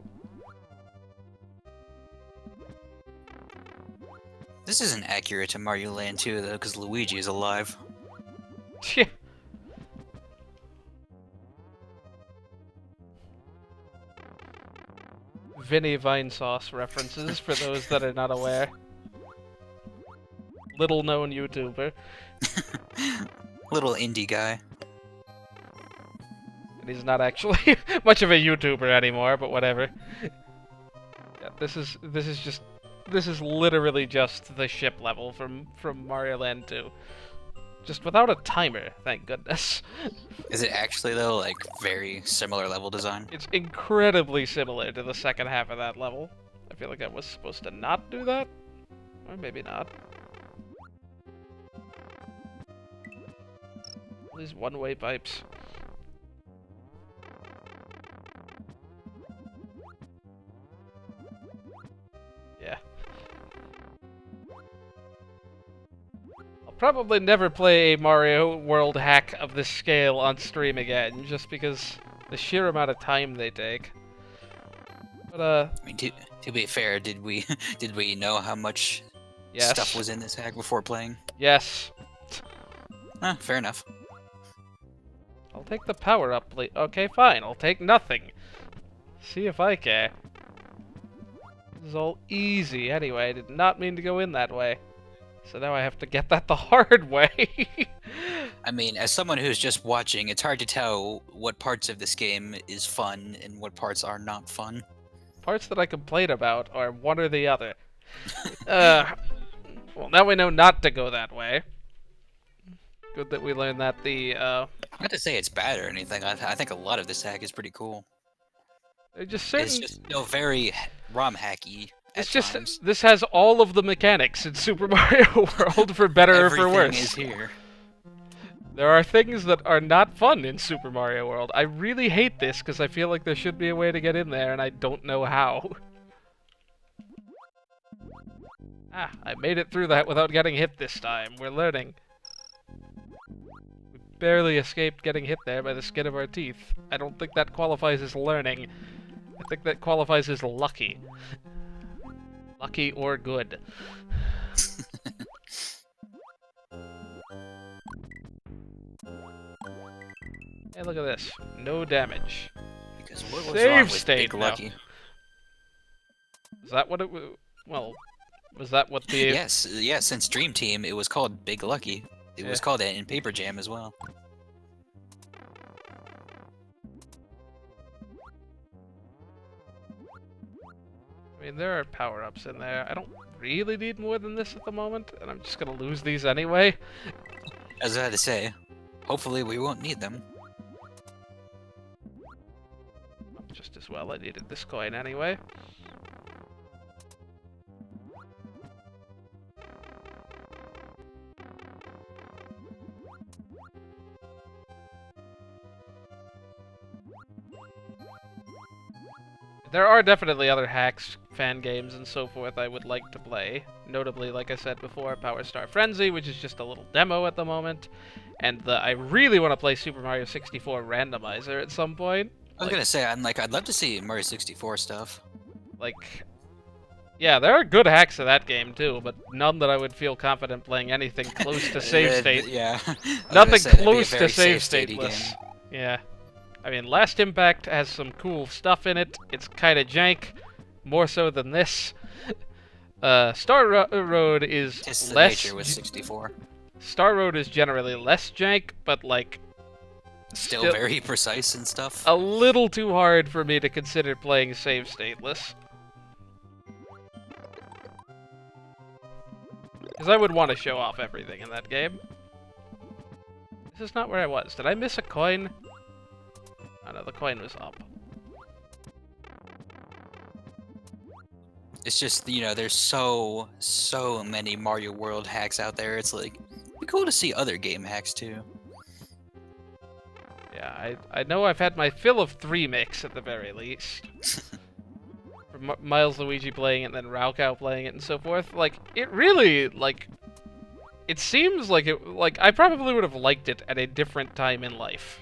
This isn't accurate to Mario Land 2, though, because Luigi is alive. Yeah. Vinny Vine Sauce references for those that are not aware. Little known YouTuber. Little indie guy. And he's not actually much of a YouTuber anymore, but whatever. Yeah, this is literally just the ship level from Mario Land 2. Just without a timer, thank goodness. Is it actually, though, like, very similar level design? It's incredibly similar to the second half of that level. I feel like I was supposed to not do that. Or maybe not. These one-way pipes. Yeah. I'll probably never play a Mario World hack of this scale on stream again, just because the sheer amount of time they take. But I mean, to be fair, did we know how much yes. stuff was in this hack before playing? Yes. Fair enough. I'll take the power up, please. Okay, fine. I'll take nothing. See if I care. This is all easy anyway. I did not mean to go in that way. So now I have to get that the hard way. I mean, as someone who's just watching, it's hard to tell what parts of this game is fun and what parts are not fun. Parts that I complain about are one or the other. Well, now we know not to go that way. Good that we learned that the, Not to say it's bad or anything. I think a lot of this hack is pretty cool. they're just certain... It's just, very ROM hacky at times. This has all of the mechanics in Super Mario World, for better or for worse. Everything is here. There are things that are not fun in Super Mario World. I really hate this, because I feel like there should be a way to get in there, and I don't know how. Ah, I made it through that without getting hit this time. We're learning. We barely escaped getting hit there by the skin of our teeth. I don't think that qualifies as learning. I think that qualifies as lucky. Lucky or good. Hey, look at this. No damage. Because what was Save wrong with state Big now. Lucky? Is that what it was? Well, was that what the... Yes, since Dream Team, it was called Big Lucky. It was called that in Paper Jam as well. I mean, there are power-ups in there. I don't really need more than this at the moment, and I'm just gonna lose these anyway. As I had to say, hopefully we won't need them. Just as well I needed this coin anyway. There are definitely other hacks, fan games, and so forth I would like to play. Notably, like I said before, Power Star Frenzy, which is just a little demo at the moment. And I really want to play Super Mario 64 Randomizer at some point. I was gonna say, I'd love to see Mario 64 stuff. Like, yeah, there are good hacks of that game too, but none that I would feel confident playing anything close to save state. Yeah. Nothing close to save stateless. Yeah. I mean, Last Impact has some cool stuff in it. It's kind of jank, more so than this. Star Road is Tis the less... nature with 64. Star Road is generally less jank, but like Still very precise and stuff. a little too hard for me to consider playing save stateless. Because I would want to show off everything in that game. This is not where I was. Did I miss a coin? Oh no, the coin was up. It's just, you know, there's so many Mario World hacks out there. It's like, it'd be cool to see other game hacks too. Yeah, I know I've had my fill of 3 mix at the very least. From Miles Luigi playing it and then Raukau playing it and so forth. Like, it really, like... It seems like it... Like, I probably would have liked it at a different time in life.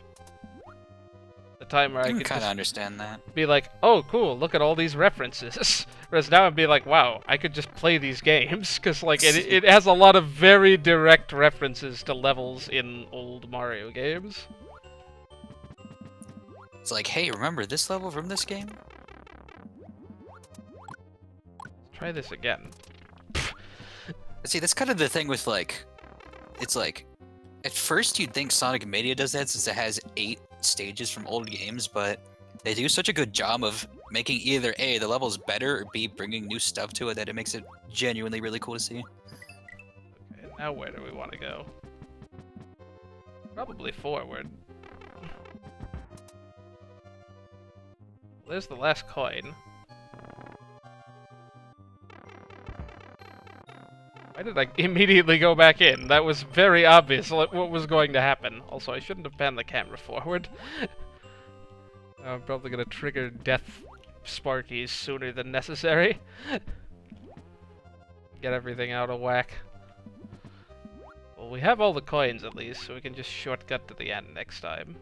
The time where I could kind of understand that. be like, oh, cool, look at all these references. Whereas now I'd be like, wow, I could just play these games. Because, like, it has a lot of very direct references to levels in old Mario games. It's like, hey, remember this level from this game? Try this again. See, that's kind of the thing with, like... It's like... At first you'd think Sonic Mania does that since it has 8 stages from old games, but they do such a good job of making either A, the level's better, or B, bringing new stuff to it that it makes it genuinely really cool to see. Okay, now where do we want to go? Probably forward. There's the last coin. Why did I immediately go back in? That was very obvious what was going to happen. Also, I shouldn't have panned the camera forward. I'm probably gonna trigger death Sparkies sooner than necessary. Get everything out of whack. Well, we have all the coins at least, so we can just shortcut to the end next time.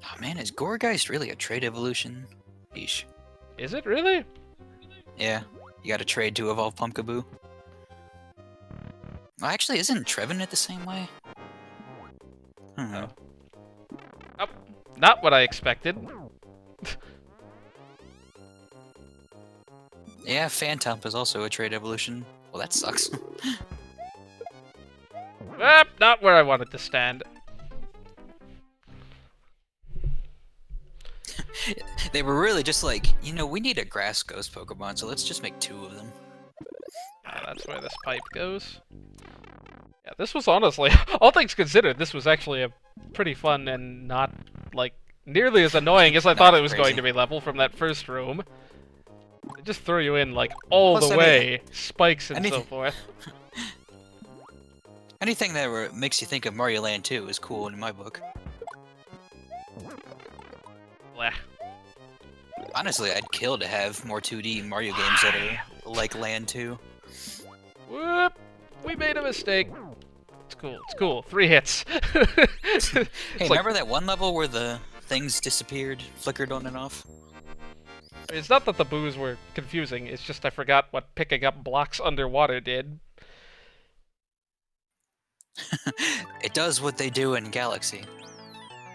Oh man, is Goregeist really a trade evolution? Yeesh. Is it really? Yeah, you gotta trade to evolve Pumpkaboo. Well, actually, isn't Trevin it the same way? Oh. Oh, not what I expected. Yeah, Phantump is also a trade evolution. Well, that sucks. Not where I wanted to stand. They were really just like, you know, we need a grass ghost Pokemon, so let's just make 2 of them. That's where this pipe goes. Yeah, this was honestly, all things considered, this was actually a pretty fun and not, like, nearly as annoying as I thought it was going to be level from that first room. They just throw you in, like, all the way, spikes and so forth. Anything that makes you think of Mario Land 2 is cool in my book. Blah. Honestly, I'd kill to have more 2D Mario games that are like Land 2. Whoop! We made a mistake. It's cool. It's cool. 3 hits. Hey, remember like, that one level where the things disappeared, flickered on and off? It's not that the boos were confusing. It's just I forgot what picking up blocks underwater did. It does what they do in Galaxy.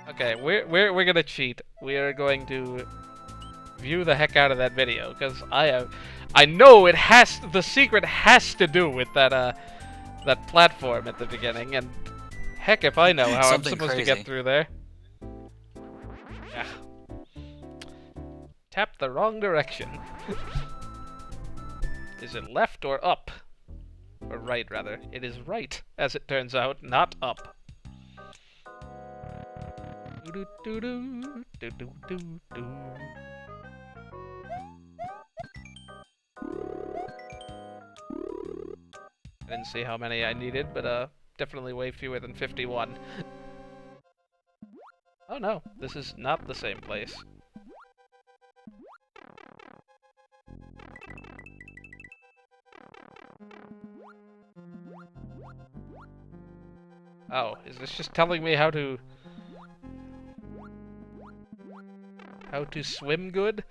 Okay, we're gonna cheat. We are going to view the heck out of that video because I know it has, the secret has to do with that that platform at the beginning, and heck if I know how I'm supposed to get through there. Yeah. Tapped the wrong direction. Is it left or up? Or right, rather. It is right, as it turns out, not up. I didn't see how many I needed, but definitely way fewer than 51. Oh no, this is not the same place. Oh, is this just telling me how to swim good?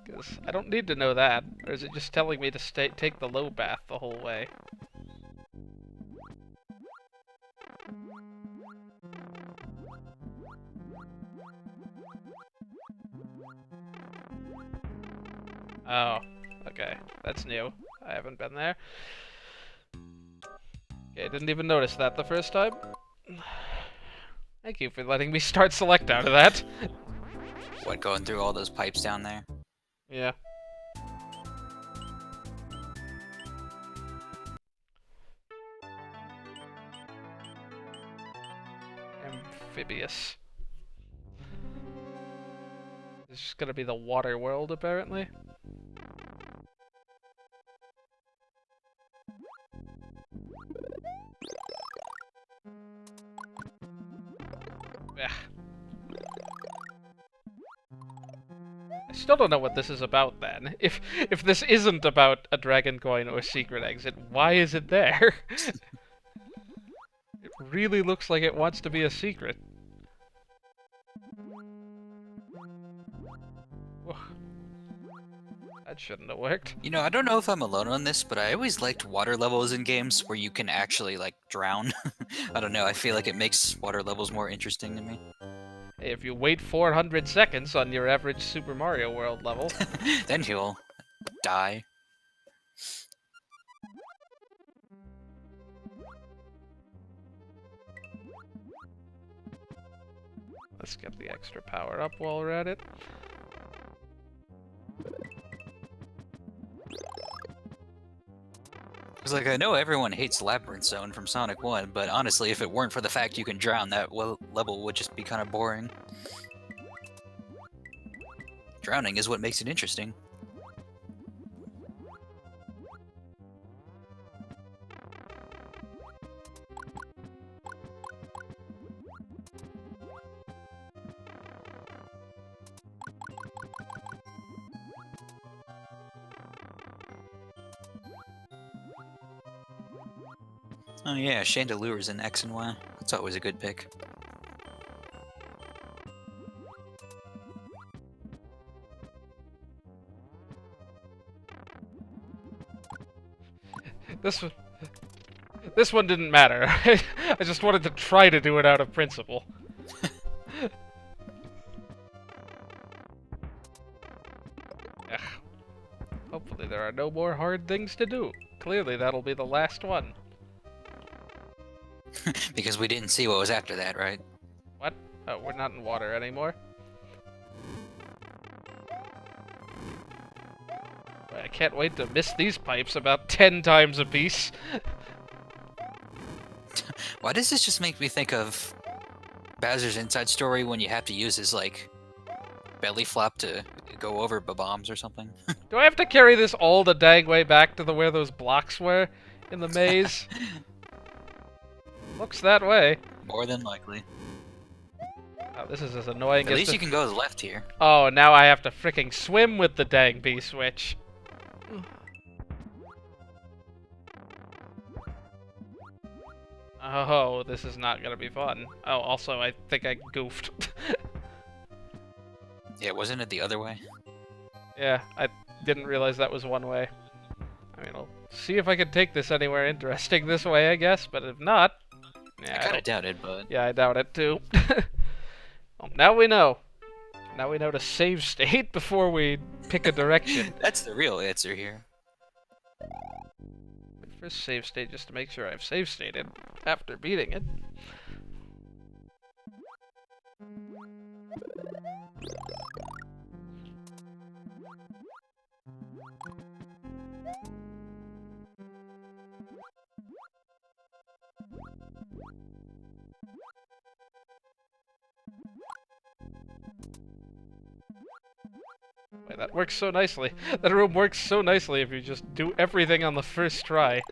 Because I don't need to know that. Or is it just telling me to take the low path the whole way? Oh, okay. That's new. I haven't been there. Okay, didn't even notice that the first time. Thank you for letting me start select out of that. What, going through all those pipes down there? Yeah. Amphibious. This is gonna be the water world, apparently. Ugh. I still don't know what this is about, then. If this isn't about a dragon coin or secret exit, why is it there? It really looks like it wants to be a secret. Ugh. That shouldn't have worked. You know, I don't know if I'm alone on this, but I always liked water levels in games where you can actually, like, drown. I don't know, I feel like it makes water levels more interesting to me. Hey, if you wait 400 seconds on your average Super Mario World level... Then you'll die. Let's get the extra power up while we're at it. It's like, I know everyone hates Labyrinth Zone from Sonic 1, but honestly, if it weren't for the fact you can drown, that level would just be kind of boring. Drowning is what makes it interesting. Oh yeah, chandeliers in X and Y. That's always a good pick. This one didn't matter. I just wanted to try to do it out of principle. Ugh. Hopefully there are no more hard things to do. Clearly that'll be the last one. Because we didn't see what was after that, right? What? Oh, we're not in water anymore? I can't wait to miss these pipes about 10 times a piece. Why does this just make me think of Bowser's Inside Story when you have to use his, like, belly flop to go over bombs or something? Do I have to carry this all the dang way back to where those blocks were in the maze? Looks that way. More than likely. Oh, this is as annoying as... At least you can go to the left here. Oh, now I have to fricking swim with the dang B-switch. Oh, this is not gonna be fun. Oh, also, I think I goofed. Yeah, wasn't it the other way? Yeah, I didn't realize that was one way. I mean, I'll see if I can take this anywhere interesting this way, I guess, but if not... Yeah, I kinda doubt it, but... Yeah, I doubt it, too. Well, now we know. Now we know to save state before we pick a direction. That's the real answer here. First save state just to make sure I've save stated after beating it. Wait, that works so nicely. That room works so nicely if you just do everything on the first try.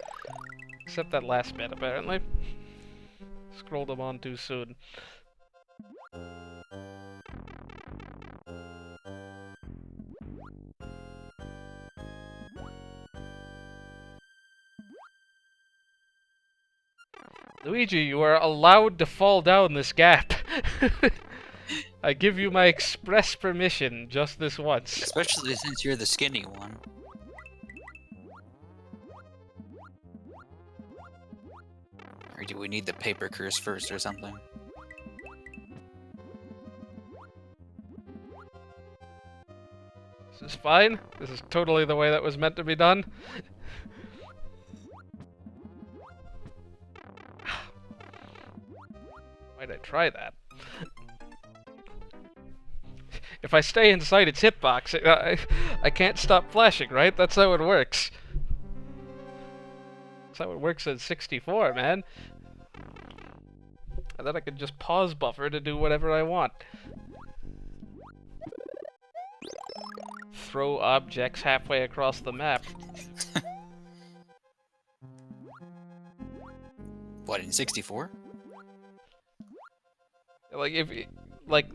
Except that last bit, apparently. Scrolled them on too soon. Luigi, you are allowed to fall down this gap. I give you my express permission just this once. Especially since you're the skinny one. Or do we need the paper curse first or something? This is fine. This is totally the way that was meant to be done. Why'd I try that? If I stay inside its hitbox, I can't stop flashing, right? That's how it works. That's how it works in 64, man. And then I can just pause buffer to do whatever I want. Throw objects halfway across the map. What, in 64? Like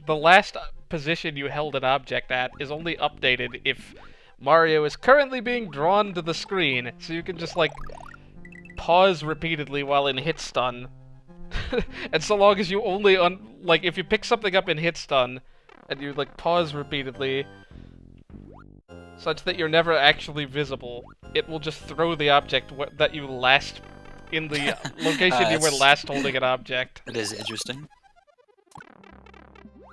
the last position you held an object at is only updated if Mario is currently being drawn to the screen, so you can just like pause repeatedly while in hit stun. And so long as you only if you pick something up in hit stun and you like pause repeatedly such that you're never actually visible, it will just throw the object that you last in the location you were last holding an object. That is interesting.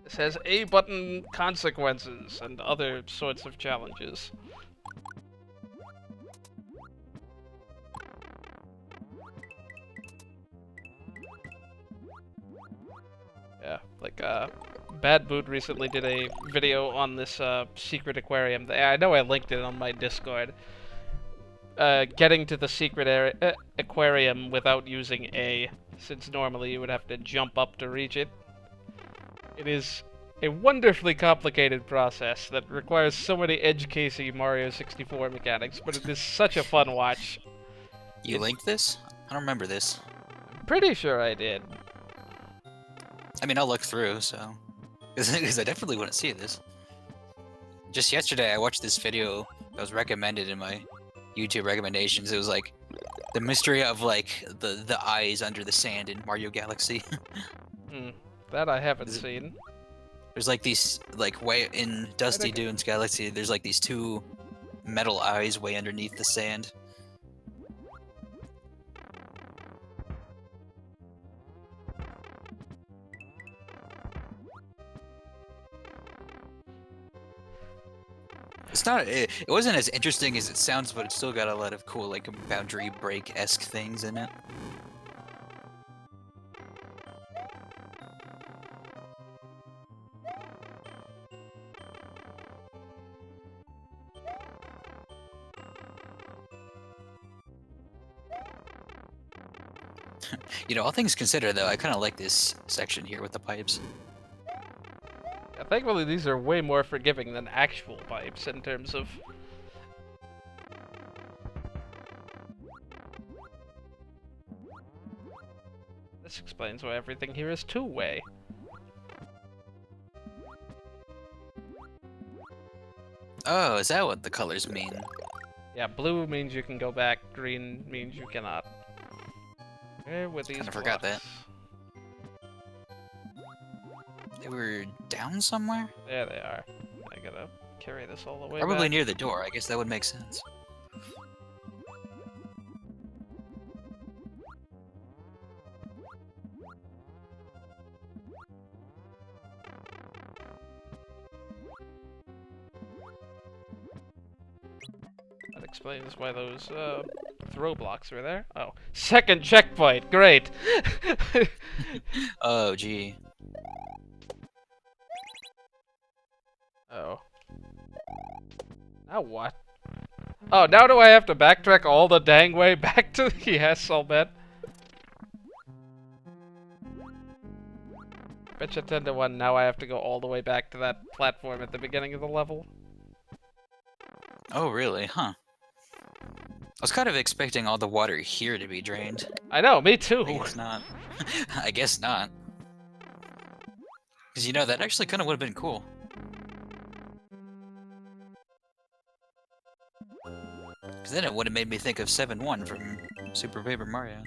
This has A button consequences and other sorts of challenges. Yeah, like Bad Boot recently did a video on this secret aquarium. I know I linked it on my Discord. Getting to the secret aquarium without using A, since normally you would have to jump up to reach it. It is a wonderfully complicated process that requires so many edge-casey Mario 64 mechanics, but it is such a fun watch. You linked this? I don't remember this. I'm pretty sure I did. I mean, I'll look through, so... Because I definitely want to see this. Just yesterday, I watched this video that was recommended in my YouTube recommendations. It was like the mystery of like the eyes under the sand in Mario Galaxy. That I haven't seen. There's like these way in Dusty Dunes Galaxy. There's like these two metal eyes way underneath the sand. It's not. It wasn't as interesting as it sounds, but it's still got a lot of cool, like, boundary break-esque things in it. You know, all things considered, though, I kind of like this section here with the pipes. Yeah, thankfully, these are way more forgiving than actual pipes in terms of... This explains why everything here is two-way. Oh, is that what the colors mean? Yeah, blue means you can go back, green means you cannot. Where were these Kinda forgot that. They were down somewhere? There they are. I gotta carry this all the way Probably back. near the door. I guess that would make sense. That explains why those throw blocks were there. Oh, second checkpoint! Great! Oh, gee. Oh. Now what? Oh, now do I have to backtrack all the dang way back to the... Yes, I'll bet. Betcha 10 to 1, now I have to go all the way back to that platform at the beginning of the level. Oh, really? Huh. I was kind of expecting all the water here to be drained. I know, me too! I guess not. I guess not. Because, you know, that actually kind of would have been cool. Because then it would have made me think of 7-1 from Super Paper Mario.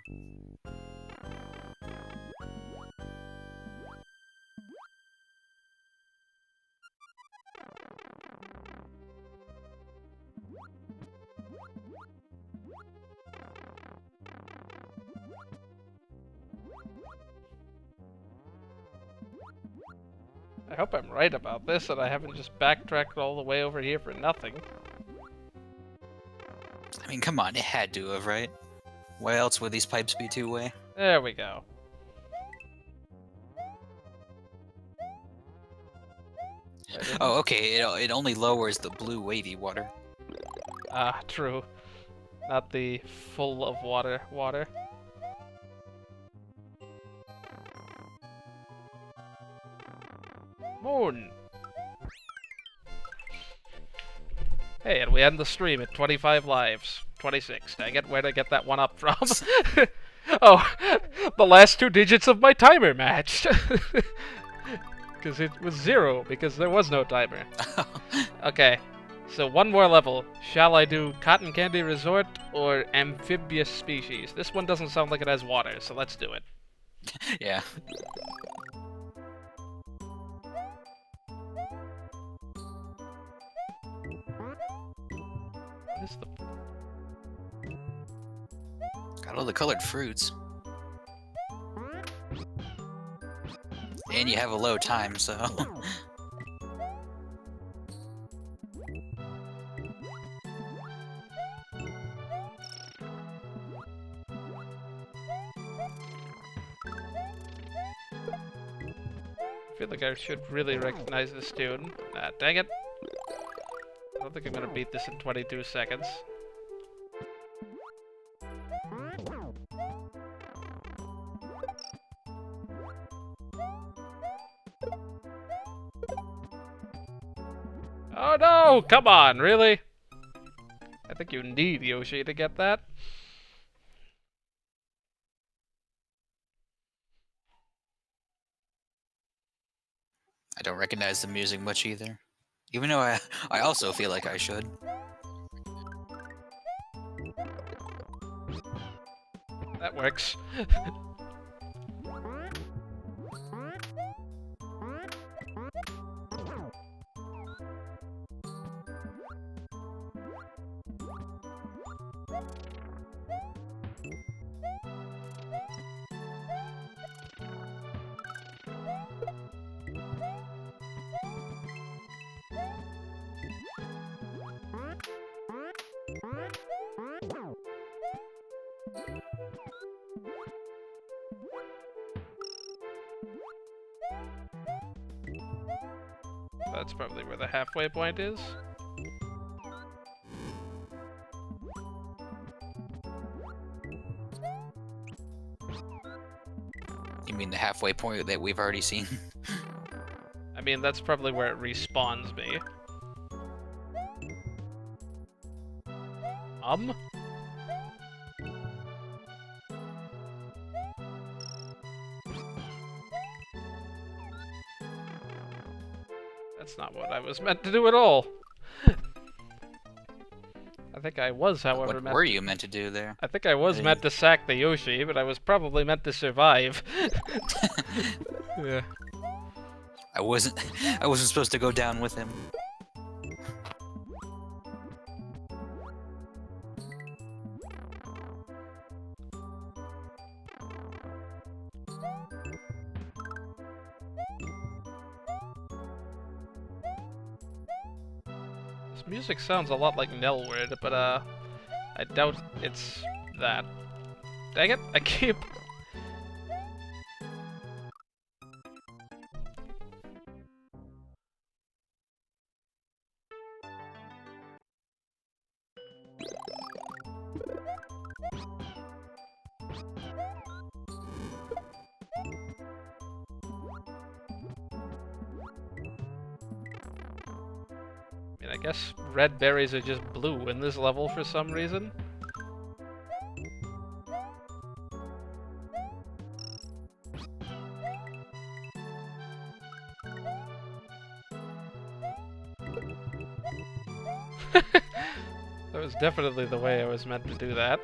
I hope I'm right about this and I haven't just backtracked all the way over here for nothing. I mean, come on, it had to have, right? Why else would these pipes be two-way? There we go. Oh, okay, it only lowers the blue wavy water. Ah, true. Not the full of water. Moon! Hey, and we end the stream at 25 lives. 26. Dang it, where'd I get that one up from? Oh, the last 2 digits of my timer matched! Because it was 0, because there was no timer. Okay, so one more level. Shall I do Cotton Candy Resort or Amphibious Species? This one doesn't sound like it has water, so let's do it. Yeah. What is the... Got all the colored fruits. And you have a low time, so... I feel like I should really recognize this tune. Ah, dang it. I don't think I'm gonna beat this in 22 seconds. Oh no! Come on, really? I think you need Yoshi to get that. I don't recognize the music much either. Even though I also feel like I should. That works. That's probably where the halfway point is. You mean the halfway point that we've already seen? I mean, that's probably where it respawns me. That's not what I was meant to do at all. I think I was, however, What meant were you meant to do there? I think I was meant to sack the Yoshi, but I was probably meant to survive. Yeah. I wasn't supposed to go down with him. This music sounds a lot like Nelward, but I doubt it's that. Dang it, I keep... I guess red berries are just blue in this level for some reason. That was definitely the way I was meant to do that.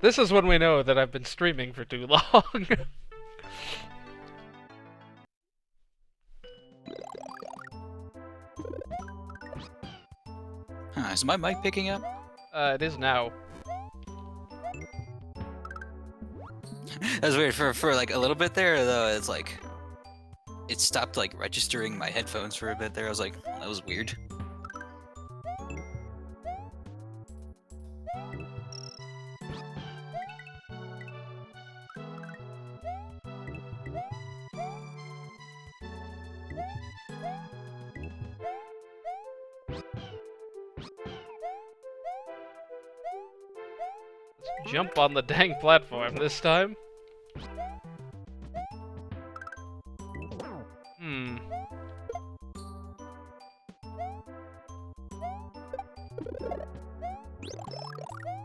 This is when we know that I've been streaming for too long. Is my mic picking up? It is now. That was weird for like a little bit there, though. It's like it stopped like registering my headphones for a bit there. I was like, that was weird. Let's jump on the dang platform this time.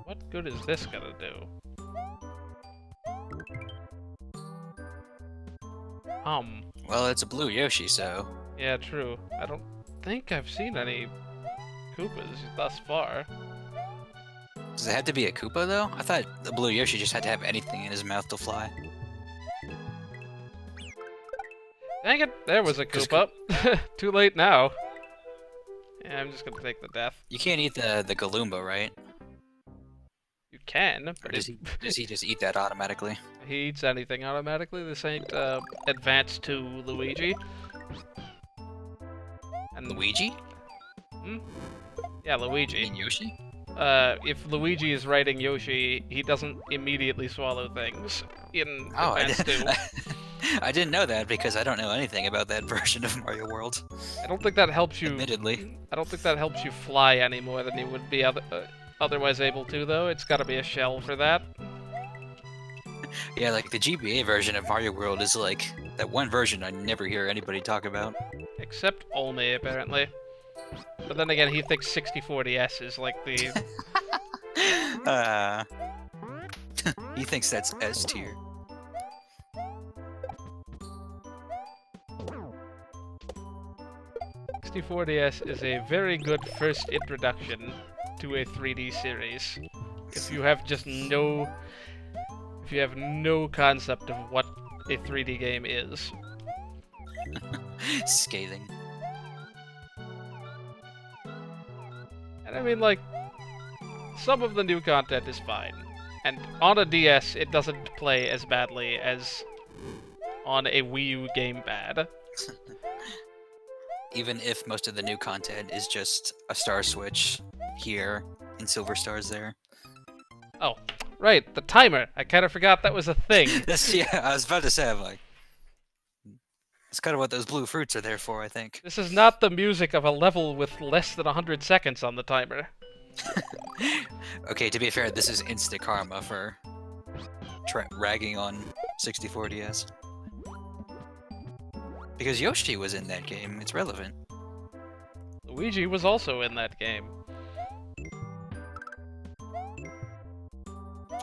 What good is this gonna do? Well, it's a blue Yoshi, so... Yeah, true. I don't think I've seen any Koopas thus far. Does it have to be a Koopa, though? I thought the blue Yoshi just had to have anything in his mouth to fly. Dang it, there was a Koopa. Too late now. Yeah, I'm just gonna take the death. You can't eat the Galumba, right? You can, Or but does he just eat that automatically? he eats anything automatically. This ain't advanced to Luigi. And Luigi? Yeah, You Luigi. mean Yoshi? If Luigi is riding Yoshi, he doesn't immediately swallow things in Oh, Advanced 2. I didn't know that because I don't know anything about that version of Mario World. I don't think that helps you. Admittedly. I don't think that helps you fly any more than you would be otherwise able to, though. It's got to be a shell for that. Yeah, like the GBA version of Mario World is like that one version I never hear anybody talk about. Except Olme, apparently. But then again, he thinks 6040S is like the... He thinks that's S tier. S is a very good first introduction to a 3D series. If you have just no... If you have no concept of what a 3D game is. Scathing. And I mean, like, some of the new content is fine. And on a DS, it doesn't play as badly as on a Wii U gamepad. Even if most of the new content is just a star switch here and silver stars there. Oh, right, the timer. I kind of forgot that was a thing. Yeah, I was about to say, I'm like... That's kind of what those blue fruits are there for, I think. This is not the music of a level with less than 100 seconds on the timer. Okay, to be fair, this is instant karma for ragging on 6040S. Because Yoshi was in that game, it's relevant. Luigi was also in that game.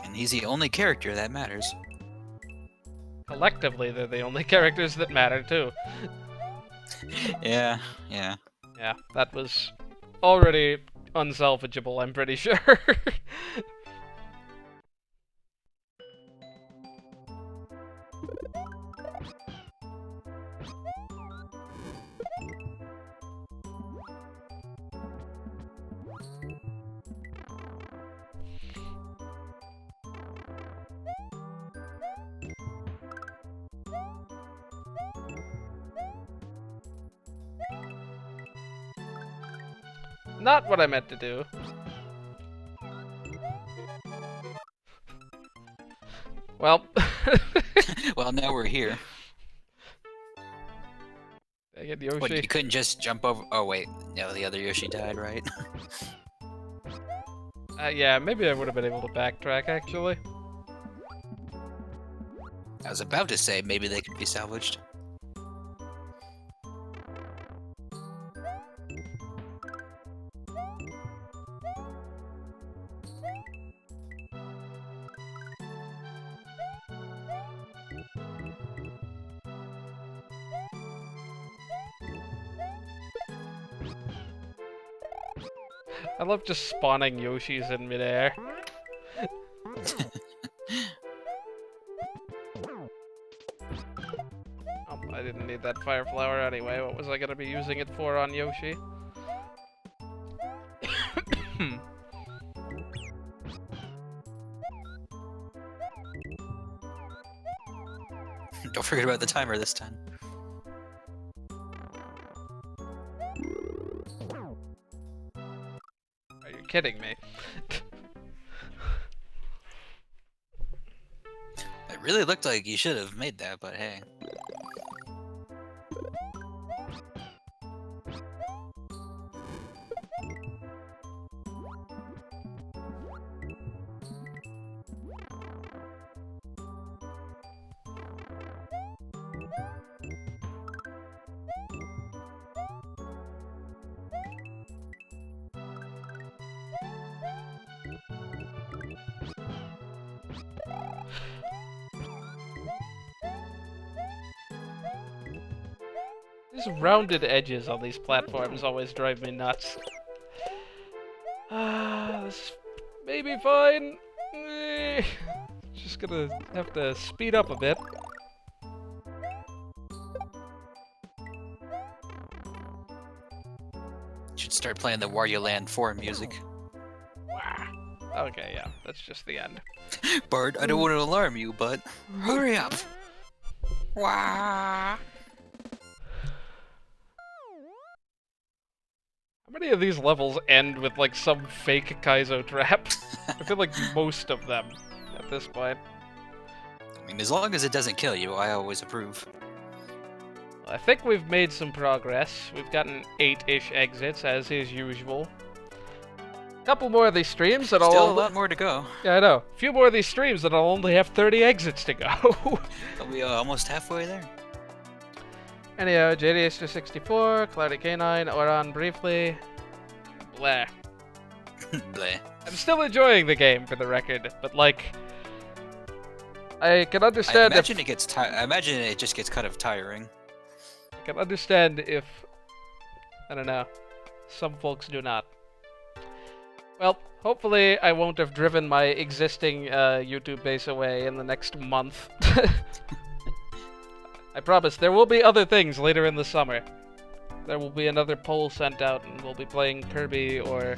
And he's the only character that matters. Collectively, they're the only characters that matter, too. Yeah. Yeah, that was already unsalvageable, I'm pretty sure. Not what I meant to do. Well. Well, now we're here. Dang it, Yoshi. What, you couldn't just jump over... Oh, wait. No, the other Yoshi died, right? Yeah, maybe I would have been able to backtrack, actually. I was about to say maybe they could be salvaged. I love just spawning Yoshis in midair. Oh, I didn't need that fire flower anyway. What was I gonna be using it for on Yoshi? Don't forget about the timer this time. Are you kidding me? It really looked like you should have made that, but hey. These rounded edges on these platforms always drive me nuts. This may be fine. Just gonna have to speed up a bit. Should start playing the Wario Land 4 music. Okay, yeah, that's just the end. Bart, I don't want to alarm you, but hurry up. Wah. How many of these levels end with like some fake Kaizo trap? I feel like most of them at this point. I mean, as long as it doesn't kill you, I always approve. I think we've made some progress. We've gotten 8-ish exits, as is usual. A couple more of these streams that Still a lot more to go. Yeah, I know. A few more of these streams that I'll only have 30 exits to go. Are we almost halfway there? Anyhow, JDH64, Cloudy K9, Oran briefly. Blah. Bleh. I'm still enjoying the game, for the record, but like, I can understand. I imagine it gets. I imagine it just gets kind of tiring. I can understand if, I don't know, some folks do not. Well, hopefully I won't have driven my existing YouTube base away in the next month. I promise, there will be other things later in the summer. There will be another poll sent out, and we'll be playing Kirby or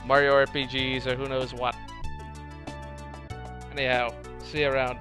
Mario RPGs or who knows what. Anyhow, see you around.